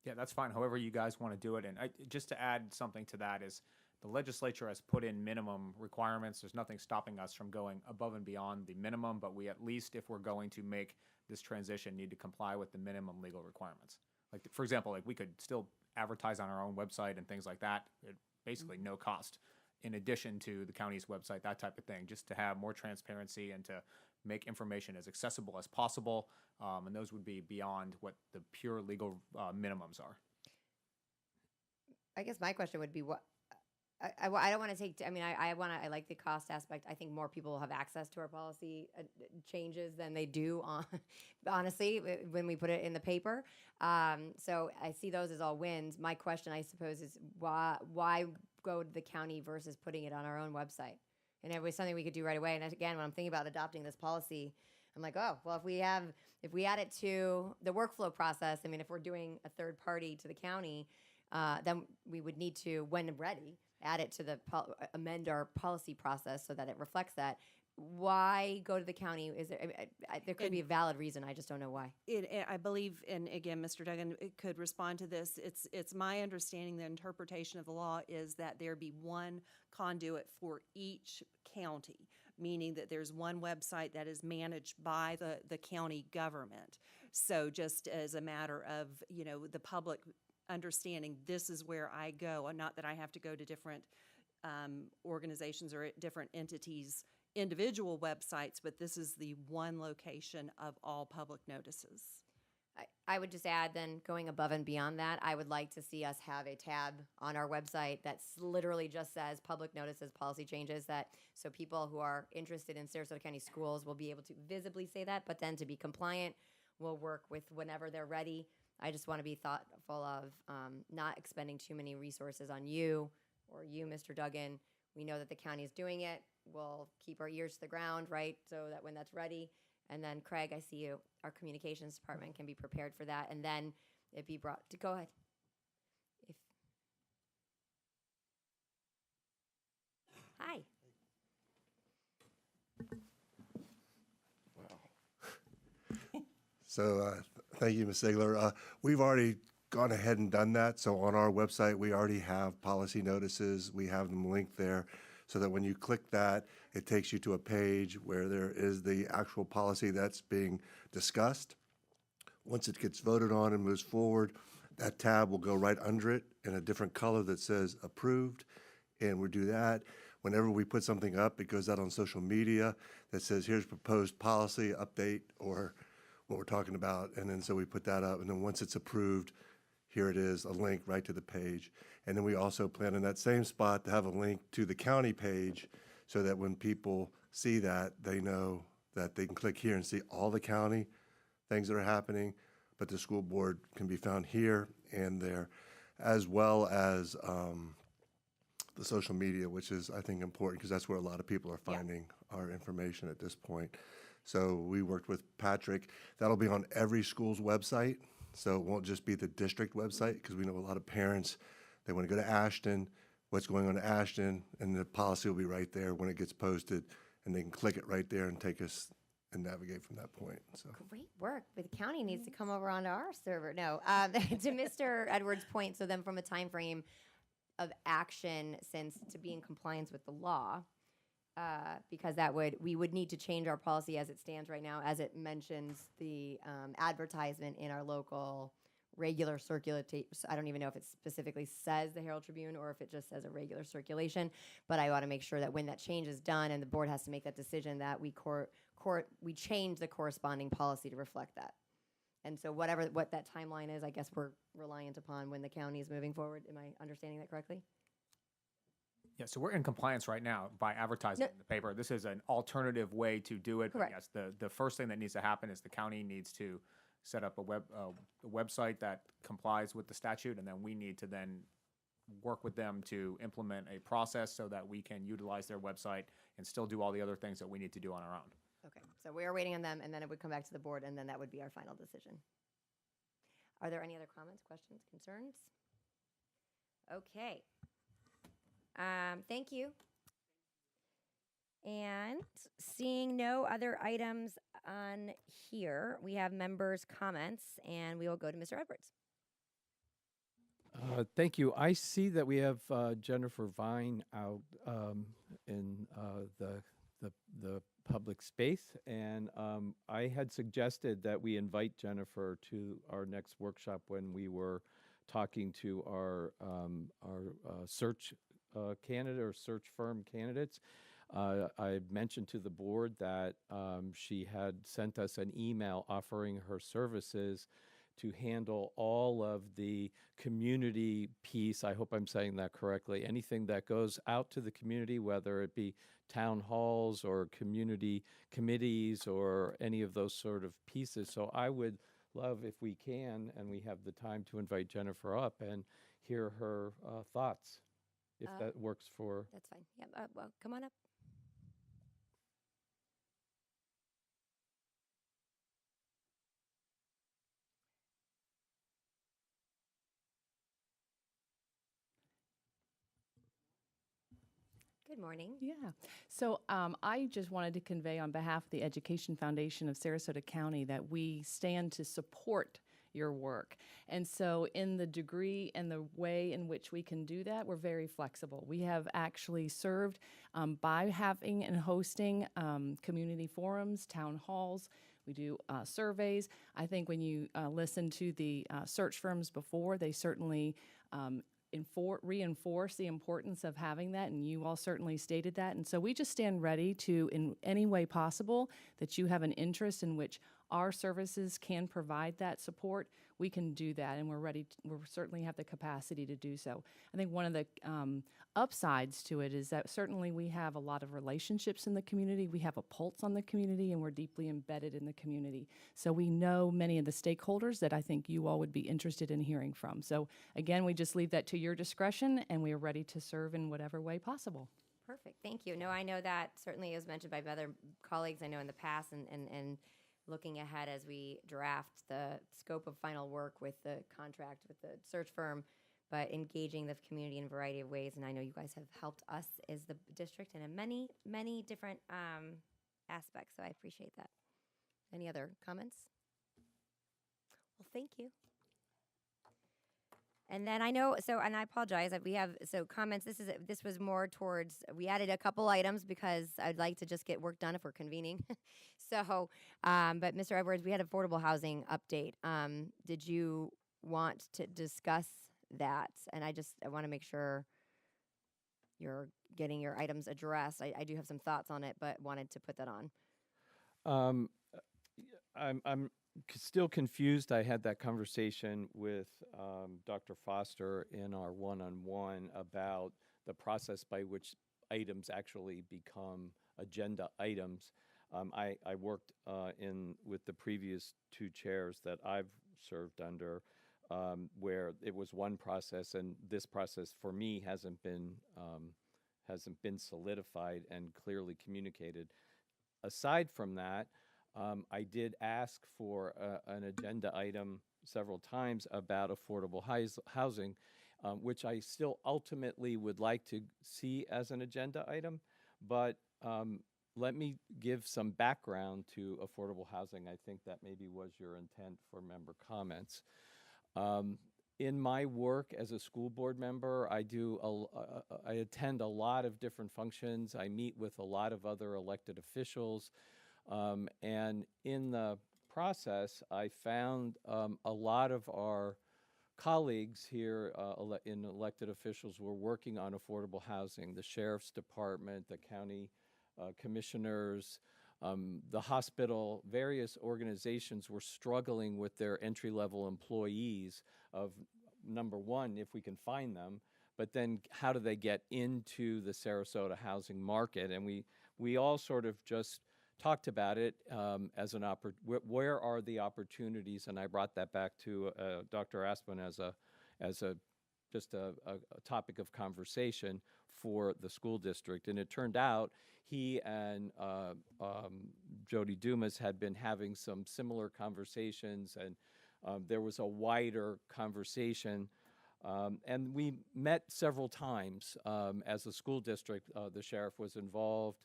Yeah, that's fine. However you guys want to do it. And just to add something to that is the legislature has put in minimum requirements. There's nothing stopping us from going above and beyond the minimum, but we at least, if we're going to make this transition, need to comply with the minimum legal requirements. Like, for example, like we could still advertise on our own website and things like that at basically no cost, in addition to the county's website, that type of thing, just to have more transparency and to make information as accessible as possible. And those would be beyond what the pure legal minimums are. I guess my question would be what, I don't want to take, I like the cost aspect. I think more people will have access to our policy changes than they do honestly, when we put it in the paper. So I see those as all wins. My question, I suppose, is why go to the county versus putting it on our own website? And it was something we could do right away. And again, when I'm thinking about adopting this policy, I'm like, oh, well, if we add it to the workflow process, if we're doing a third party to the county, then we would need to, when ready, add it to the amend our policy process so that it reflects that. Why go to the county? Is there could be a valid reason. I just don't know why. I believe, and again, Mr. Duggan could respond to this. It's my understanding the interpretation of the law is that there be one conduit for each county, meaning that there's one website that is managed by the county government. So just as a matter of, the public understanding, this is where I go, and not that I have to go to different organizations or different entities' individual websites, but this is the one location of all public notices. I would just add then, going above and beyond that, I would like to see us have a tab on our website that literally just says public notices, policy changes, so people who are interested in Sarasota County schools will be able to visibly say that, but then to be compliant, we'll work with whenever they're ready. I just want to be thoughtful of not expending too many resources on you or you, Mr. Duggan. We know that the county is doing it. We'll keep our ears to the ground, right, so that when that's ready. And then, Craig, I see you. Our communications department can be prepared for that. And then it be brought to, go ahead. Hi. So thank you, Ms. Ziegler. We've already gone ahead and done that. So on our website, we already have policy notices. We have them linked there so that when you click that, it takes you to a page where there is the actual policy that's being discussed. Once it gets voted on and moves forward, that tab will go right under it in a different color that says approved. And we'll do that. Whenever we put something up, it goes out on social media that says here's proposed policy update or what we're talking about. And then so we put that up. And then once it's approved, here it is, a link right to the page. And then we also plan in that same spot to have a link to the county page so that when people see that, they know that they can click here and see all the county things that are happening, but the school board can be found here and there, as well as the social media, which is, I think, important because that's where a lot of people are finding our information at this point. So we worked with Patrick. That'll be on every school's website. So it won't just be the district website because we know a lot of parents, they want to go to Ashton, what's going on in Ashton, and the policy will be right there when it gets posted, and they can click it right there and take us and navigate from that point. So Great work. But the county needs to come over onto our server. No, to Mr. Edwards' point, so then from a time frame of action, since to be in compliance with the law, because we would need to change our policy as it stands right now, as it mentions the advertisement in our local regular circulation. I don't even know if it specifically says the Herald Tribune or if it just says a regular circulation, but I want to make sure that when that change is done and the board has to make that decision, that we change the corresponding policy to reflect that. And so what that timeline is, I guess we're reliant upon when the county is moving forward. Am I understanding that correctly? Yeah, so we're in compliance right now by advertising No. in the paper. This is an alternative way to do it. Correct. But yes, the first thing that needs to happen is the county needs to set up a website that complies with the statute, and then we need to then work with them to implement a process so that we can utilize their website and still do all the other things that we need to do on our own. Okay, so we are waiting on them, and then it would come back to the board, and then that would be our final decision. Are there any other comments, questions, concerns? Okay. Thank you. And seeing no other items on here, we have members' comments, and we will go to Mr. Edwards. Thank you. I see that we have Jennifer Vine out in the public space, and I had suggested that we invite Jennifer to our next workshop when we were talking to our search candidate or search firm candidates. I mentioned to the board that she had sent us an email offering her services to handle all of the community piece. I hope I'm saying that correctly. Anything that goes out to the community, whether it be town halls or community committees or any of those sort of pieces. So I would love, if we can, and we have the time, to invite Jennifer up and hear her thoughts, if that works for. That's fine. Yeah, well, come on up. Good morning. Yeah. So I just wanted to convey on behalf of the Education Foundation of Sarasota County that we stand to support your work. And so in the degree and the way in which we can do that, we're very flexible. We have actually served by having and hosting community forums, town halls. We do surveys. I think when you listen to the search firms before, they certainly reinforce the importance of having that, and you all certainly stated that. And so we just stand ready to, in any way possible, that you have an interest in which our services can provide that support, we can do that, and we're ready. We certainly have the capacity to do so. I think one of the upsides to it is that certainly we have a lot of relationships in the community. We have a pulse on the community, and we're deeply embedded in the community. So we know many of the stakeholders that I think you all would be interested in hearing from. So again, we just leave that to your discretion, and we are ready to serve in whatever way possible. Perfect. Thank you. No, I know that certainly was mentioned by other colleagues I know in the past, and looking ahead as we draft the scope of final work with the contract with the search firm, but engaging the community in a variety of ways. And I know you guys have helped us as the district in many, many different aspects. So I appreciate that. Any other comments? Well, thank you. And then I know, so, and I apologize, we have, so comments, this was more towards, we added a couple items because I'd like to just get work done if we're convening. So, but Mr. Edwards, we had affordable housing update. Did you want to discuss that? And I want to make sure you're getting your items addressed. I do have some thoughts on it, but wanted to put that on. I'm still confused. I had that conversation with Dr. Foster in our one-on-one about the process by which items actually become agenda items. I worked with the previous two chairs that I've served under, where it was one process, and this process for me hasn't been solidified and clearly communicated. Aside from that, I did ask for an agenda item several times about affordable housing, which I still ultimately would like to see as an agenda item. But let me give some background to affordable housing. I think that maybe was your intent for member comments. In my work as a school board member, I attend a lot of different functions. I meet with a lot of other elected officials. And in the process, I found a lot of our colleagues here in elected officials were working on affordable housing, the sheriff's department, the county commissioners, the hospital, various organizations were struggling with their entry-level employees of, number one, if we can find them, but then how do they get into the Sarasota housing market? And we all sort of just talked about it as an where are the opportunities? And I brought that back to Dr. Aspen as a just a topic of conversation for the school district. And it turned out he and Jody Dumas had been having some similar conversations, and there was a wider conversation. And we met several times as a school district. The sheriff was involved,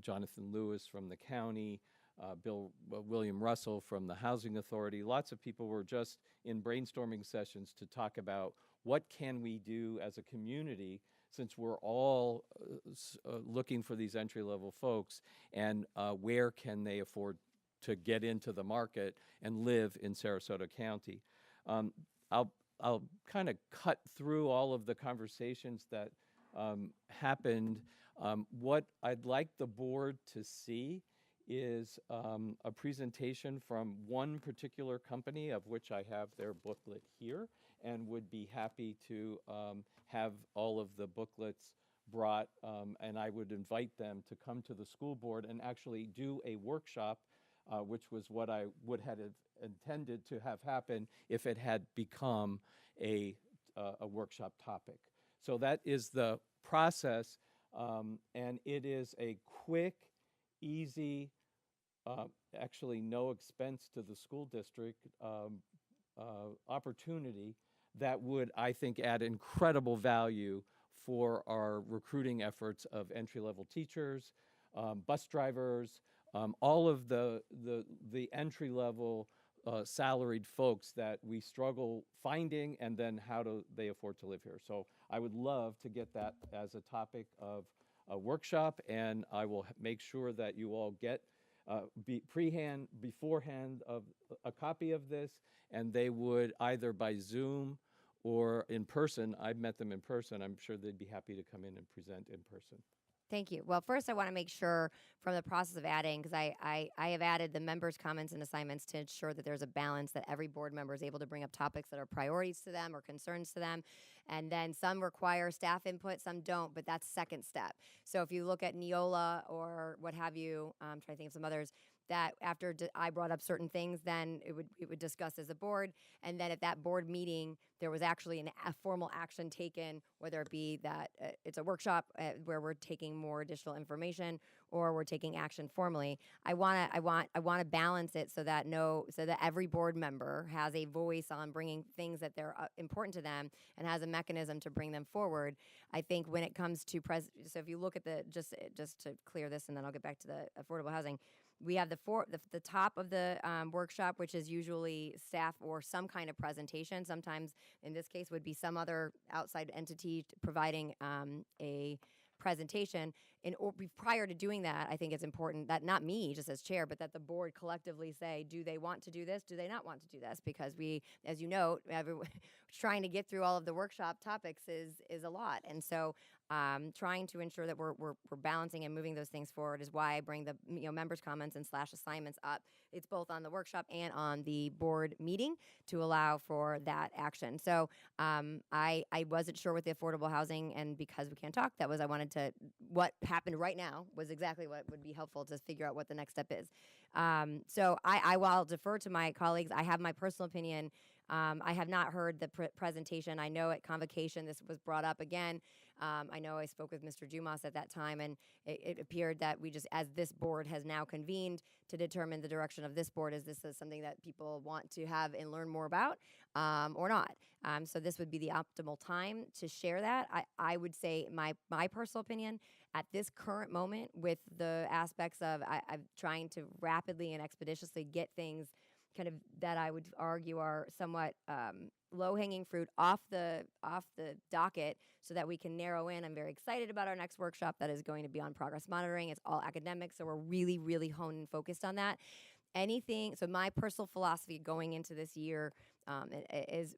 Jonathan Lewis from the county, William Russell from the Housing Authority. Lots of people were just in brainstorming sessions to talk about what can we do as a community, since we're all looking for these entry-level folks, and where can they afford to get into the market and live in Sarasota County. I'll kind of cut through all of the conversations that happened. What I'd like the board to see is a presentation from one particular company, of which I have their booklet here, and would be happy to have all of the booklets brought, and I would invite them to come to the school board and actually do a workshop, which was what I would have intended to have happen if it had become a workshop topic. So that is the process, and it is a quick, easy, actually no expense to the school district opportunity that would, I think, add incredible value for our recruiting efforts of entry-level teachers, bus drivers, all of the entry-level salaried folks that we struggle finding, and then how do they afford to live here. So I would love to get that as a topic of a workshop, and I will make sure that you all get beforehand of a copy of this, and they would either by Zoom or in person. I've met them in person. I'm sure they'd be happy to come in and present in person. Thank you. Well, first I want to make sure from the process of adding, because I have added the members' comments and assignments to ensure that there's a balance, that every board member is able to bring up topics that are priorities to them or concerns to them. And then some require staff input, some don't, but that's second step. So if you look at Neola or what have you, I'm trying to think of some others, that after I brought up certain things, then it would discuss as a board, and then at that board meeting there was actually a formal action taken, whether it be that it's a workshop where we're taking more additional information or we're taking action formally. I want to balance it so that every board member has a voice on bringing things that they're important to them and has a mechanism to bring them forward. I think when it comes to so if you look at the just to clear this, and then I'll get back to the affordable housing. We have the top of the workshop, which is usually staff or some kind of presentation. Sometimes, in this case, would be some other outside entity providing a presentation. Prior to doing that, I think it's important that not me, just as chair, but that the board collectively say, do they want to do this? Do they not want to do this? Because we, as you know, trying to get through all of the workshop topics is a lot. And so trying to ensure that we're balancing and moving those things forward is why I bring the members' comments and / assignments up. It's both on the workshop and on the board meeting to allow for that action. So I wasn't sure with the affordable housing, and because we can't talk, what happened right now was exactly what would be helpful to figure out what the next step is. So while defer to my colleagues, I have my personal opinion. I have not heard the presentation. I know at convocation this was brought up again. I know I spoke with Mr. Dumas at that time, and it appeared that we just, as this board has now convened to determine the direction of this board, is something that people want to have and learn more about or not. So this would be the optimal time to share that. I would say my personal opinion at this current moment, with the aspects of I'm trying to rapidly and expeditiously get things kind of that I would argue are somewhat low-hanging fruit off the docket so that we can narrow in. I'm very excited about our next workshop that is going to be on progress monitoring. It's all academic, so we're really, really honed and focused on that. anything. So my personal philosophy going into this year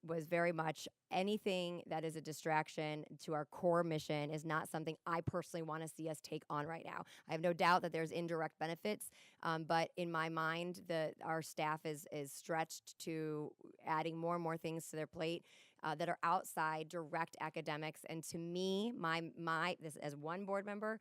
was very much anything that is a distraction to our core mission is not something I personally want to see us take on right now. I have no doubt that there's indirect benefits, but in my mind, our staff is stretched to adding more and more things to their plate that are outside direct academics. And to me, my this as one board member,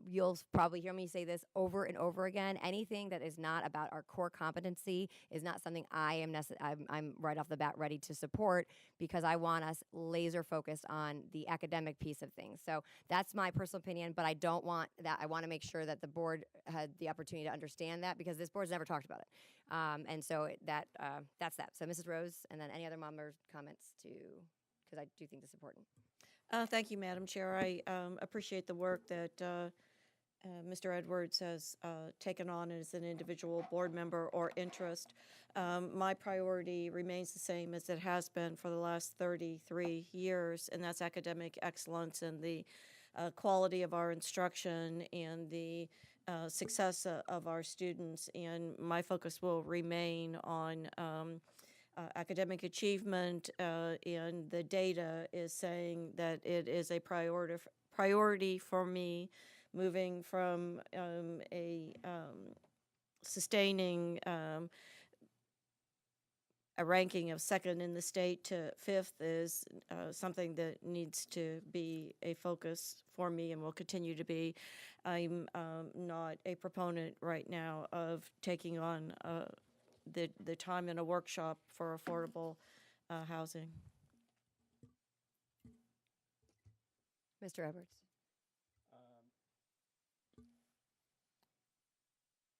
you'll probably hear me say this over and over again. Anything that is not about our core competency is not something I'm right off the bat ready to support, because I want us laser focused on the academic piece of things. So that's my personal opinion, but I don't want that. I want to make sure that the board had the opportunity to understand that, because this board's never talked about it. And so that's that. So Mrs. Rose, and then any other member comments because I do think this is important. Thank you, Madam Chair. I appreciate the work that Mr. Edwards has taken on as an individual board member or interest. My priority remains the same as it has been for the last 33 years, and that's academic excellence and the quality of our instruction and the success of our students. And my focus will remain on academic achievement, and the data is saying that it is a priority for me, moving from sustaining a ranking of second in the state to fifth is something that needs to be a focus for me and will continue to be. I'm not a proponent right now of taking on the time in a workshop for affordable housing. Mr. Edwards.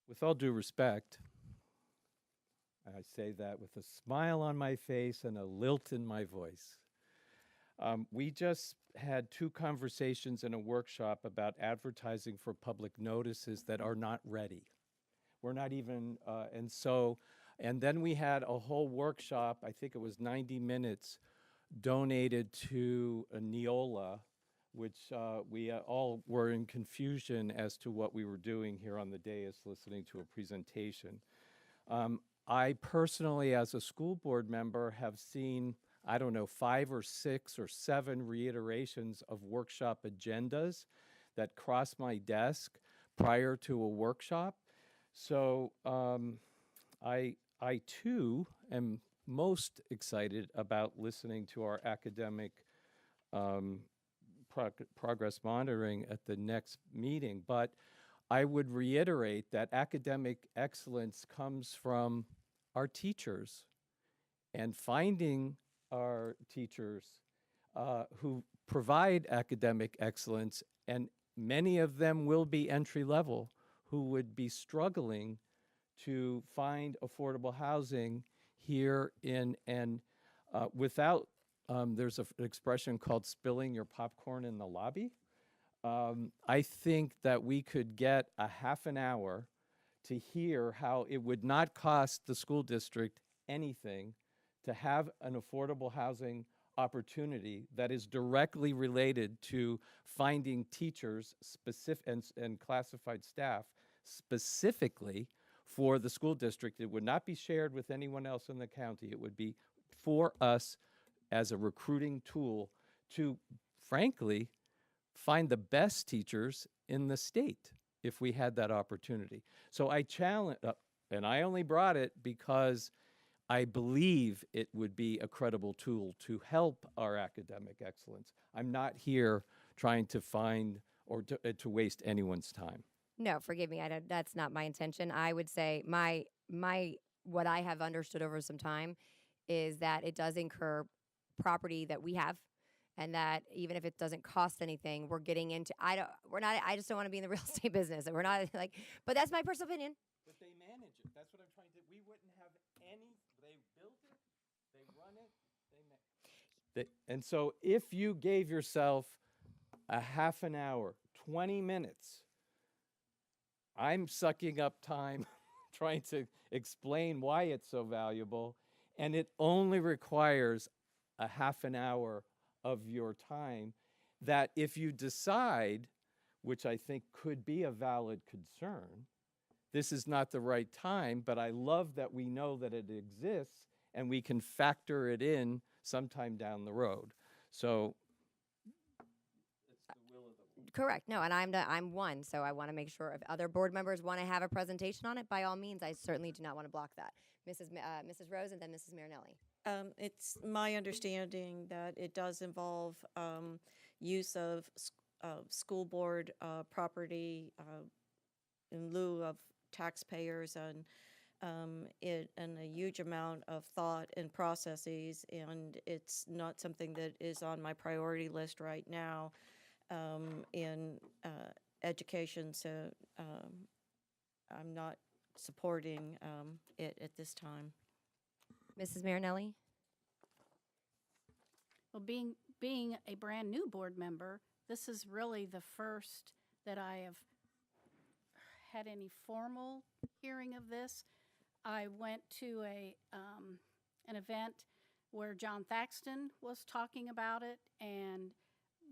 With all due respect, I say that with a smile on my face and a lilt in my voice. We just had 2 conversations in a workshop about advertising for public notices that are not ready. We're not even, and then we had a whole workshop, I think it was 90 minutes, donated to Neola, which we all were in confusion as to what we were doing here on the dais, listening to a presentation. I personally, as a school board member, have seen, I don't know, 5 or 6 or 7 reiterations of workshop agendas that cross my desk prior to a workshop. So I too am most excited about listening to our academic progress monitoring at the next meeting. But I would reiterate that academic excellence comes from our teachers, and finding our teachers who provide academic excellence, and many of them will be entry level, who would be struggling to find affordable housing here without, there's an expression called spilling your popcorn in the lobby. I think that we could get a half an hour to hear how it would not cost the school district anything to have an affordable housing opportunity that is directly related to finding teachers and classified staff specifically for the school district. It would not be shared with anyone else in the county. It would be for us as a recruiting tool to, frankly, find the best teachers in the state if we had that opportunity. So I challenge, and I only brought it because I believe it would be a credible tool to help our academic excellence. I'm not here trying to find or to waste anyone's time. No, forgive me. That's not my intention. I would say what I have understood over some time is that it does incur property that we have, and that even if it doesn't cost anything, we're getting into. I just don't want to be in the real estate business, and we're not like. But that's my personal opinion. But they manage it. That's what I'm trying to. We wouldn't have any. They built it. They run it. And so, if you gave yourself a half an hour, 20 minutes. I'm sucking up time trying to explain why it's so valuable, and it only requires a half an hour of your time that if you decide, which I think could be a valid concern, this is not the right time, but I love that we know that it exists and we can factor it in sometime down the road. So Correct. No, and I'm one, so I want to make sure if other board members want to have a presentation on it, by all means, I certainly do not want to block that. Mrs. Rose and then Mrs. Marinelli. It's my understanding that it does involve use of school board property in lieu of taxpayers and a huge amount of thought and processes, and it's not something that is on my priority list right now in education, so I'm not supporting it at this time. Mrs. Marinelli? Well, being a brand new board member, this is really the first that I have had any formal hearing of this. I went to an event where John Thaxton was talking about it and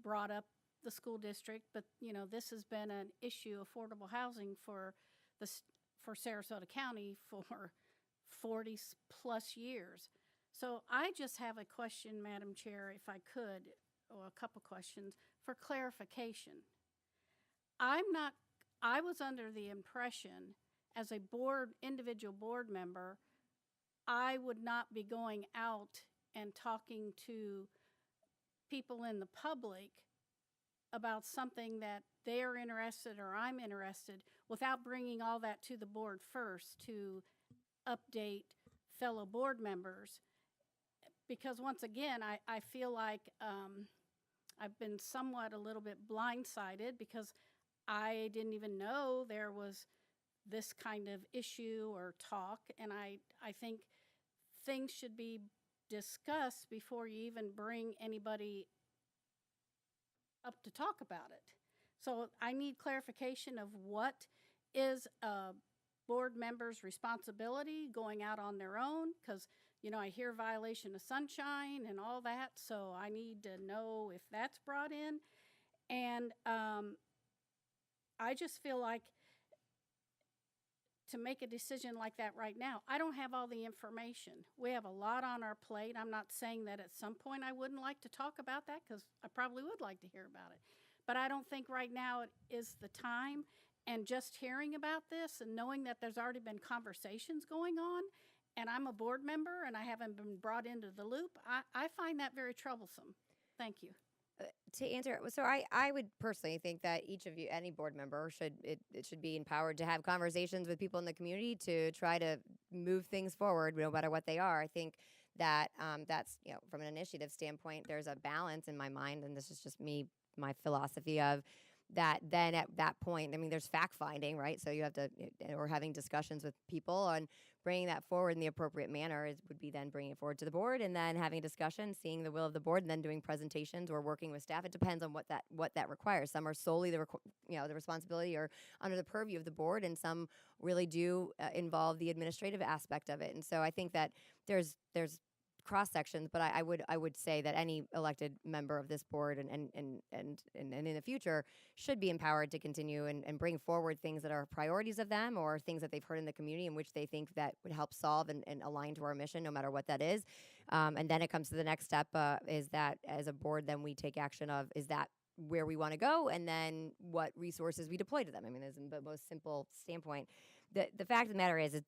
brought up the school district, but this has been an issue, affordable housing for Sarasota County for 40 plus years. So I just have a question, Madam Chair, if I could, or a couple questions for clarification. I was under the impression as a individual board member, I would not be going out and talking to people in the public about something that they're interested or I'm interested without bringing all that to the board first to update fellow board members. Because once again, I feel like I've been somewhat a little bit blindsided because I didn't even know there was this kind of issue or talk, and I think things should be discussed before you even bring anybody up to talk about it. So I need clarification of what is a board member's responsibility going out on their own, because I hear violation of sunshine and all that, so I need to know if that's brought in. And I just feel like to make a decision like that right now, I don't have all the information. We have a lot on our plate. I'm not saying that at some point I wouldn't like to talk about that, because I probably would like to hear about it. But I don't think right now it is the time. And just hearing about this and knowing that there's already been conversations going on, and I'm a board member and I haven't been brought into the loop, I find that very troublesome. Thank you. To answer, so I would personally think that each of you, any board member, it should be empowered to have conversations with people in the community to try to move things forward, no matter what they are. I think that that's, from an initiative standpoint, there's a balance in my mind, and this is just my philosophy of that. Then at that point, there's fact finding, right? So you have to, or having discussions with people on bringing that forward in the appropriate manner would be then bringing it forward to the board and then having a discussion, seeing the will of the board, and then doing presentations or working with staff. It depends on what that requires. Some are solely the responsibility or under the purview of the board, and some really do involve the administrative aspect of it. And so I think that there's cross sections, but I would say that any elected member of this board and in the future should be empowered to continue and bring forward things that are priorities of them, or things that they've heard in the community in which they think that would help solve and align to our mission, no matter what that is. And then it comes to the next step, is that as a board, then we take action of, is that where we want to go, and then what resources we deploy to them. As in the most simple standpoint. The fact of the matter is,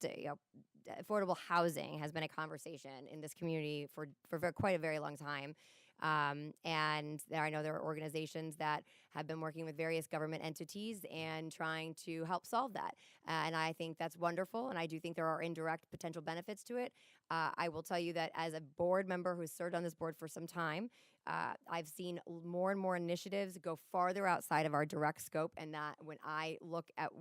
affordable housing has been a conversation in this community for quite a very long time. And I know there are organizations that have been working with various government entities and trying to help solve that. And I think that's wonderful, and I do think there are indirect potential benefits to it. I will tell you that as a board member who's served on this board for some time, I've seen more and more initiatives go farther outside of our direct scope, and that when I look at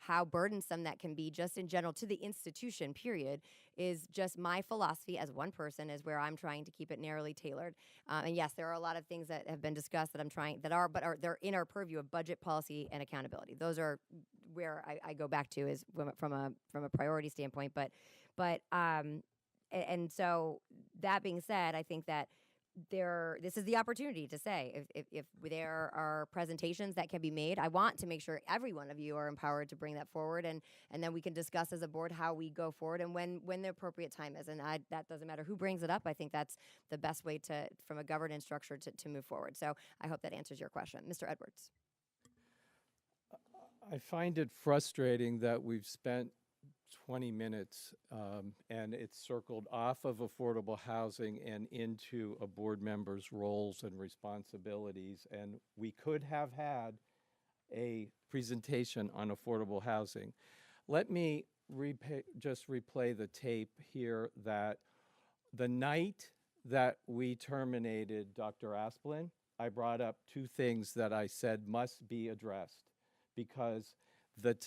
how burdensome that can be just in general to the institution, period, is just my philosophy as one person, is where I'm trying to keep it narrowly tailored. And yes, there are a lot of things that have been discussed that they're in our purview of budget, policy, and accountability. Those are where I go back to, is from a priority standpoint. And so that being said, I think that this is the opportunity to say if there are presentations that can be made, I want to make sure every one of you are empowered to bring that forward, and then we can discuss as a board how we go forward and when the appropriate time is. And that doesn't matter who brings it up. I think that's the best way to, from a governance structure, to move forward. So I hope that answers your question. Mr. Edwards. I find it frustrating that we've spent 20 minutes and it's circled off of affordable housing and into a board member's roles and responsibilities. And we could have had a presentation on affordable housing. Let me just replay the tape here that the night that we terminated Dr. Asplin, I brought up two things that I said must be addressed, because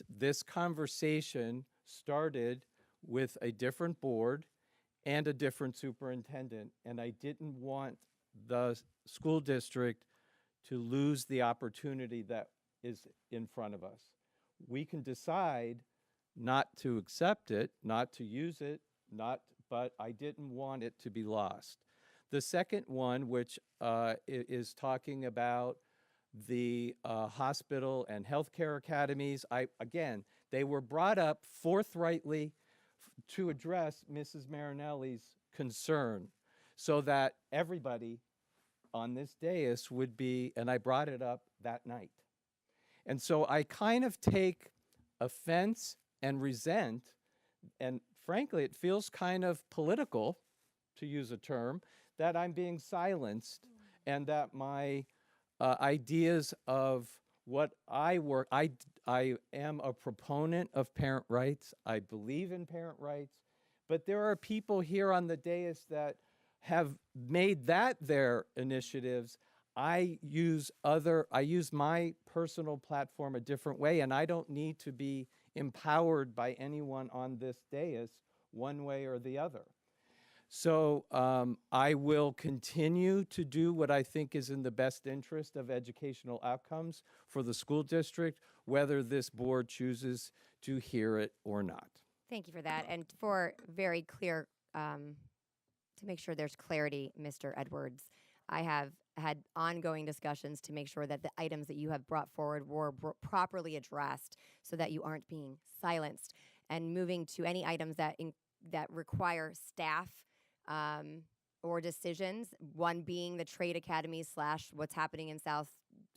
this conversation started with a different board and a different superintendent, and I didn't want the school district to lose the opportunity that is in front of us. We can decide not to accept it, not to use it, but I didn't want it to be lost. The second one, which is talking about the hospital and healthcare academies, again, they were brought up forthrightly to address Mrs. Marinelli's concern so that everybody on this dais would be, and I brought it up that night. And so I kind of take offense and resent, and frankly, it feels kind of political, to use a term, that I'm being silenced and that my ideas of what I am a proponent of parent rights. I believe in parent rights, but there are people here on the dais that have made that their initiatives. I use my personal platform a different way, and I don't need to be empowered by anyone on this dais one way or the other. So I will continue to do what I think is in the best interest of educational outcomes for the school district, whether this board chooses to hear it or not. Thank you for that. And for very clear, to make sure there's clarity, Mr. Edwards, I have had ongoing discussions to make sure that the items that you have brought forward were properly addressed so that you aren't being silenced. And moving to any items that require staff or decisions, one being the trade academy / what's happening in South,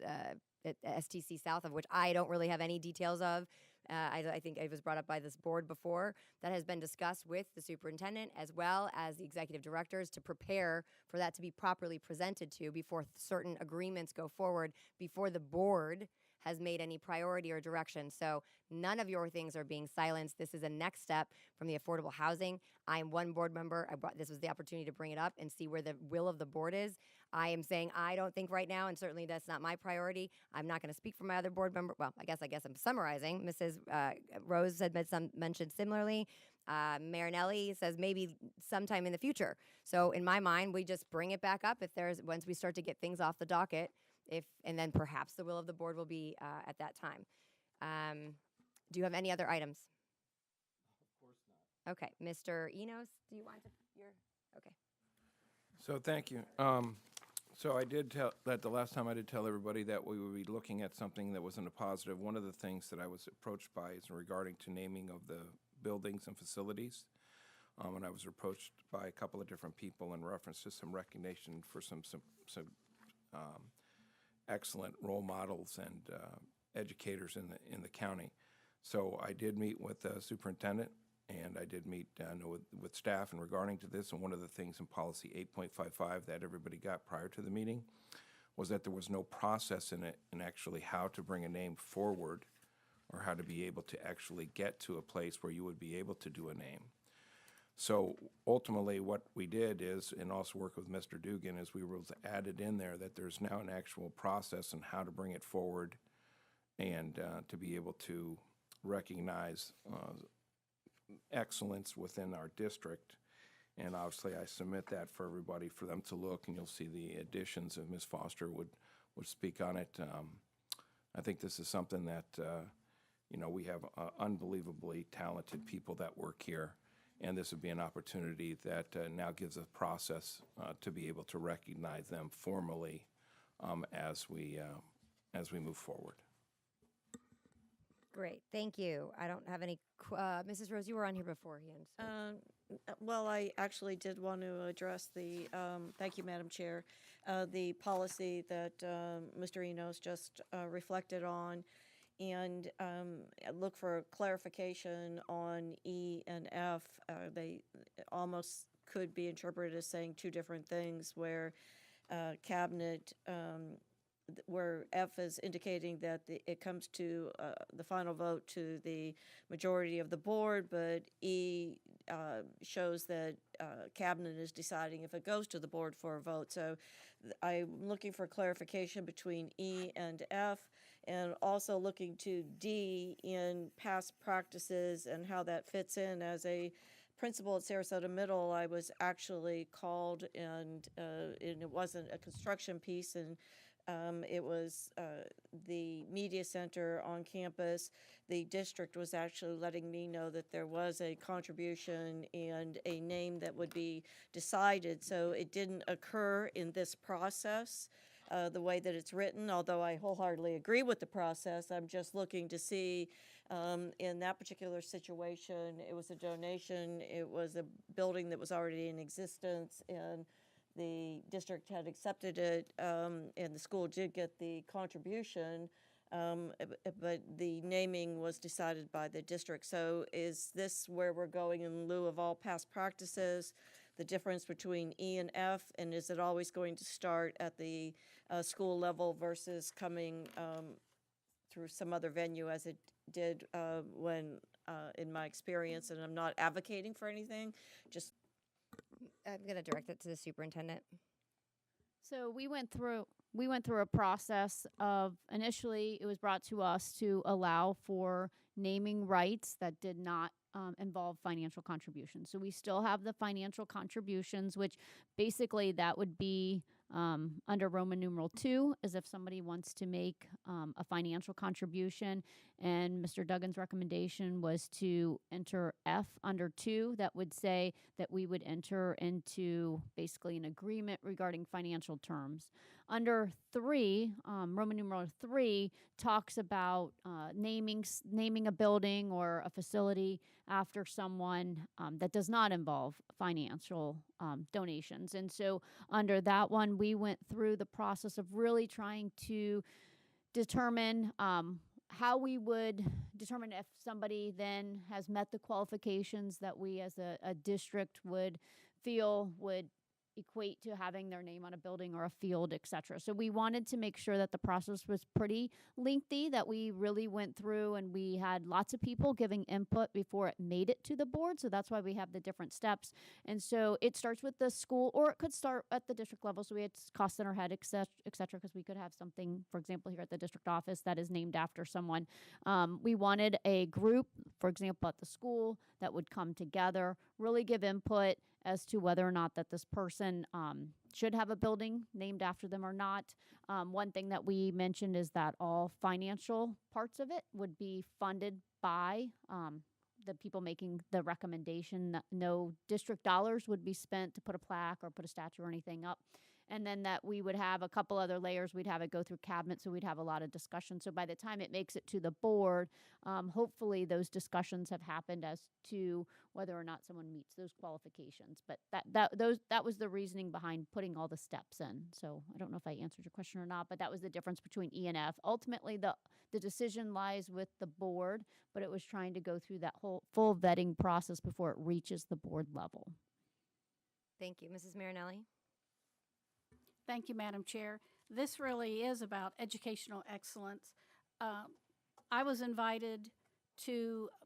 at STC South, of which I don't really have any details of. I think it was brought up by this board before, that has been discussed with the superintendent as well as the executive directors to prepare for that to be properly presented to before certain agreements go forward, before the board has made any priority or direction. So none of your things are being silenced. This is a next step from the affordable housing. I am one board member. This was the opportunity to bring it up and see where the will of the board is. I am saying I don't think right now, and certainly that's not my priority. I'm not going to speak for my other board member. Well, I guess I'm summarizing. Mrs. Rose had mentioned similarly. Marinelli says maybe sometime in the future. So in my mind, we just bring it back up once we start to get things off the docket. And then perhaps the will of the board will be at that time. Do you have any other items? Of course not. Okay, Mr. Enos, do you want to? Okay. So thank you. So I did tell that the last time I did tell everybody that we would be looking at something that wasn't a positive. One of the things that I was approached by is regarding to naming of the buildings and facilities. And I was approached by a couple of different people in reference to some recognition for some excellent role models and educators in the county. So I did meet with the superintendent, and I did meet with staff in regarding to this. And one of the things in policy 8.55 that everybody got prior to the meeting was that there was no process in it in actually how to bring a name forward or how to be able to actually get to a place where you would be able to do a name. So ultimately what we did is, and also work with Mr. Dugan, is we were able to add it in there that there's now an actual process on how to bring it forward and to be able to recognize excellence within our district. And obviously I submit that for everybody for them to look, and you'll see the additions of Ms. Foster would speak on it. I think this is something that, we have unbelievably talented people that work here. And this would be an opportunity that now gives a process to be able to recognize them formally as we move forward. Great, thank you. I don't have any, Mrs. Rose, you were on here beforehand. So. Well, I actually did want to address the, thank you, Madam Chair, the policy that Mr. Enos just reflected on, and look for clarification on E and F. They almost could be interpreted as saying two different things, where cabinet, where F is indicating that it comes to the final vote to the majority of the board, but E shows that cabinet is deciding if it goes to the board for a vote. So I'm looking for clarification between E and F, and also looking to D in past practices and how that fits in. As a principal at Sarasota Middle, I was actually called, and it wasn't a construction piece, and it was the media center on campus. The district was actually letting me know that there was a contribution and a name that would be decided. So it didn't occur in this process the way that it's written, although I wholeheartedly agree with the process. I'm just looking to see in that particular situation, it was a donation, it was a building that was already in existence, and the district had accepted it, and the school did get the contribution, but the naming was decided by the district. So is this where we're going in lieu of all past practices, the difference between E and F, and is it always going to start at the school level versus coming through some other venue as it did when, in my experience, and I'm not advocating for anything, just I'm going to direct it to the superintendent. So we went through a process of, initially it was brought to us to allow for naming rights that did not involve financial contributions. So we still have the financial contributions, which basically that would be under Roman numeral 2, as if somebody wants to make a financial contribution. And Mr. Duggan's recommendation was to enter F under 2. That would say that we would enter into basically an agreement regarding financial terms. Under 3, Roman numeral 3 talks about naming a building or a facility after someone that does not involve financial donations. And so under that one, we went through the process of really trying to determine how we would determine if somebody then has met the qualifications that we as a district would feel would equate to having their name on a building or a field, et cetera. So we wanted to make sure that the process was pretty lengthy, that we really went through and we had lots of people giving input before it made it to the board. So that's why we have the different steps. And so it starts with the school, or it could start at the district level. So we had cost center head, et cetera, because we could have something, for example, here at the district office that is named after someone. We wanted a group, for example, at the school that would come together, really give input as to whether or not that this person should have a building named after them or not. One thing that we mentioned is that all financial parts of it would be funded by the people making the recommendation. No district dollars would be spent to put a plaque or put a statue or anything up. And then that we would have a couple other layers. We'd have it go through cabinet, so we'd have a lot of discussion. So by the time it makes it to the board, hopefully those discussions have happened as to whether or not someone meets those qualifications. But that was the reasoning behind putting all the steps in. So I don't know if I answered your question or not, but that was the difference between E and F. Ultimately, the decision lies with the board, but it was trying to go through that whole full vetting process before it reaches the board level. Thank you. Mrs. Marinelli? Thank you, Madam Chair. This really is about educational excellence. I was invited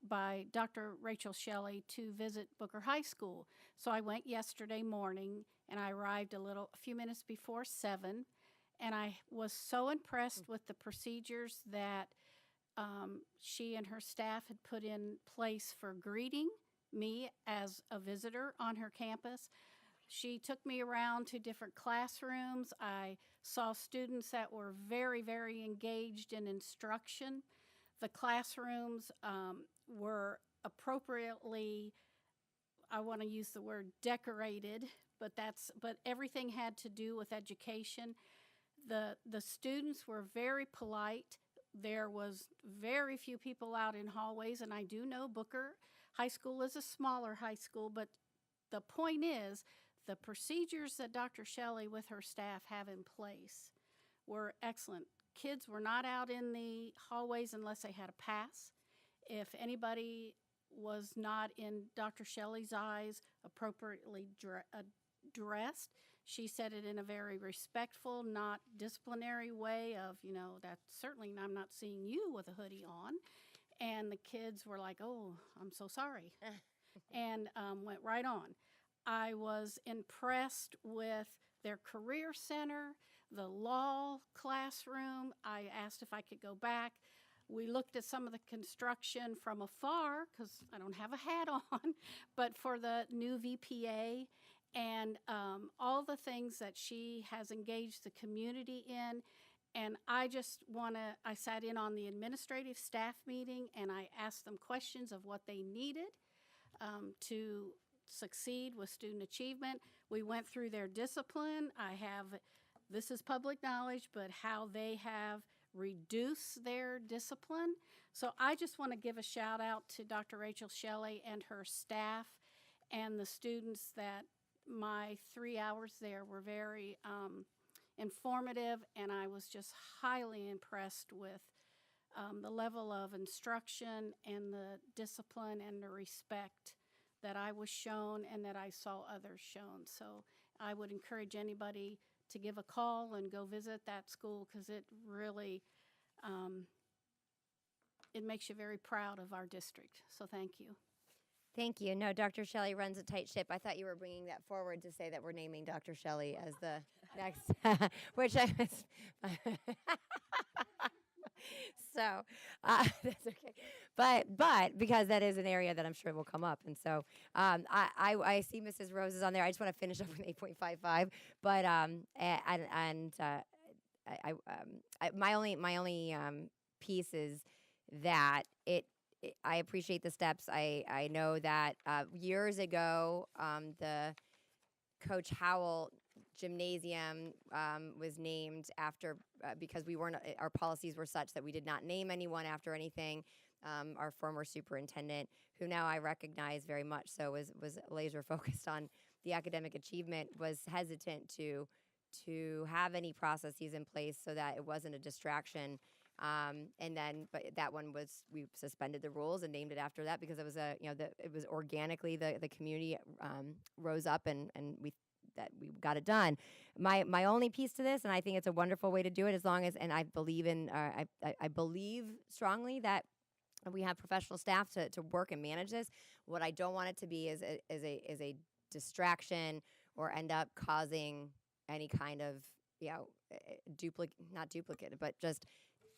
by Dr. Rachel Shelley to visit Booker High School. So I went yesterday morning, and I arrived a few minutes before 7, and I was so impressed with the procedures that she and her staff had put in place for greeting me as a visitor on her campus. She took me around to different classrooms. I saw students that were very, very engaged in instruction. The classrooms were appropriately I want to use the word decorated, but everything had to do with education. The students were very polite. There was very few people out in hallways, and I do know Booker High School is a smaller high school, but the point is the procedures that Dr. Shelley with her staff have in place were excellent. Kids were not out in the hallways unless they had a pass. If anybody was not in Dr. Shelley's eyes appropriately dressed, she said it in a very respectful, not disciplinary way of, that certainly I'm not seeing you with a hoodie on. And the kids were like, oh, I'm so sorry, and went right on. I was impressed with their career center, the law classroom. I asked if I could go back. We looked at some of the construction from afar because I don't have a hat on, but for the new VPA and all the things that she has engaged the community in. And I sat in on the administrative staff meeting and I asked them questions of what they needed to succeed with student achievement. We went through their discipline. This is public knowledge, but how they have reduced their discipline. So I just want to give a shout out to Dr. Rachel Shelley and her staff and the students that my 3 hours there were very informative, and I was just highly impressed with the level of instruction and the discipline and the respect that I was shown and that I saw others shown. So I would encourage anybody to give a call and go visit that school because it really, it makes you very proud of our district. So thank you. Thank you. No, Dr. Shelley runs a tight ship. I thought you were bringing that forward to say that we're naming Dr. Shelley as the next, which I was. So that's okay. But because that is an area that I'm sure will come up. And so I see Mrs. Rose is on there. I just want to finish up with 8.55. But my only piece is that I appreciate the steps. I know that years ago, the Coach Howell gymnasium was named after because our policies were such that we did not name anyone after anything. Our former superintendent, who now I recognize very much so, was laser focused on the academic achievement, was hesitant to have any processes in place so that it wasn't a distraction. But that one we suspended the rules and named it after that because it was it was organically the community rose up and we got it done. My only piece to this, and I think it's a wonderful way to do it, as long as, and I believe I believe strongly that we have professional staff to work and manage this. What I don't want it to be is a distraction or end up causing any kind of not duplicate, but just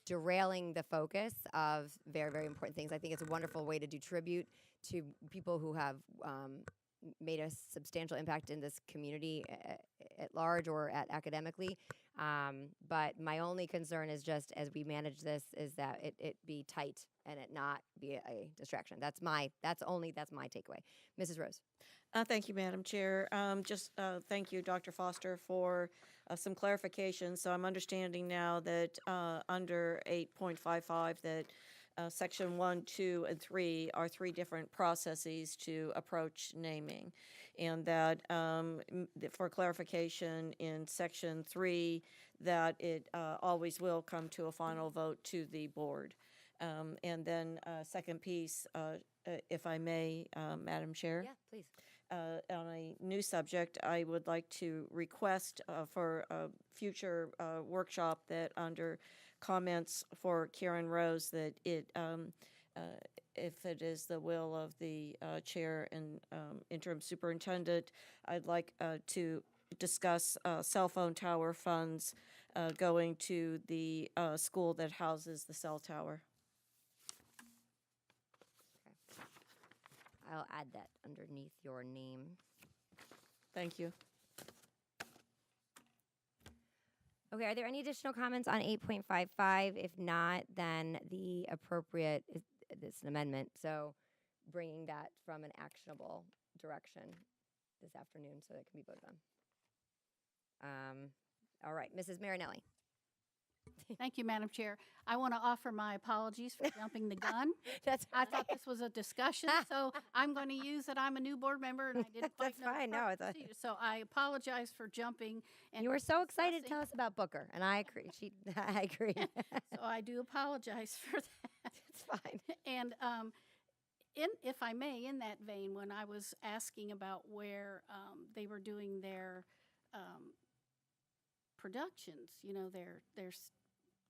derailing the focus of very, very important things. I think it's a wonderful way to do tribute to people who have made a substantial impact in this community at large or academically. But my only concern is just as we manage this is that it be tight and it not be a distraction. That's my takeaway. Mrs. Rose. Thank you, Madam Chair. Thank you, Dr. Foster, for some clarification. So I'm understanding now that under 8.55 that Section 1, 2, and 3 are 3 different processes to approach naming. And that for clarification in Section 3, that it always will come to a final vote to the board. And then second piece, if I may, Madam Chair. Yeah, please. On a new subject, I would like to request for a future workshop that under comments for Karen Rose that if it is the will of the chair and interim superintendent, I'd like to discuss cell phone tower funds going to the school that houses the cell tower. I'll add that underneath your name. Thank you. Okay, are there any additional comments on 8.55? If not, then the appropriate, it's an amendment, so bringing that from an actionable direction this afternoon, so that can be voted on. All right, Mrs. Marinelli. Thank you, Madam Chair. I want to offer my apologies for jumping the gun. I thought this was a discussion, so I'm going to use that I'm a new board member and I didn't quite That's know the fine. No, proper it's a- procedure. So I apologize for jumping. And You were so excited to discussing. tell us about Booker, and I agree. I agree. So I do apologize for that. It's fine. And if I may, in that vein, when I was asking about where they were doing their productions,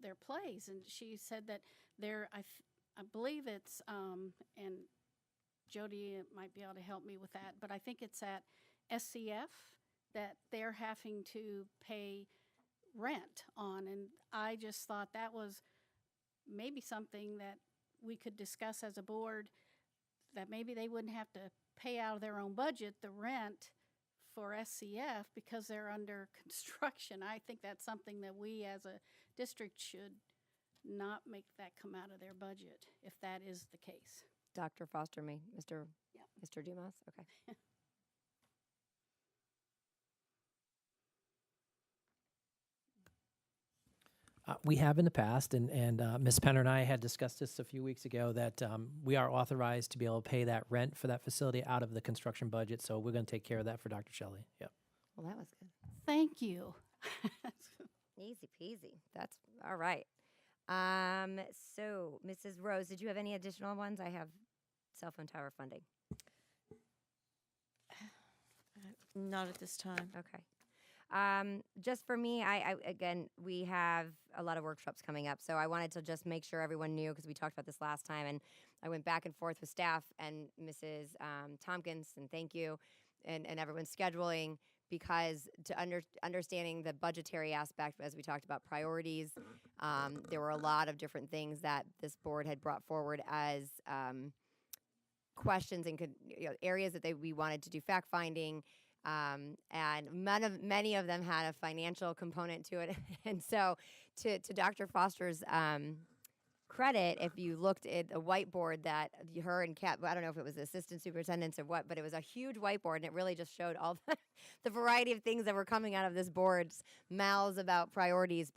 their plays, and she said that I believe it's and Jody might be able to help me with that, but I think it's at SCF that they're having to pay rent on, and I just thought that was maybe something that we could discuss as a board, that maybe they wouldn't have to pay out of their own budget the rent for SCF because they're under construction. I think that's something that we as a district should not make that come out of their budget if that is the case. Dr. Foster, Mr. Dumas? Okay. We have in the past, and Ms. Penner and I had discussed this a few weeks ago, that we are authorized to be able to pay that rent for that facility out of the construction budget, so we're going to take care of that for Dr. Shelley. Yep. Well, that was good. Thank you. Easy peasy. That's all right. So, Mrs. Rose, did you have any additional ones? I have cell phone tower funding. Not at this time. Okay. Just for me, again, we have a lot of workshops coming up, so I wanted to just make sure everyone knew, because we talked about this last time, and I went back and forth with staff and Mrs. Tompkins, and thank you, and everyone's scheduling, because to understanding the budgetary aspect, as we talked about priorities, there were a lot of different things that this board had brought forward as questions and areas that we wanted to do fact finding. And many of them had a financial component to it. And so to Dr. Foster's credit, if you looked at the whiteboard that her and Kat, I don't know if it was assistant superintendents or what, but it was a huge whiteboard, and it really just showed all the variety of things that were coming out of this board's mouths about priorities,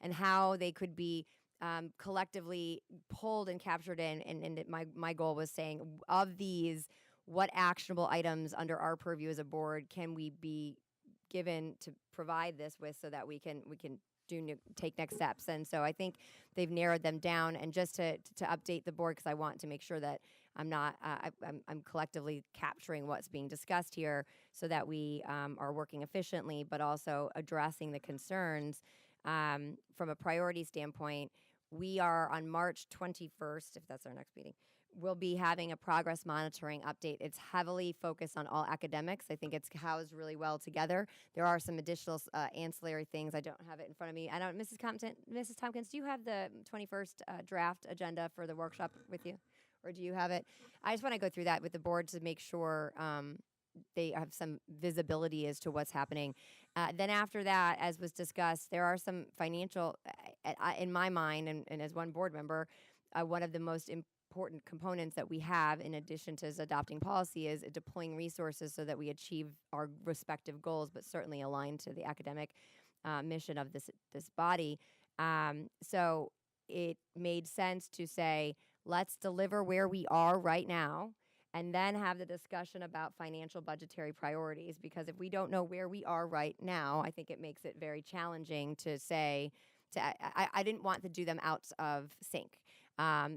and how they could be collectively pulled and captured in. And my goal was saying, of these, what actionable items under our purview as a board can we be given to provide this with, so that we can take next steps. And so I think they've narrowed them down. And just to update the board, because I want to make sure that I'm collectively capturing what's being discussed here, so that we are working efficiently, but also addressing the concerns from a priority standpoint. We are on March 21st, if that's our next meeting. We'll be having a progress monitoring update. It's heavily focused on all academics. I think it's housed really well together. There are some additional ancillary things. I don't have it in front of me. Mrs. Tompkins, do you have the 21st draft agenda for the workshop with you? Or do you have it? I just want to go through that with the board to make sure they have some visibility as to what's happening. Then after that, as was discussed, there are some financial, in my mind, and as one board member, one of the most important components that we have, in addition to adopting policy, is deploying resources so that we achieve our respective goals, but certainly aligned to the academic mission of this body. So it made sense to say, let's deliver where we are right now, and then have the discussion about financial budgetary priorities. Because if we don't know where we are right now, I think it makes it very challenging to say, I didn't want to do them out of sync.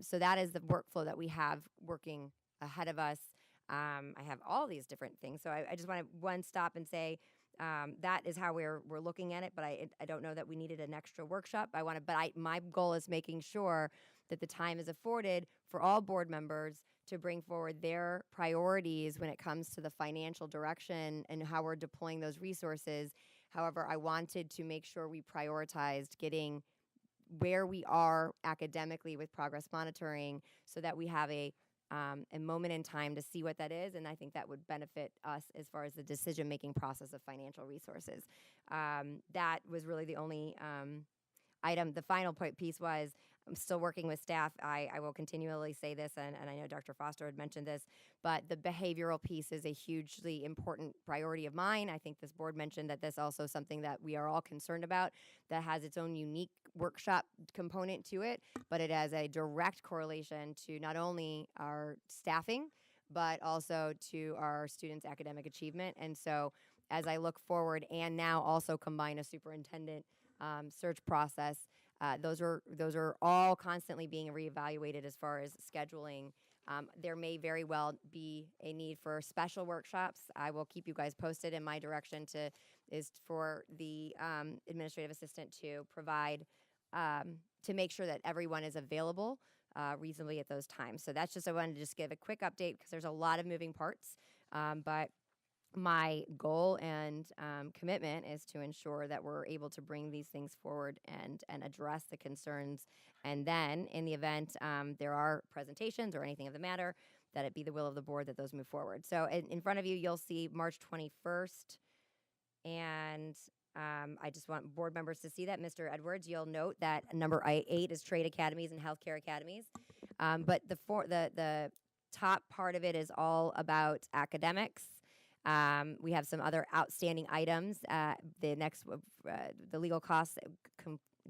So that is the workflow that we have working ahead of us. I have all these different things. So I just want to stop and say that is how we're looking at it. But I don't know that we needed an extra workshop. My goal is making sure that the time is afforded for all board members to bring forward their priorities when it comes to the financial direction and how we're deploying those resources. However, I wanted to make sure we prioritized getting where we are academically with progress monitoring, so that we have a moment in time to see what that is, and I think that would benefit us as far as the decision-making process of financial resources. That was really the only item. The final piece was, I'm still working with staff. I will continually say this, and I know Dr. Foster had mentioned this, but the behavioral piece is a hugely important priority of mine. I think this board mentioned that this also something that we are all concerned about, that has its own unique workshop component to it, but it has a direct correlation to not only our staffing, but also to our students' academic achievement. And so as I look forward and now also combine a superintendent search process, those are all constantly being reevaluated as far as scheduling. There may very well be a need for special workshops. I will keep you guys posted. In my direction is for the administrative assistant to provide to make sure that everyone is available reasonably at those times. So that's just, I wanted to just give a quick update because there's a lot of moving parts. But my goal and commitment is to ensure that we're able to bring these things forward and address the concerns. And then in the event there are presentations or anything of the matter, that it be the will of the board that those move forward. So in front of you, you'll see March 21st. And I just want board members to see that. Mr. Edwards, you'll note that number 8 is trade academies and healthcare academies. But the top part of it is all about academics. We have some other outstanding items. The next, the legal costs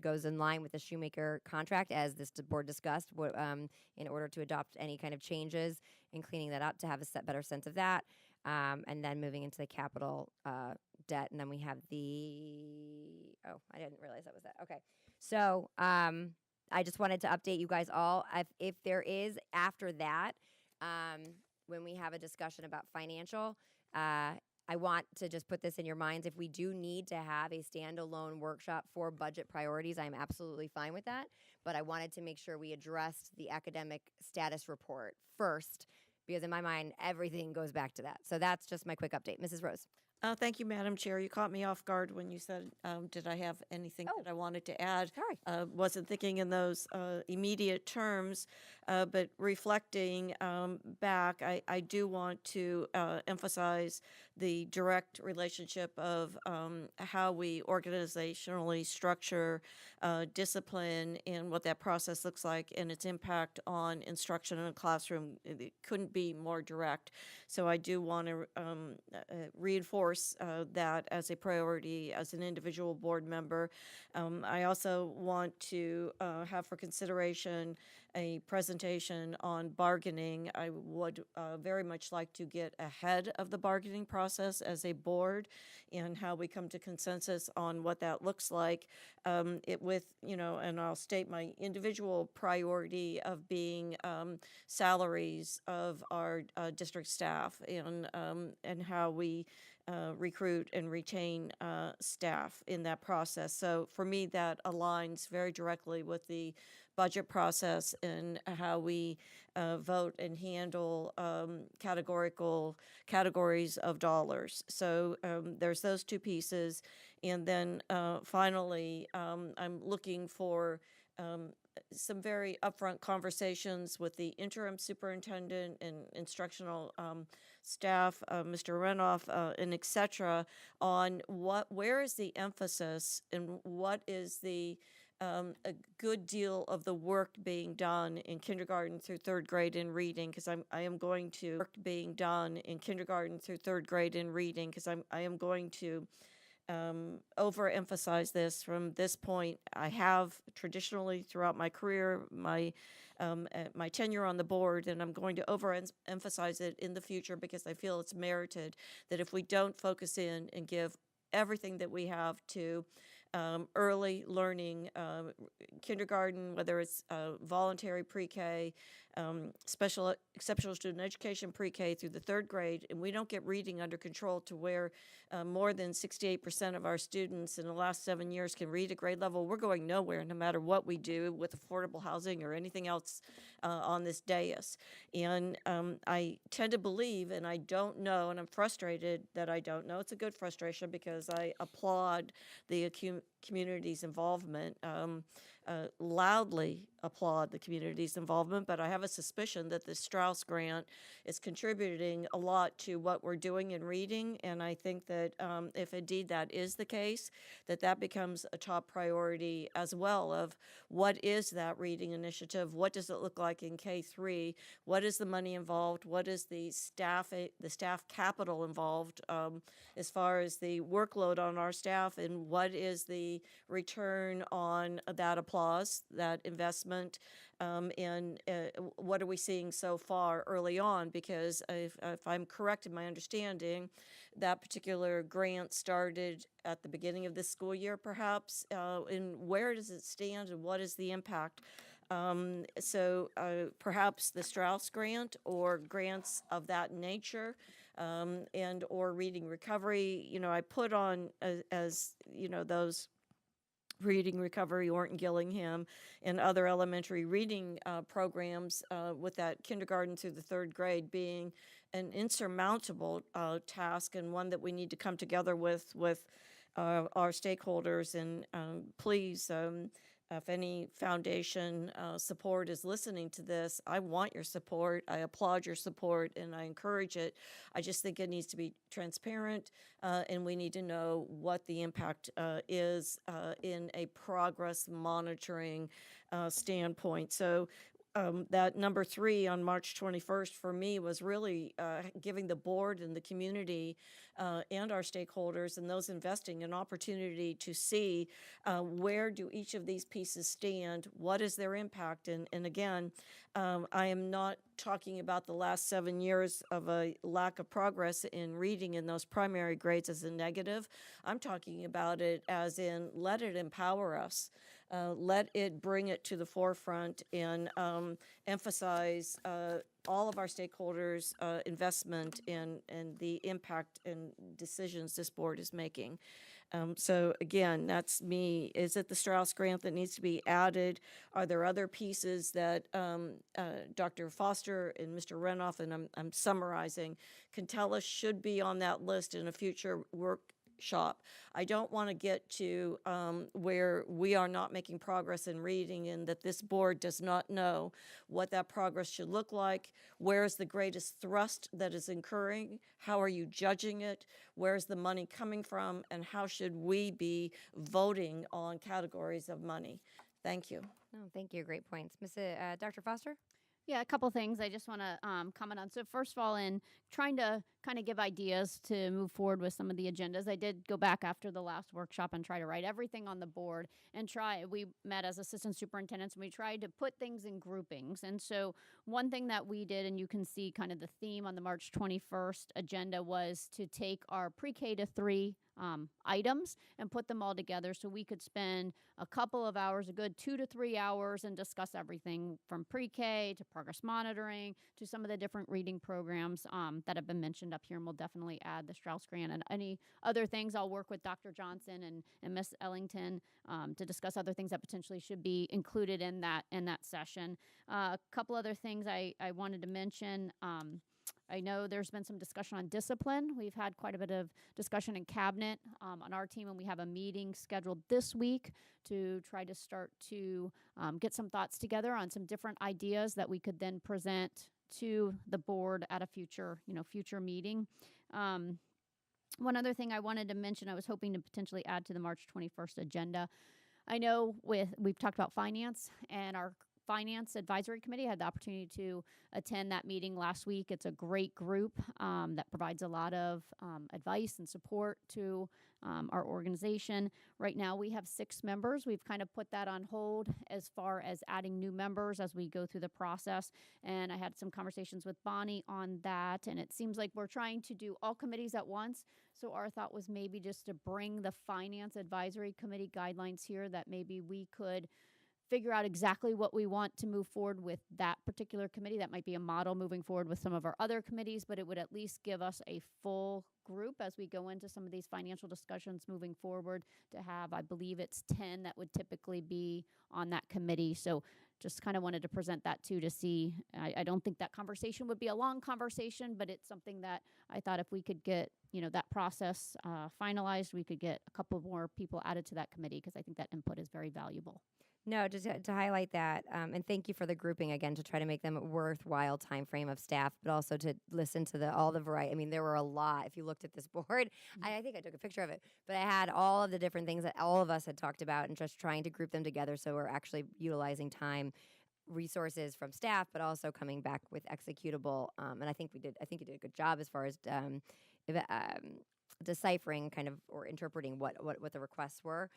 goes in line with the Shoemaker contract, as this board discussed, in order to adopt any kind of changes and cleaning that up to have a better sense of that. And then moving into the capital debt, and then we have I didn't realize that was that. Okay, so I just wanted to update you guys all. If there is after that, when we have a discussion about financial, I want to just put this in your minds. If we do need to have a standalone workshop for budget priorities, I'm absolutely fine with that. But I wanted to make sure we addressed the academic status report first, because in my mind, everything goes back to that. So that's just my quick update. Mrs. Rose. Thank you, Madam Chair. You caught me off guard when you said, did I have anything that I wanted to add? Sorry. Wasn't thinking in those immediate terms, but reflecting back, I do want to emphasize the direct relationship of how we organizationally structure discipline and what that process looks like and its impact on instruction in a classroom. It couldn't be more direct. So I do want to reinforce that as a priority as an individual board member. I also want to have for consideration a presentation on bargaining. I would very much like to get ahead of the bargaining process as a board and how we come to consensus on what that looks like. And I'll state my individual priority of being salaries of our district staff and how we recruit and retain staff in that process. So for me, that aligns very directly with the budget process and how we vote and handle categories of dollars. So there's those two pieces. And then finally, I'm looking for some very upfront conversations with the interim superintendent and instructional staff, Mr. Renoff, and et cetera, on where is the emphasis and what is the a good deal of the work being done in kindergarten through third grade in reading, because I am going to work being done in kindergarten through third grade in reading, because I am going to overemphasize this from this point. I have traditionally throughout my career, my tenure on the board, and I'm going to overemphasize it in the future because I feel it's merited that if we don't focus in and give everything that we have to early learning, kindergarten, whether it's voluntary pre-K, special exceptional student education pre-K through the third grade, and we don't get reading under control to where more than 68% of our students in the last 7 years can read at grade level, we're going nowhere no matter what we do with affordable housing or anything else on this dais. And I tend to believe, and I don't know, and I'm frustrated that I don't know. It's a good frustration because I applaud the community's involvement loudly applaud the community's involvement, but I have a suspicion that the Strauss grant is contributing a lot to what we're doing in reading, and I think that if indeed that is the case, that becomes a top priority as well of what is that reading initiative, what does it look like in K-3, what is the money involved, what is the staff capital involved as far as the workload on our staff, and what is the return on that applause, that investment, and what are we seeing so far early on? Because if I'm correct in my understanding, that particular grant started at the beginning of this school year, perhaps. And where does it stand, and what is the impact? So perhaps the Strauss grant or grants of that nature, and or reading recovery. I put on as those reading recovery, Orton Gillingham, and other elementary reading programs with that kindergarten through the third grade being an insurmountable task, and one that we need to come together with our stakeholders. And please, if any foundation support is listening to this, I want your support. I applaud your support, and I encourage it. I just think it needs to be transparent, and we need to know what the impact is in a progress monitoring standpoint. So that number 3 on March 21st for me was really giving the board and the community and our stakeholders and those investing an opportunity to see where do each of these pieces stand, what is their impact, and again, I am not talking about the last 7 years of a lack of progress in reading in those primary grades as a negative. I'm talking about it as in let it empower us. Let it bring it to the forefront and emphasize all of our stakeholders' investment in the impact and decisions this board is making. So again, that's me. Is it the Strauss grant that needs to be added? Are there other pieces that Dr. Foster and Mr. Renoff, and I'm summarizing, can tell us should be on that list in a future workshop? I don't want to get to where we are not making progress in reading and that this board does not know what that progress should look like. Where is the greatest thrust that is incurring? How are you judging it? Where is the money coming from? And how should we be voting on categories of money? Thank you. Oh, thank you. Great points. Dr. Foster? Yeah, a couple things I just want to comment on. So first of all, in trying to kind of give ideas to move forward with some of the agendas, I did go back after the last workshop and try to write everything on the board and we met as assistant superintendents, and we tried to put things in groupings. And so one thing that we did, and you can see kind of the theme on the March 21st agenda, was to take our pre-K to 3 items and put them all together so we could spend a couple of hours, a good 2 to 3 hours, and discuss everything from pre-K to progress monitoring to some of the different reading programs that have been mentioned up here. And we'll definitely add the Strauss grant and any other things. I'll work with Dr. Johnson and Ms. Ellington to discuss other things that potentially should be included in that session. A couple other things I wanted to mention. I know there's been some discussion on discipline. We've had quite a bit of discussion in cabinet on our team, and we have a meeting scheduled this week to try to start to get some thoughts together on some different ideas that we could then present to the board at a future meeting. One other thing I wanted to mention, I was hoping to potentially add to the March 21st agenda. I know we've talked about finance, and our Finance Advisory Committee had the opportunity to attend that meeting last week. It's a great group that provides a lot of advice and support to our organization. Right now we have 6 members. We've kind of put that on hold as far as adding new members as we go through the process. And I had some conversations with Bonnie on that, and it seems like we're trying to do all committees at once. So our thought was maybe just to bring the Finance Advisory Committee guidelines here, that maybe we could figure out exactly what we want to move forward with that particular committee. That might be a model moving forward with some of our other committees, but it would at least give us a full group as we go into some of these financial discussions moving forward, to have, I believe it's 10 that would typically be on that committee. So just kind of wanted to present that too, to see. I don't think that conversation would be a long conversation, but it's something that I thought if we could get that process finalized, we could get a couple more people added to that committee, because I think that input is very valuable. No, just to highlight that, and thank you for the grouping again to try to make them a worthwhile time frame of staff, but also to listen to all the variety. I mean, there were a lot. If you looked at this board, I think I took a picture of it, but I had all of the different things that all of us had talked about, and just trying to group them together so we're actually utilizing time, resources from staff, but also coming back with executable. And I think we did. I think you did a good job as far as deciphering kind of or interpreting what the requests were.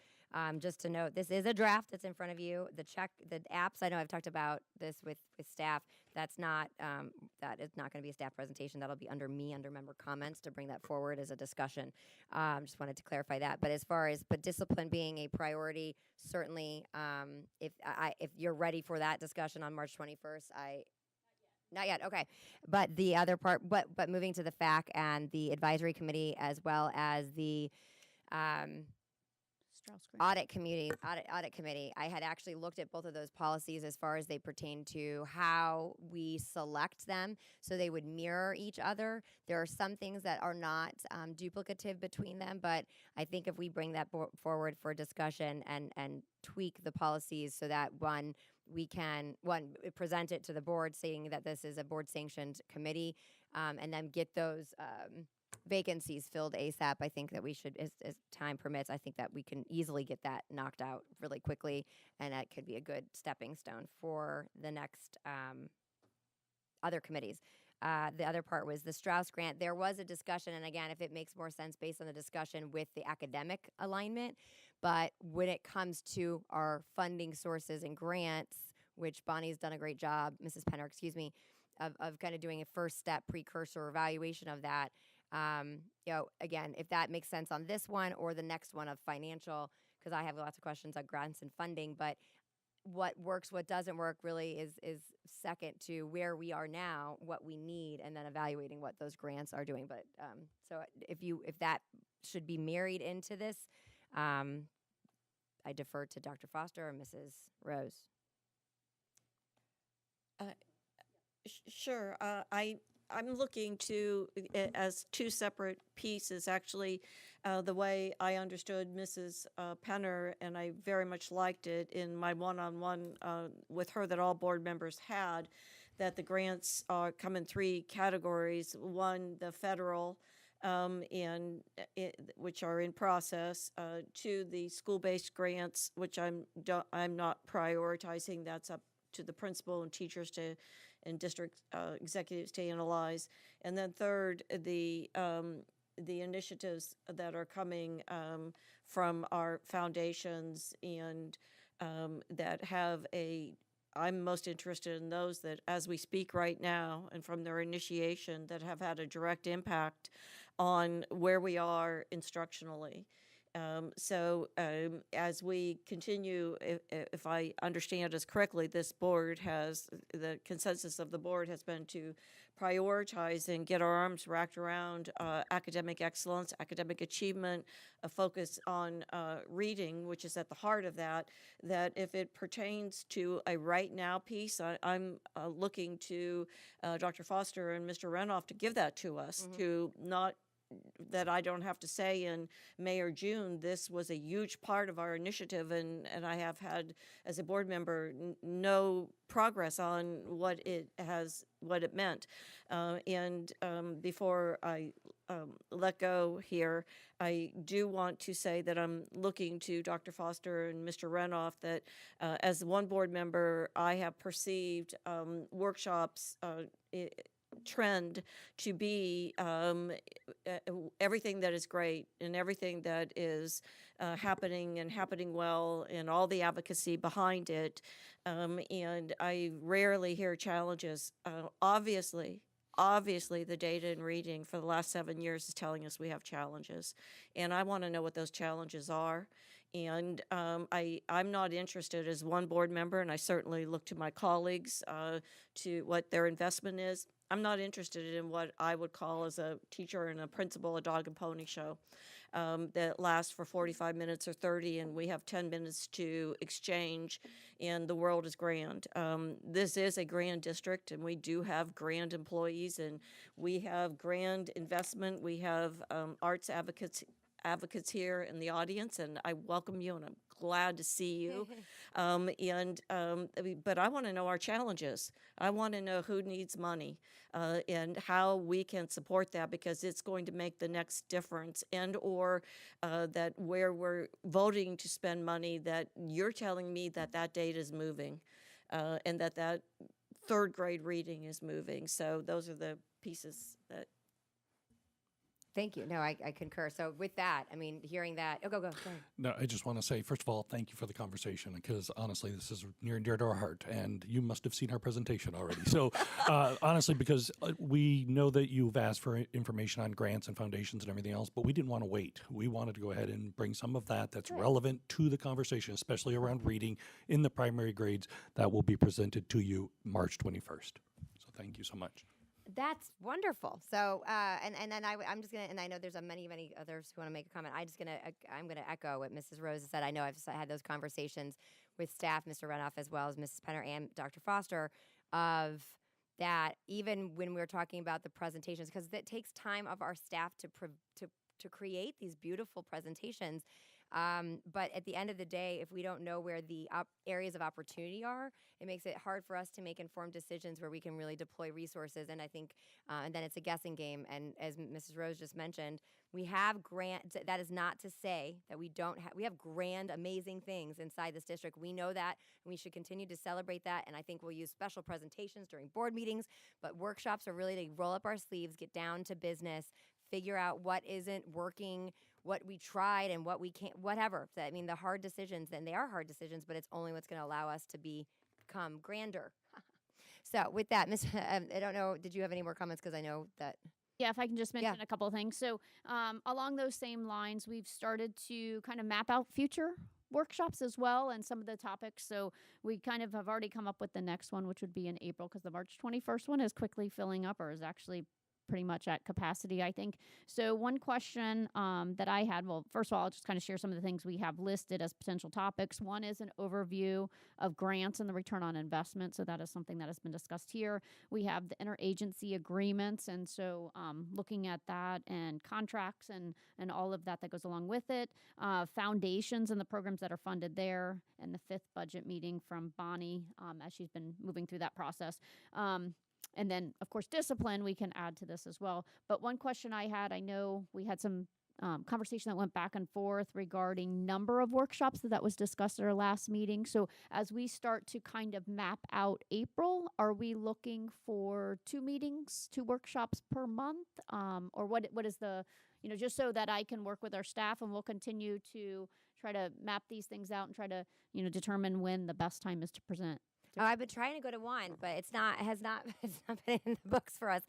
Just to note, this is a draft that's in front of you. The apps, I know I've talked about this with staff. That's not, that is not going to be a staff presentation. That'll be under member comments to bring that forward as a discussion. Just wanted to clarify that. But as far as, discipline being a priority, certainly, if you're ready for that discussion on March 21st, not yet. Okay. But the other part, but moving to the FAC and the advisory committee, as well as the audit committee, I had actually looked at both of those policies as far as they pertain to how we select them, so they would mirror each other. There are some things that are not duplicative between them, but I think if we bring that forward for discussion and tweak the policies so that we can present it to the board saying that this is a board sanctioned committee, and then get those vacancies filled ASAP. I think that we should, as time permits, I think that we can easily get that knocked out really quickly, and that could be a good stepping stone for the next other committees. The other part was the Strauss grant. There was a discussion, and again, if it makes more sense based on the discussion with the academic alignment, but when it comes to our funding sources and grants, which Bonnie's done a great job, Mrs. Penner, excuse me, of kind of doing a first step precursor evaluation of that. Again, if that makes sense on this one or the next one of financial, because I have lots of questions on grants and funding, but what works, what doesn't work really is second to where we are now, what we need, and then evaluating what those grants are doing. But so if that should be married into this, I defer to Dr. Foster or Mrs. Rose. Sure. I'm looking to as two separate pieces. Actually, the way I understood Mrs. Penner, and I very much liked it in my one-on-one with her that all board members had, that the grants come in three categories. One, the federal, which are in process. Two, the school-based grants, which I'm not prioritizing. That's up to the principal and teachers and district executives to analyze. And then third, the initiatives that are coming from our foundations and that have I'm most interested in those that, as we speak right now, and from their initiation, that have had a direct impact on where we are instructionally. As we continue, if I understand us correctly, the consensus of the board has been to prioritize and get our arms wrapped around academic excellence, academic achievement, a focus on reading, which is at the heart of that if it pertains to a right now piece, I'm looking to Dr. Foster and Mr. Renoff to give that to us, to not that I don't have to say in May or June, this was a huge part of our initiative, and I have had, as a board member, no progress on what it meant. Before I let go here, I do want to say that I'm looking to Dr. Foster and Mr. Renoff that as one board member, I have perceived workshops trend to be everything that is great and everything that is happening and happening well and all the advocacy behind it. And I rarely hear challenges. Obviously, the data in reading for the last 7 years is telling us we have challenges. And I want to know what those challenges are. And I'm not interested as one board member, and I certainly look to my colleagues to what their investment is. I'm not interested in what I would call as a teacher and a principal a dog and pony show that lasts for 45 minutes or 30, and we have 10 minutes to exchange, and the world is grand. This is a grand district, and we do have grand employees, and we have grand investment. We have arts advocates here in the audience, and I welcome you, and I'm glad to see you. But I want to know our challenges. I want to know who needs money and how we can support that, because it's going to make the next difference. And or that where we're voting to spend money, that you're telling me that that date is moving and that that third grade reading is moving. So those are the pieces that. Thank you. No, I concur. So with that, I mean, hearing that, go ahead. No, I just want to say, first of all, thank you for the conversation, because honestly, this is near and dear to our heart, and you must have seen our presentation already. So honestly, because we know that you've asked for information on grants and foundations and everything else, but we didn't want to wait. We wanted to go ahead and bring some of that that's relevant to the conversation, especially around reading in the primary grades, that will be presented to you March 21st. So thank you so much. That's wonderful. So, and then I'm just gonna, and I know there's many others who want to make a comment. I'm gonna echo what Mrs. Rose said. I know I've had those conversations with staff, Mr. Renoff, as well as Mrs. Penner and Dr. Foster, of that. Even when we're talking about the presentations, because it takes time of our staff to create these beautiful presentations. But at the end of the day, if we don't know where the areas of opportunity are, it makes it hard for us to make informed decisions where we can really deploy resources. And I think, and then it's a guessing game. And as Mrs. Rose just mentioned, we have grant. That is not to say that we don't have. We have grand, amazing things inside this district. We know that, and we should continue to celebrate that. And I think we'll use special presentations during board meetings, but workshops are really to roll up our sleeves, get down to business, figure out what isn't working, what we tried and what we can't, whatever. I mean, the hard decisions, and they are hard decisions, but it's only what's going to allow us to become grander. So with that, Miss, I don't know, did you have any more comments? Because I know that. Yeah, if I can just mention a couple of things. So along those same lines, we've started to kind of map out future workshops as well and some of the topics. So we kind of have already come up with the next one, which would be in April, because the March 21st one is quickly filling up, or is actually pretty much at capacity, I think. So one question that I had, well, first of all, I'll just kind of share some of the things we have listed as potential topics. One is an overview of grants and the return on investment. So that is something that has been discussed here. We have the interagency agreements. And so looking at that and contracts and all of that goes along with it. Foundations and the programs that are funded there. And the 5th budget meeting from Bonnie as she's been moving through that process. And then, of course, discipline, we can add to this as well. But one question I had, I know we had some conversation that went back and forth regarding number of workshops that was discussed at our last meeting. So as we start to kind of map out April, are we looking for 2 meetings, 2 workshops per month? Or what is the, just so that I can work with our staff, and we'll continue to try to map these things out and try to, determine when the best time is to present. Oh, I've been trying to go to one, but it's not been in the books for us.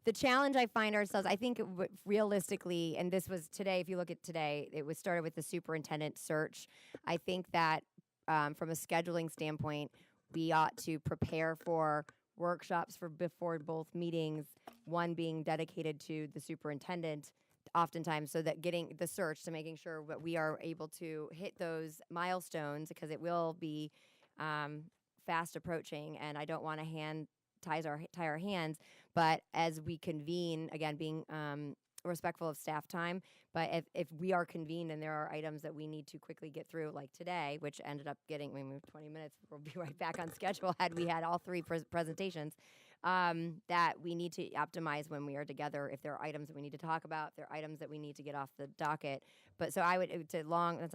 The challenge I find ourselves, I think realistically, and this was today, if you look at today, it was started with the superintendent search. I think that from a scheduling standpoint, we ought to prepare for workshops for before both meetings, one being dedicated to the superintendent, oftentimes, so that getting the search to making sure that we are able to hit those milestones, because it will be fast approaching, and I don't want to tie our hands. But as we convene, again, being respectful of staff time, but if we are convened and there are items that we need to quickly get through, like today, which ended up getting, we moved 20 minutes, we'll be right back on schedule had we had all 3 presentations, that we need to optimize when we are together, if there are items that we need to talk about, if there are items that we need to get off the docket. But so that's a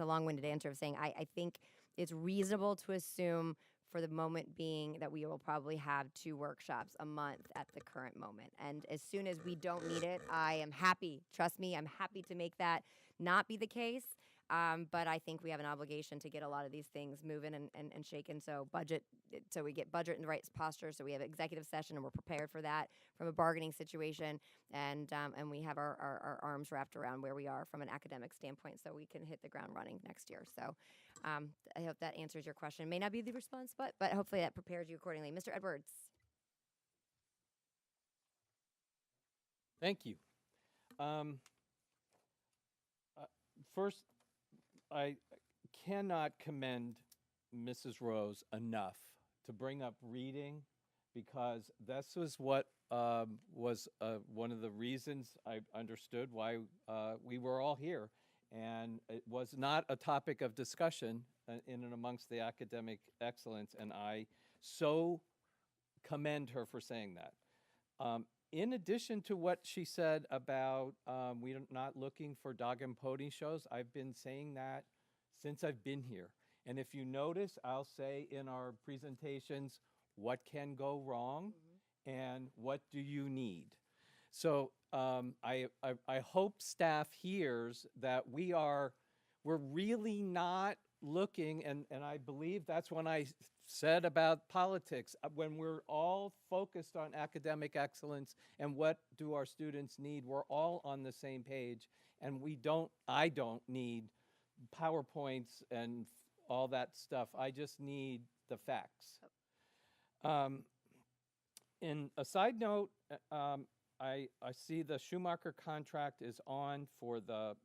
long-winded answer of saying I think it's reasonable to assume for the moment being that we will probably have 2 workshops a month at the current moment. And as soon as we don't need it, I am happy. Trust me, I'm happy to make that not be the case. But I think we have an obligation to get a lot of these things moving and shaken. So we get budget in the right posture. So we have executive session, and we're prepared for that from a bargaining situation. And we have our arms wrapped around where we are from an academic standpoint, so we can hit the ground running next year. So I hope that answers your question. May not be the response, but hopefully that prepares you accordingly. Mr. Edwards. Thank you. First, I cannot commend Mrs. Rose enough to bring up reading, because this was what was one of the reasons I understood why we were all here. and it was not a topic of discussion in and amongst the academic excellence, and I so commend her for saying that. In addition to what she said about we're not looking for dog and pony shows, I've been saying that since I've been here. And if you notice, I'll say in our presentations, what can go wrong and what do you need? So I hope staff hears that we're really not looking, and I believe that's when I said about politics, when we're all focused on academic excellence and what do our students need, we're all on the same page, and I don't need PowerPoints and all that stuff. I just need the facts. In a side note, I see the Schumacher contract is on for the,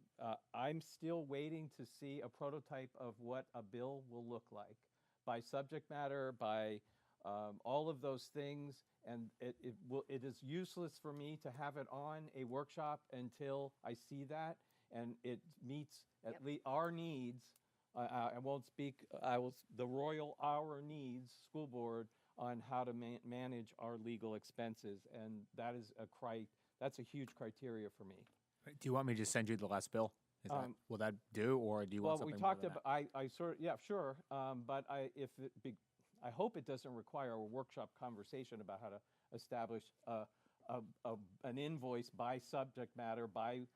I'm still waiting to see a prototype of what a bill will look like by subject matter, by all of those things. And it is useless for me to have it on a workshop until I see that and it meets at least our needs. I won't speak, the Royal Our Needs School Board on how to manage our legal expenses, and that is that's a huge criteria for me. Do you want me to just send you the last bill? Will that do, or do you want something more than that? I sort of, yeah, sure, but I hope it doesn't require a workshop conversation about how to establish an invoice by subject matter, by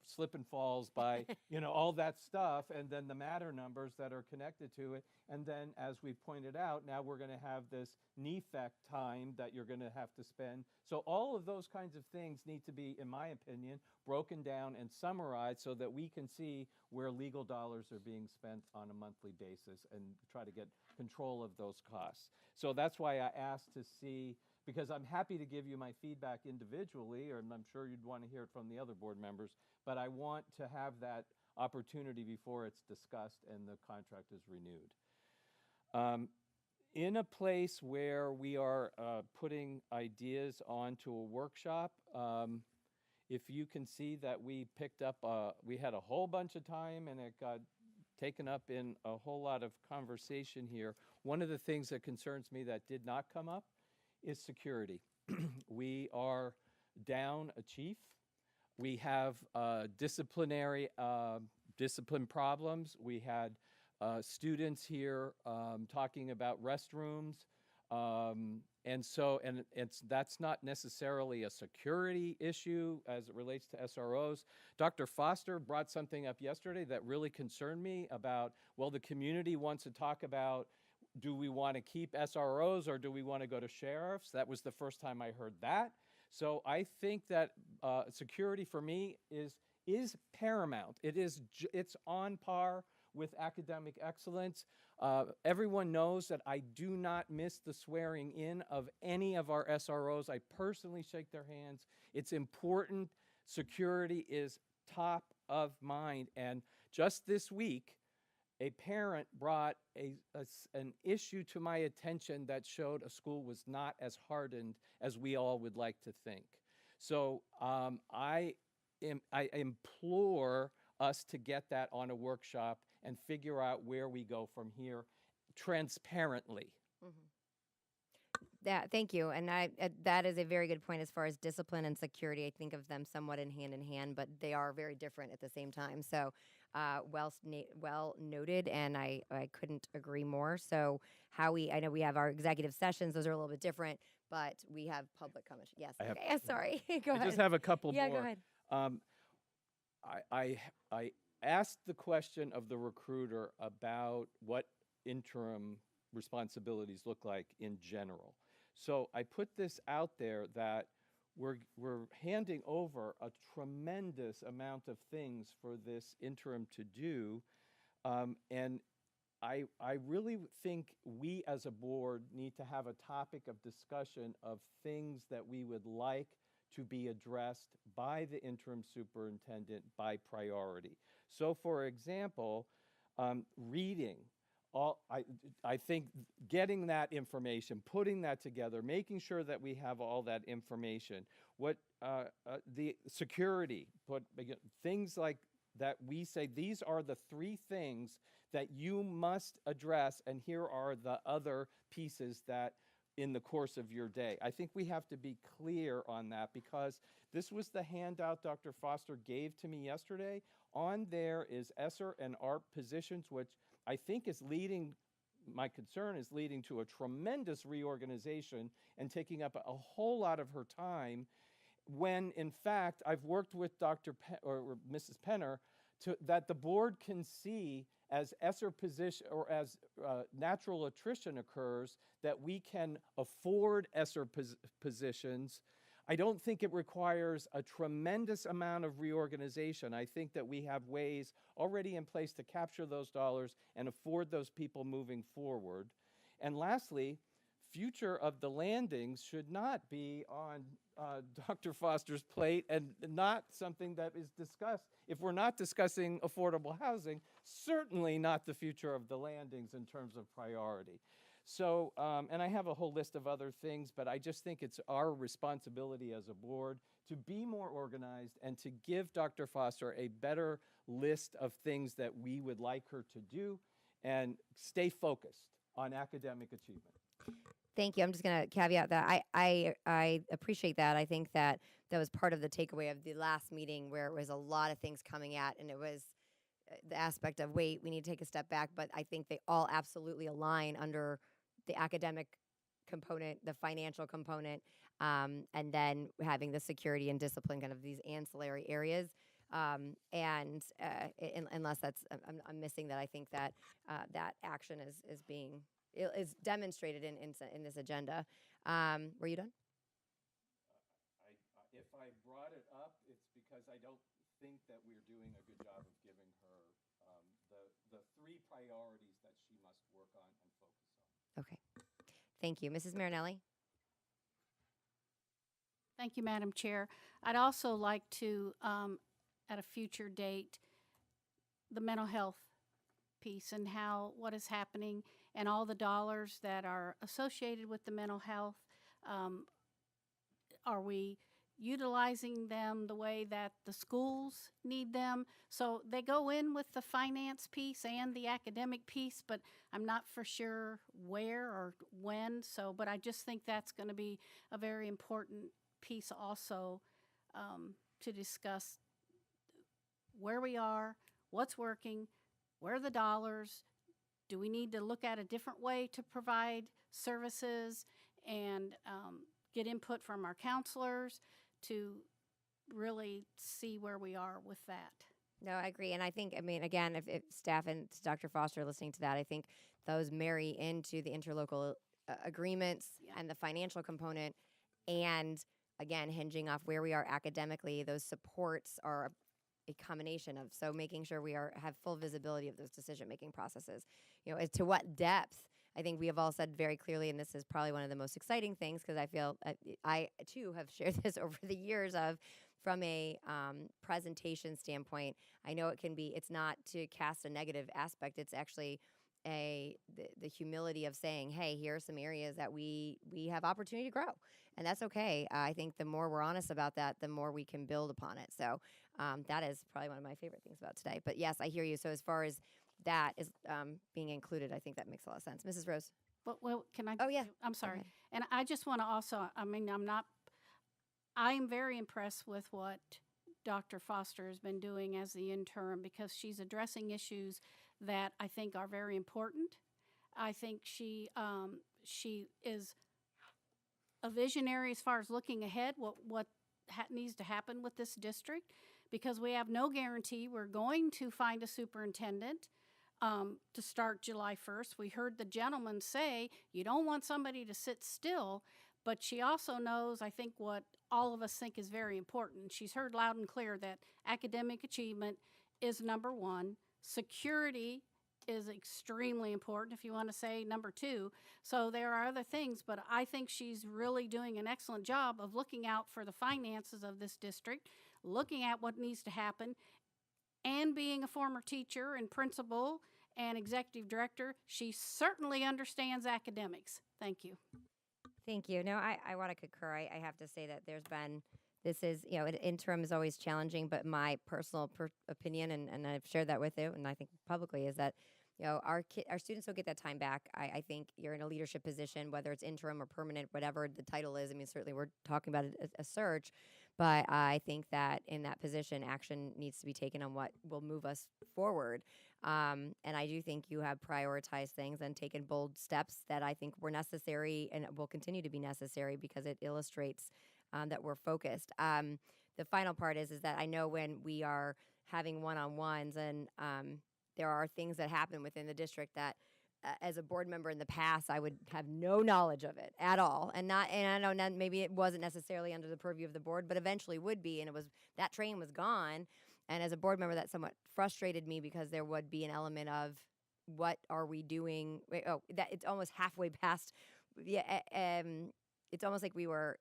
slip and falls, by all that stuff, and then the matter numbers that are connected to it. And then, as we pointed out, now we're going to have this NEFEC time that you're going to have to spend. So all of those kinds of things need to be, in my opinion, broken down and summarized so that we can see where legal dollars are being spent on a monthly basis and try to get control of those costs. So that's why I asked to see, because I'm happy to give you my feedback individually, and I'm sure you'd want to hear it from the other board members, but I want to have that opportunity before it's discussed and the contract is renewed. In a place where we are putting ideas onto a workshop, if you can see that we picked up, we had a whole bunch of time and it got taken up in a whole lot of conversation here. One of the things that concerns me that did not come up is security. We are down a chief. We have discipline problems. We had students here talking about restrooms. That's not necessarily a security issue as it relates to SROs. Dr. Foster brought something up yesterday that really concerned me about, well, the community wants to talk about, do we want to keep SROs or do we want to go to sheriffs? That was the first time I heard that. So I think that security for me is paramount. It's on par with academic excellence. Everyone knows that I do not miss the swearing in of any of our SROs. I personally shake their hands. It's important. Security is top of mind. And just this week, a parent brought an issue to my attention that showed a school was not as hardened as we all would like to think. So I implore us to get that on a workshop and figure out where we go from here transparently. Thank you. And that is a very good point as far as discipline and security. I think of them somewhat in hand, but they are very different at the same time. So well noted, and I couldn't agree more. So I know we have our executive sessions. Those are a little bit different, but we have public comment. Yes. Okay. Sorry. Go ahead. I just have a couple more. Yeah, go ahead. I asked the question of the recruiter about what interim responsibilities look like in general. So I put this out there that we're handing over a tremendous amount of things for this interim to do. And I really think we as a board need to have a topic of discussion of things that we would like to be addressed by the interim superintendent by priority. So for example, reading. I think getting that information, putting that together, making sure that we have all that information, what the security, things like that we say these are the 3 things that you must address, and here are the other pieces that in the course of your day. I think we have to be clear on that, because this was the handout Dr. Foster gave to me yesterday. On there is ESSER and ARP positions, which I think is leading, my concern is leading to a tremendous reorganization and taking up a whole lot of her time, when in fact I've worked with or Mrs. Penner that the board can see as ESSER position or as natural attrition occurs, that we can afford ESSER positions. I don't think it requires a tremendous amount of reorganization. I think that we have ways already in place to capture those dollars and afford those people moving forward. And lastly, future of the landings should not be on Dr. Foster's plate and not something that is discussed. If we're not discussing affordable housing, certainly not the future of the landings in terms of priority. So, and I have a whole list of other things, but I just think it's our responsibility as a board to be more organized and to give Dr. Foster a better list of things that we would like her to do and stay focused on academic achievement. Thank you. I'm just going to caveat that I appreciate that. I think that was part of the takeaway of the last meeting, where it was a lot of things coming at, and it was the aspect of, wait, we need to take a step back. But I think they all absolutely align under the academic component, the financial component, and then having the security and discipline, kind of these ancillary areas. Unless that's, I'm missing that, I think that that action is being is demonstrated in this agenda. Were you done? If I brought it up, it's because I don't think that we're doing a good job of giving her the 3 priorities that she must work on and focus on. Okay. Thank you. Mrs. Marinelli? Thank you, Madam Chair. I'd also like to, at a future date, the mental health piece and what is happening and all the dollars that are associated with the mental health. Are we utilizing them the way that the schools need them? So they go in with the finance piece and the academic piece, but I'm not for sure where or when. So, but I just think that's going to be a very important piece also, to discuss where we are, what's working, where are the dollars. Do we need to look at a different way to provide services and get input from our counselors to really see where we are with that? No, I agree. And I think, I mean, again, if staff and Dr. Foster are listening to that, I think those marry into the interlocal agreements and the financial component. And again, hinging off where we are academically, those supports are a combination of, so making sure we have full visibility of those decision-making processes. You know, as to what depth, I think we have all said very clearly, and this is probably one of the most exciting things, because I feel I too have shared this over the years of, from a presentation standpoint, I know it can be, it's not to cast a negative aspect, it's actually the humility of saying, hey, here are some areas that we have opportunity to grow, and that's okay. I think the more we're honest about that, the more we can build upon it. So that is probably one of my favorite things about today. But yes, I hear you. So as far as that is being included, I think that makes a lot of sense. Mrs. Rose? Well, can I? Oh, yeah. I'm sorry. And I just want to also, I'm very impressed with what Dr. Foster has been doing as the interim, because she's addressing issues that I think are very important. I think she is a visionary as far as looking ahead, what needs to happen with this district, because we have no guarantee we're going to find a superintendent to start July 1st. We heard the gentleman say you don't want somebody to sit still, but she also knows, I think, what all of us think is very important. She's heard loud and clear that academic achievement is number 1. Security is extremely important, if you want to say number 2. So there are other things, but I think she's really doing an excellent job of looking out for the finances of this district, looking at what needs to happen, and being a former teacher and principal and executive director, she certainly understands academics. Thank you. Thank you. No, I want to concur. I have to say that there's been this is, interim is always challenging, but my personal opinion, and I've shared that with you, and I think publicly, is that, our students don't get that time back. I think you're in a leadership position, whether it's interim or permanent, whatever the title is. I mean, certainly we're talking about a search, but I think that in that position, action needs to be taken on what will move us forward. And I do think you have prioritized things and taken bold steps that I think were necessary and will continue to be necessary because it illustrates that we're focused. The final part is that I know when we are having one-on-ones and there are things that happen within the district that as a board member in the past, I would have no knowledge of it at all. And I know maybe it wasn't necessarily under the purview of the board, but eventually would be. And that train was gone. And as a board member, that somewhat frustrated me because there would be an element of what are we doing? That it's almost halfway past. Yeah, it's almost like we were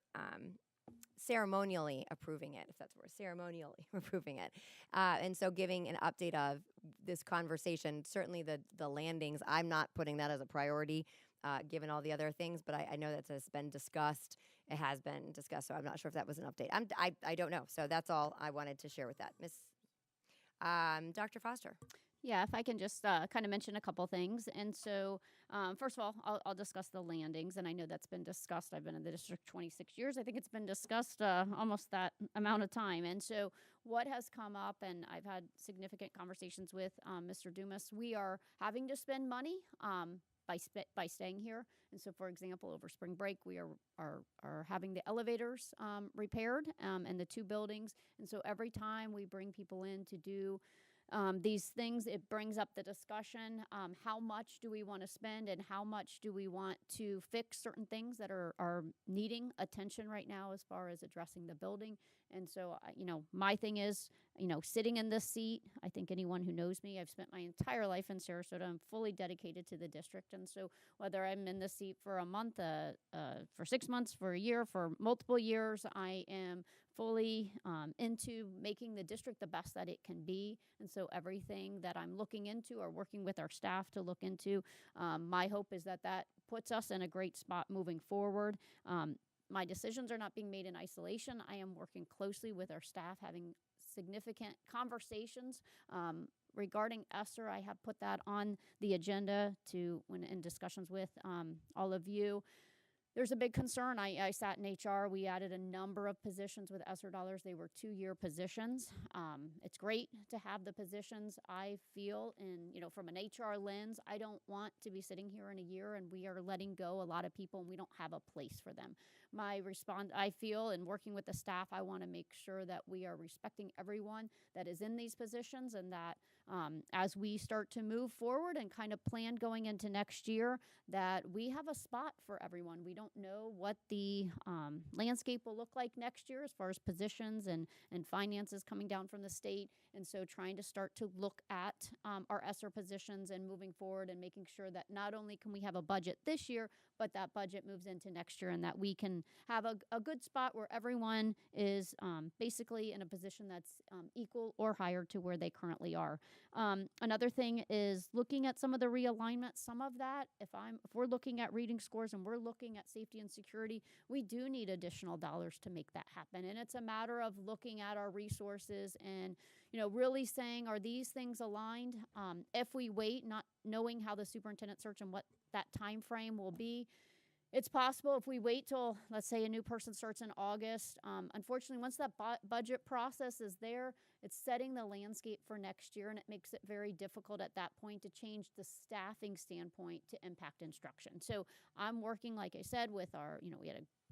ceremonially approving it, if that's a word, ceremonially approving it. And so giving an update of this conversation, certainly the landings, I'm not putting that as a priority given all the other things, but I know that has been discussed. It has been discussed, so I'm not sure if that was an update. I don't know. So that's all I wanted to share with that. Dr. Foster. Yeah, if I can just kind of mention a couple things. And so, first of all, I'll discuss the landings. And I know that's been discussed. I've been in the district 26 years. I think it's been discussed almost that amount of time. And so what has come up, and I've had significant conversations with Mr. Dumas, we are having to spend money by staying here. And so, for example, over spring break, we are having the elevators repaired in the 2 buildings. And so every time we bring people in to do these things, it brings up the discussion, how much do we want to spend and how much do we want to fix certain things that are needing attention right now as far as addressing the building. And so, my thing is, sitting in this seat, I think anyone who knows me, I've spent my entire life in Sarasota. I'm fully dedicated to the district. And so whether I'm in the seat for a month, for 6 months, for a year, for multiple years, I am fully into making the district the best that it can be. And so everything that I'm looking into or working with our staff to look into, my hope is that puts us in a great spot moving forward. My decisions are not being made in isolation. I am working closely with our staff, having significant conversations regarding ESSER. I have put that on the agenda when in discussions with all of you. There's a big concern. I sat in HR. We added a number of positions with ESSER dollars. They were 2-year positions. It's great to have the positions. I feel, from an HR lens, I don't want to be sitting here in a year and we are letting go a lot of people and we don't have a place for them. I feel, in working with the staff, I want to make sure that we are respecting everyone that is in these positions and that as we start to move forward and kind of plan going into next year, that we have a spot for everyone. We don't know what the landscape will look like next year as far as positions and finances coming down from the state. And so trying to start to look at our ESSER positions and moving forward and making sure that not only can we have a budget this year, but that budget moves into next year and that we can have a good spot where everyone is basically in a position that's equal or higher to where they currently are. Another thing is looking at some of the realignment. Some of that, if we're looking at reading scores and we're looking at safety and security, we do need additional dollars to make that happen. And it's a matter of looking at our resources and, really saying, are these things aligned? If we wait, not knowing how the superintendent search and what that time frame will be, it's possible if we wait till, let's say, a new person starts in August. Unfortunately, once that budget process is there, it's setting the landscape for next year, and it makes it very difficult at that point to change the staffing standpoint to impact instruction. So I'm working, like I said, with our,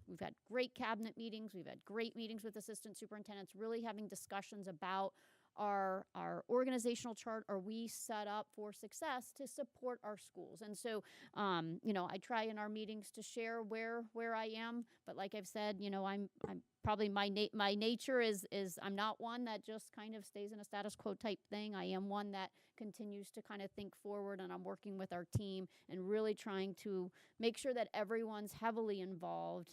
we've had great cabinet meetings. We've had great meetings with assistant superintendents, really having discussions about our organizational chart. Are we set up for success to support our schools? And so, I try in our meetings to share where I am. But like I've said, I'm probably my nature is I'm not one that just kind of stays in a status quo type thing. I am one that continues to kind of think forward, and I'm working with our team and really trying to make sure that everyone's heavily involved.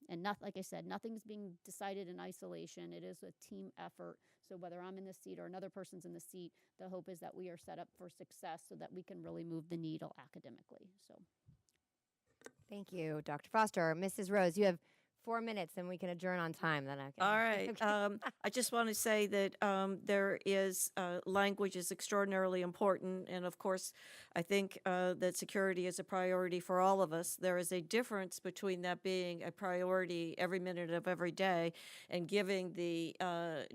And like I said, nothing's being decided in isolation. It is a team effort. So whether I'm in the seat or another person's in the seat, the hope is that we are set up for success so that we can really move the needle academically. So. Thank you, Dr. Foster. Mrs. Rose, you have 4 minutes and we can adjourn on time. Then I can. All right. Okay. I just want to say that there is language is extraordinarily important, and of course, I think that security is a priority for all of us. There is a difference between that being a priority every minute of every day and giving the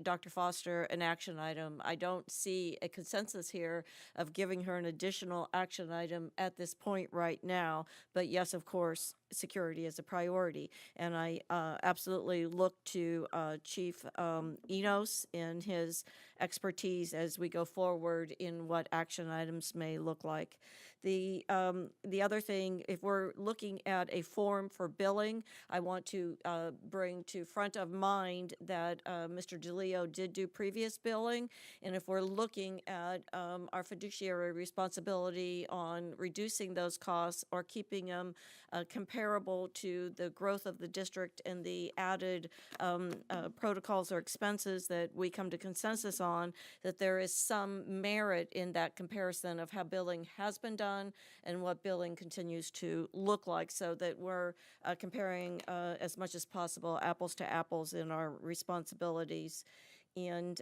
Dr. Foster an action item. I don't see a consensus here of giving her an additional action item at this point right now. But yes, of course, security is a priority, and I absolutely look to Chief Enos and his expertise as we go forward in what action items may look like. The other thing, if we're looking at a form for billing, I want to bring to front of mind that Mr. DeLeo did do previous billing, and if we're looking at our fiduciary responsibility on reducing those costs or keeping them comparable to the growth of the district and the added protocols or expenses that we come to consensus on, that there is some merit in that comparison of how billing has been done and what billing continues to look like, so that we're comparing as much as possible apples to apples in our responsibilities. And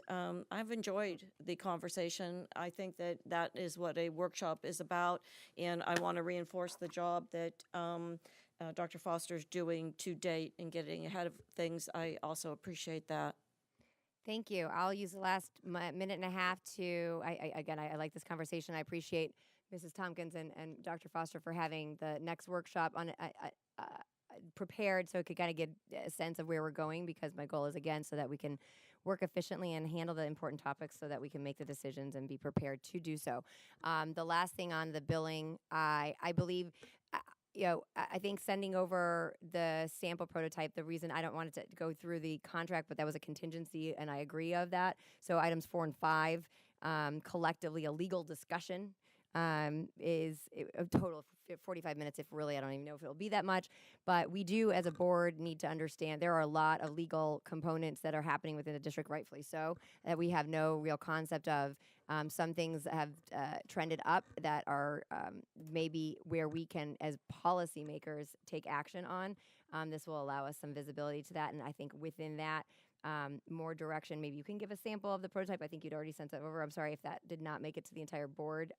I've enjoyed the conversation. I think that that is what a workshop is about, and I want to reinforce the job that Dr. Foster's doing to date in getting ahead of things. I also appreciate that. Thank you. I'll use the last minute and a half to, I like this conversation. I appreciate Mrs. Tompkins and Dr. Foster for having the next workshop on prepared so it could kind of get a sense of where we're going, because my goal is, again, so that we can work efficiently and handle the important topics so that we can make the decisions and be prepared to do so. The last thing on the billing, I believe, I think sending over the sample prototype, the reason I don't want it to go through the contract, but that was a contingency, and I agree of that. So items 4 and 5, collectively a legal discussion, is a total of 45 minutes, if really, I don't even know if it'll be that much. But we do, as a board, need to understand there are a lot of legal components that are happening within the district, rightfully so, that we have no real concept of. Some things have trended up that are maybe where we can, as policymakers, take action on. This will allow us some visibility to that, and I think within that, more direction. Maybe you can give a sample of the prototype. I think you'd already sent that over. I'm sorry if that did not make it to the entire board.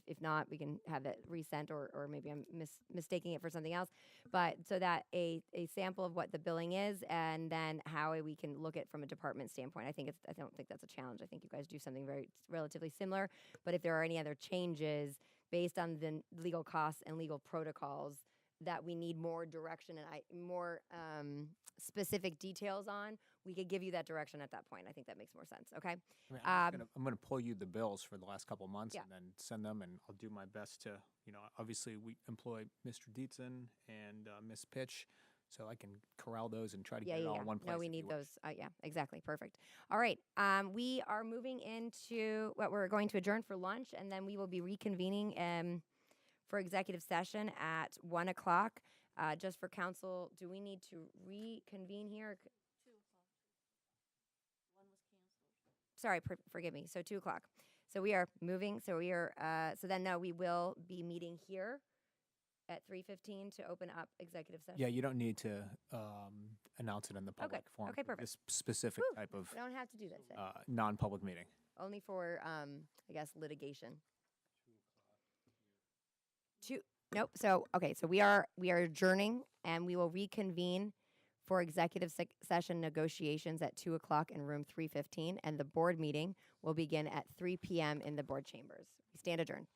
If not, we can have it resent, or maybe I'm mistaking it for something else. But so that a sample of what the billing is, and then how we can look at it from a department standpoint. I don't think that's a challenge. I think you guys do something very relatively similar. But if there are any other changes based on the legal costs and legal protocols that we need more direction and more specific details on, we could give you that direction at that point. I think that makes more sense. Okay. I'm going to pull you the bills for the last couple of months, Yeah. and then send them, and I'll do my best to, obviously we employ Mr. Dietzen and Miss Pitch, so I can corral those and try to get it all in one place. No, we if need you wish. those. Yeah, exactly. Perfect. All right. We are moving into what we're going to adjourn for lunch, and then we will be reconvening for executive session at 1 o'clock. Just for council, do we need to reconvene here? 2 o'clock. One was canceled. Sorry, forgive me. So 2 o'clock. So we are moving. So we are. So then, no, we will be meeting here at 3:15 to open up executive session. Yeah, you don't need to announce it in the public forum. Okay, for perfect. This specific type of We don't have to do that today. non-public meeting. Only for, I guess, litigation. Nope. So, okay. So we are adjourning, and we will reconvene for executive session negotiations at 2 o'clock in room 315, and the board meeting will begin at 3 p.m. in the board chambers. We stand adjourned.